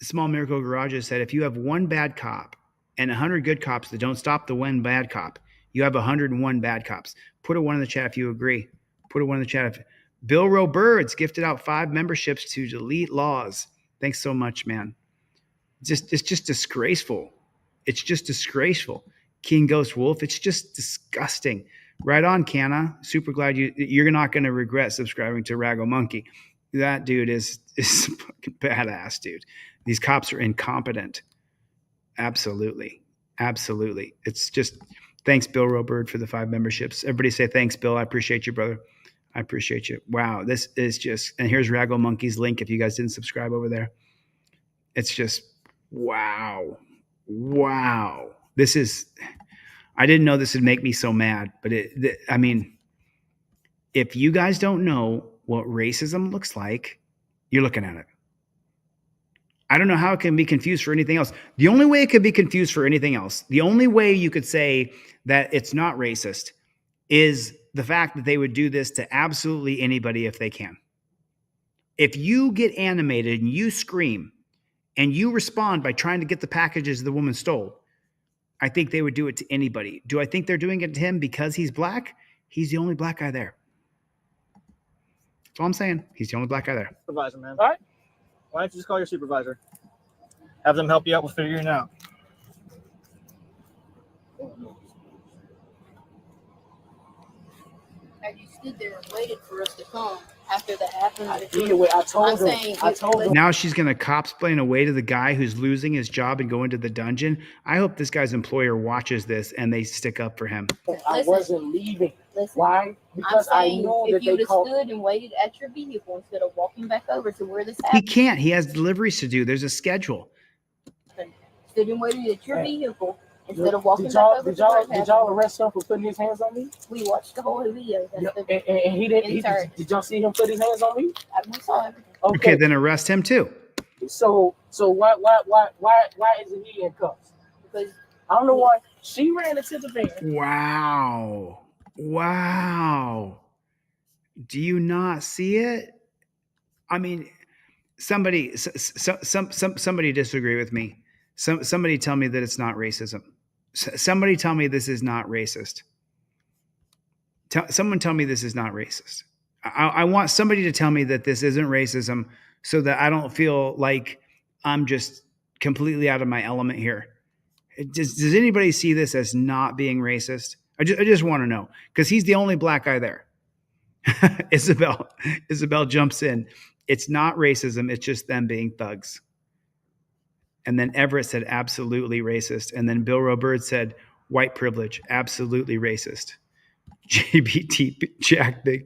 Speaker 1: Small Miracle Garage said, if you have one bad cop and 100 good cops that don't stop the one bad cop, you have 101 bad cops. Put a 1 in the chat if you agree. Put a 1 in the chat. Bill Roe Birds gifted out 5 memberships to DeleteLawZ. Thanks so much, man. It's just disgraceful. It's just disgraceful. King Ghost Wolf, it's just disgusting. Right on, Canna. Super glad you're not going to regret subscribing to Rago Monkey. That dude is fucking badass, dude. These cops are incompetent. Absolutely. Absolutely. It's just, thanks, Bill Robert, for the 5 memberships. Everybody say thanks, Bill. I appreciate you, brother. I appreciate you. Wow. This is just, and here's Rago Monkey's link if you guys didn't subscribe over there. It's just, wow. Wow. This is, I didn't know this would make me so mad, but I mean, if you guys don't know what racism looks like, you're looking at it. I don't know how it can be confused for anything else. The only way it could be confused for anything else, the only way you could say that it's not racist is the fact that they would do this to absolutely anybody if they can. If you get animated and you scream and you respond by trying to get the packages the woman stole, I think they would do it to anybody. Do I think they're doing it to him because he's black? He's the only black guy there. That's all I'm saying. He's the only black guy there.
Speaker 5: Supervisor, man. All right. Why don't you just call your supervisor? Have them help you out with figuring it out.
Speaker 6: Have you stood there and waited for us to come after that happened?
Speaker 12: I told him.
Speaker 1: Now she's going to cop-splain away to the guy who's losing his job and go into the dungeon. I hope this guy's employer watches this and they stick up for him.
Speaker 12: I wasn't leaving. Why? Because I know that
Speaker 6: if you
Speaker 12: they
Speaker 6: would have stood and waited at your vehicle instead of walking back over to where this
Speaker 1: He
Speaker 6: happened.
Speaker 1: can't. He has deliveries to do. There's a schedule.
Speaker 6: Stood and waited at your vehicle instead of walking
Speaker 12: Did
Speaker 6: back
Speaker 12: y'all
Speaker 6: over.
Speaker 12: did y'all arrest him for putting his hands on me?
Speaker 6: We watched the whole video. That's the
Speaker 12: And he didn't. Did y'all see him put his hands on me?
Speaker 6: We saw everything.
Speaker 1: Okay, then arrest him too.
Speaker 12: So why isn't he in cuffs?
Speaker 6: Because
Speaker 12: I don't know why she ran into the van.
Speaker 1: Wow. Wow. Do you not see it? I mean, somebody disagree with me. Somebody tell me that it's not racism. Somebody tell me this is not racist. Someone tell me this is not racist. I want somebody to tell me that this isn't racism so that I don't feel like I'm just completely out of my element here. Does anybody see this as not being racist? I just want to know, because he's the only black guy there. Isabel jumps in. It's not racism. It's just them being thugs. And then Everett said, absolutely racist. And then Bill Robert said, white privilege, absolutely racist. JBT Jack Big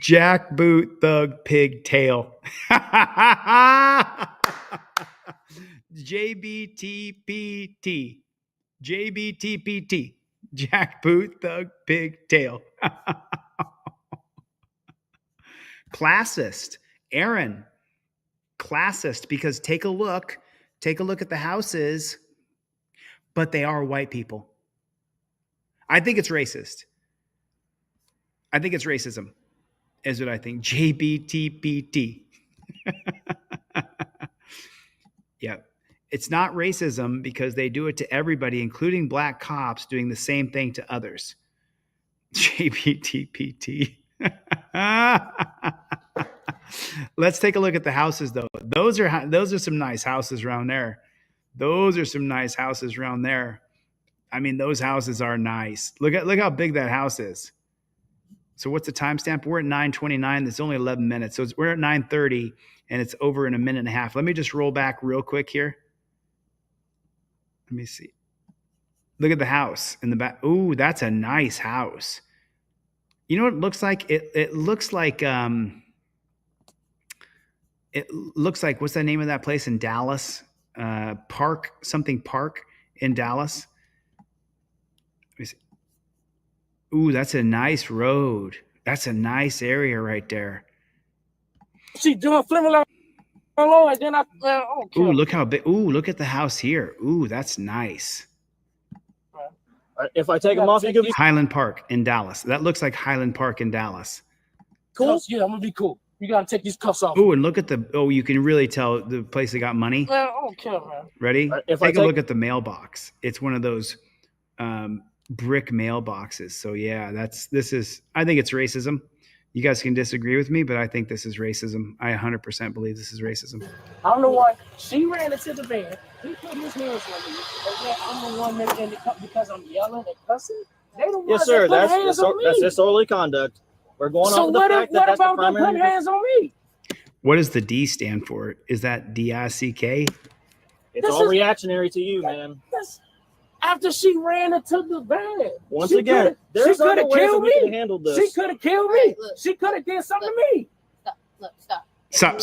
Speaker 1: Jack Boot Thug Pigtail. JBTPT. JBTPT. Jack Boot Thug Pigtail. Classist. Aaron. Classist, because take a look at the houses, but they are white people. I think it's racist. I think it's racism, is what I think. JBTPT. Yeah. It's not racism because they do it to everybody, including black cops doing the same thing to others. JBTPT. Let's take a look at the houses, though. Those are some nice houses around there. Those are some nice houses around there. I mean, those houses are nice. Look how big that house is. So what's the timestamp? We're at 9:29. It's only 11 minutes. So we're at 9:30, and it's over in a minute and a half. Let me just roll back real quick here. Let me see. Look at the house in the back. Ooh, that's a nice house. You know what it looks like? It looks like what's the name of that place in Dallas? Park in Dallas. Let me see. Ooh, that's a nice road. That's a nice area right there.
Speaker 12: She doing flipping like along, and then I don't care.
Speaker 1: Ooh, look how big. Ooh, look at the house here. Ooh, that's nice.
Speaker 5: If I take them off, you can be
Speaker 1: Highland Park in Dallas. That looks like Highland Park in Dallas.
Speaker 12: Cool? Yeah, I'm gonna be cool. You gotta take these cuffs off.
Speaker 1: Ooh, and look at you can really tell the place that got money.
Speaker 12: Man, I don't care, man.
Speaker 1: Ready? Take a look at the mailbox. It's one of those brick mailboxes. So yeah, I think it's racism. You guys can disagree with me, but I think this is racism. I 100% believe this is racism.
Speaker 12: I'm the one. She ran into the van. He put his hands on me. And then I'm the one making the cut because I'm yelling and cussing. They the ones
Speaker 5: Yes, sir.
Speaker 12: that put hands on me.
Speaker 5: That's disorderly conduct. We're going
Speaker 12: So
Speaker 5: on the fact that
Speaker 12: what
Speaker 5: that's the
Speaker 12: about them
Speaker 5: primary.
Speaker 12: putting hands on me?
Speaker 1: What does the D stand for? Is that DICK?
Speaker 5: It's all reactionary to you, man.
Speaker 12: After she ran into the van.
Speaker 5: Once again, there's other ways that we could have handled this.
Speaker 12: She could have killed me. She could have did something to me.
Speaker 1: Stop.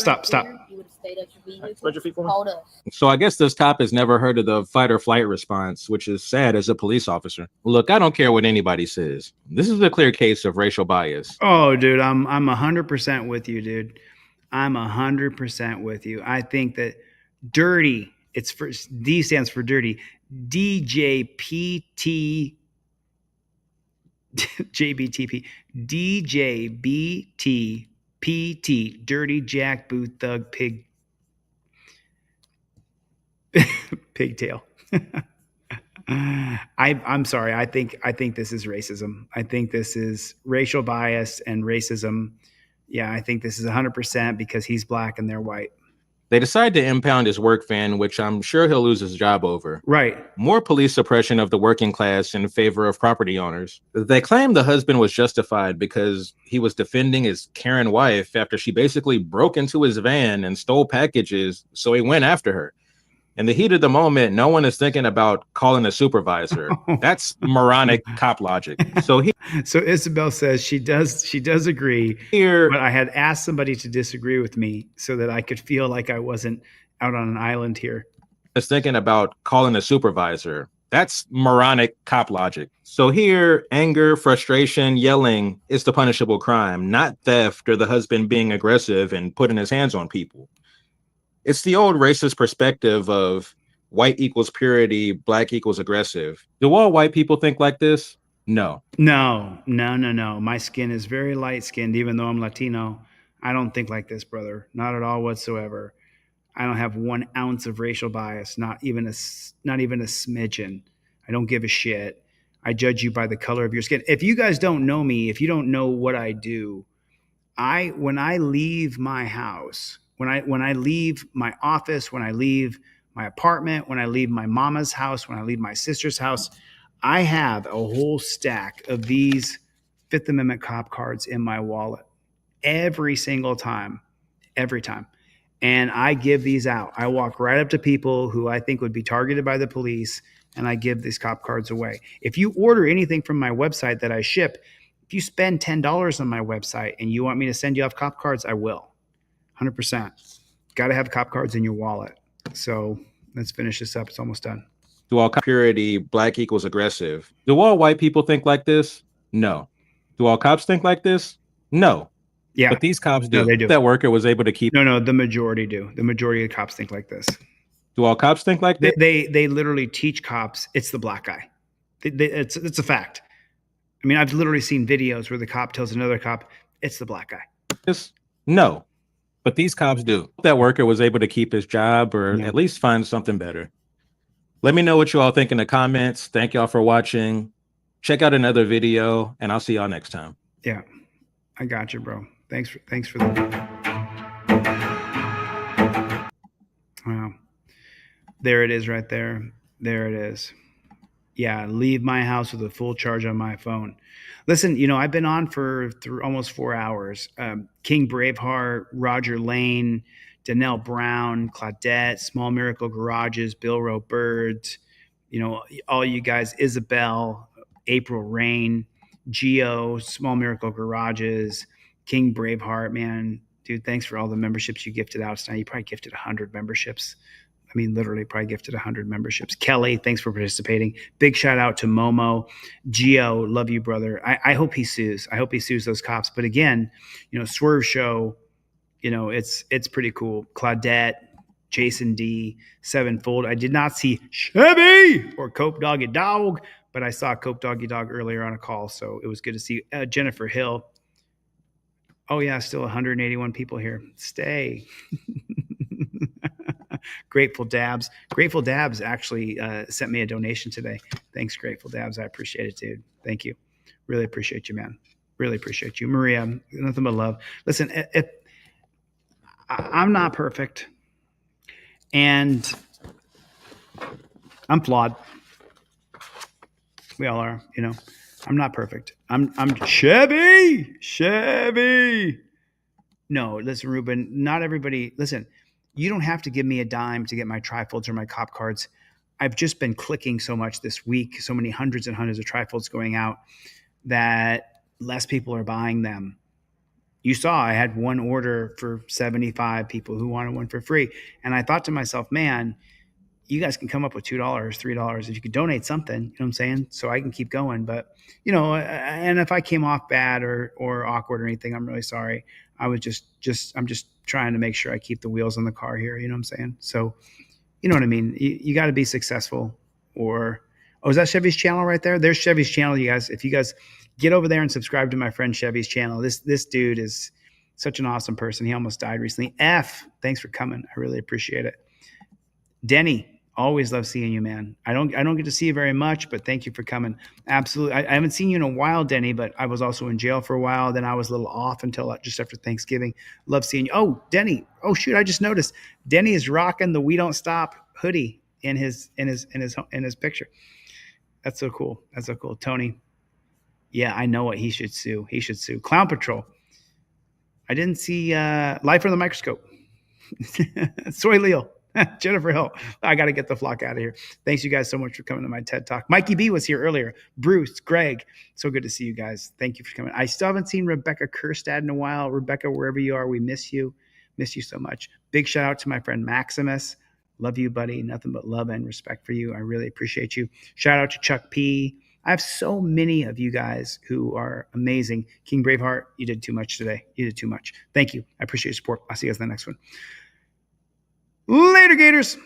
Speaker 6: You would have stayed at your vehicle.
Speaker 5: Spread your feet for me.
Speaker 6: Called us.
Speaker 15: So I guess this cop has never heard of the fight or flight response, which is sad as a police officer. Look, I don't care what anybody says. This is a clear case of racial bias.
Speaker 1: Oh, dude, I'm 100% with you, dude. I'm 100% with you. I think that dirty, it's for D stands for dirty. DJPT JBTP DJBTPT dirty jackboot thug pigtail. I'm sorry. I think this is racism. I think this is racial bias and racism. Yeah, I think this is 100% because he's black and they're white.
Speaker 15: They decide to impound his work van, which I'm sure he'll lose his job over.
Speaker 1: Right.
Speaker 15: More police suppression of the working class in favor of property owners. They claim the husband was justified because he was defending his Karen wife after she basically broke into his van and stole packages, so he went after her. In the heat of the moment, no one is thinking about calling a supervisor. That's moronic cop logic. So
Speaker 1: Isabel says she does agree. But I had asked somebody to disagree with me so that I could feel like I wasn't out on an island here.
Speaker 15: Is thinking about calling a supervisor. That's moronic cop logic. So here, anger, frustration, yelling is the punishable crime, not theft or the husband being aggressive and putting his hands on people. It's the old racist perspective of white equals purity, black equals aggressive. Do all white people think like this? No.
Speaker 1: No. My skin is very light skinned, even though I'm Latino. I don't think like this, brother. Not at all whatsoever. I don't have 1 ounce of racial bias, not even a smidgen. I don't give a shit. I judge you by the color of your skin. If you guys don't know me, if you don't know what I do, when I leave my house, when I leave my office, when I leave my apartment, when I leave my mama's house, when I leave my sister's house, I have a whole stack of these Fifth Amendment cop cards in my wallet every single time, every time. And I give these out. I walk right up to people who I think would be targeted by the police, and I give these cop cards away. If you order anything from my website that I ship, if you spend $10 on my website and you want me to send you off cop cards, I will. 100%. Got to have cop cards in your wallet. So let's finish this up. It's almost done.
Speaker 15: Do all purity, black equals aggressive? Do all white people think like this? No. Do all cops think like this? No.
Speaker 1: Yeah.
Speaker 15: But these cops do.
Speaker 1: No, they do.
Speaker 15: That worker was able to keep.
Speaker 1: No, the majority do. The majority of cops think like this.
Speaker 15: Do all cops think like this?
Speaker 1: They literally teach cops it's the black guy. It's a fact. I mean, I've literally seen videos where the cop tells another cop, it's the black guy.
Speaker 15: No. But these cops do. That worker was able to keep his job or at least find something better. Let me know what you all think in the comments. Thank y'all for watching. Check out another video, and I'll see y'all next time.
Speaker 1: Yeah, I got you, bro. Thanks for the. Wow. There it is right there. There it is. Yeah, leave my house with a full charge on my phone. Listen, I've been on for almost 4 hours. King Braveheart, Roger Lane, Danelle Brown, Claudette, Small Miracle Garages, Bill Rowe Birds, all you guys, Isabel, April Rain, Geo, Small Miracle Garages, King Braveheart, man. Dude, thanks for all the memberships you gifted out tonight. You probably gifted 100 memberships. I mean, literally probably gifted 100 memberships. Kelly, thanks for participating. Big shout out to Momo. Geo, love you, brother. I hope he sues. I hope he sues those cops. But again, Swerve Show, it's pretty cool. Claudette, Jason D, Sevenfold. I did not see Chevy or Cope Doggy Dog, but I saw Cope Doggy Dog earlier on a call, so it was good to see Jennifer Hill. Oh yeah, still 181 people here. Stay. Grateful Dabs. Grateful Dabs actually sent me a donation today. Thanks, Grateful Dabs. I appreciate it, dude. Thank you. Really appreciate you, man. Really appreciate you. Maria, nothing but love. Listen, I'm not perfect, and I'm flawed. We all are, you know. I'm not perfect. I'm Chevy. No, listen, Ruben, not everybody. Listen, you don't have to give me a dime to get my trifolds or my cop cards. I've just been clicking so much this week, so many hundreds and hundreds of trifolds going out that less people are buying them. You saw I had one order for 75 people who wanted one for free. And I thought to myself, man, you guys can come up with $2, $3 if you could donate something, you know what I'm saying? So I can keep going. But, you know, and if I came off bad or awkward or anything, I'm really sorry. I was I'm just trying to make sure I keep the wheels on the car here, you know what I'm saying? So, you know what I mean? You got to be successful or, oh, is that Chevy's channel right there? There's Chevy's channel, you guys. If you guys get over there and subscribe to my friend Chevy's channel, this dude is such an awesome person. He almost died recently. F, thanks for coming. I really appreciate it. Denny, always love seeing you, man. I don't get to see you very much, but thank you for coming. Absolutely. I haven't seen you in a while, Denny, but I was also in jail for a while. Then I was a little off until just after Thanksgiving. Love seeing you. Oh, Denny. Oh shoot, I just noticed. Denny is rocking the "We Don't Stop" hoodie in his picture. That's so cool. That's so cool. Tony. Yeah, I know what he should sue. He should sue Clown Patrol. I didn't see Life Under the Microscope. Soy Leo. Jennifer Hill. I got to get the flock out of here. Thanks you guys so much for coming to my TED Talk. Mikey B was here earlier. Bruce, Greg. So good to see you guys. Thank you for coming. I still haven't seen Rebecca Kerstad in a while. Rebecca, wherever you are, we miss you. Miss you so much. Big shout out to my friend Maximus. Love you, buddy. Nothing but love and respect for you. I really appreciate you. Shout out to Chuck P. I have so many of you guys who are amazing. King Braveheart, you did too much today. You did too much. Thank you. I appreciate your support. I'll see you guys in the next one. Later, Gators.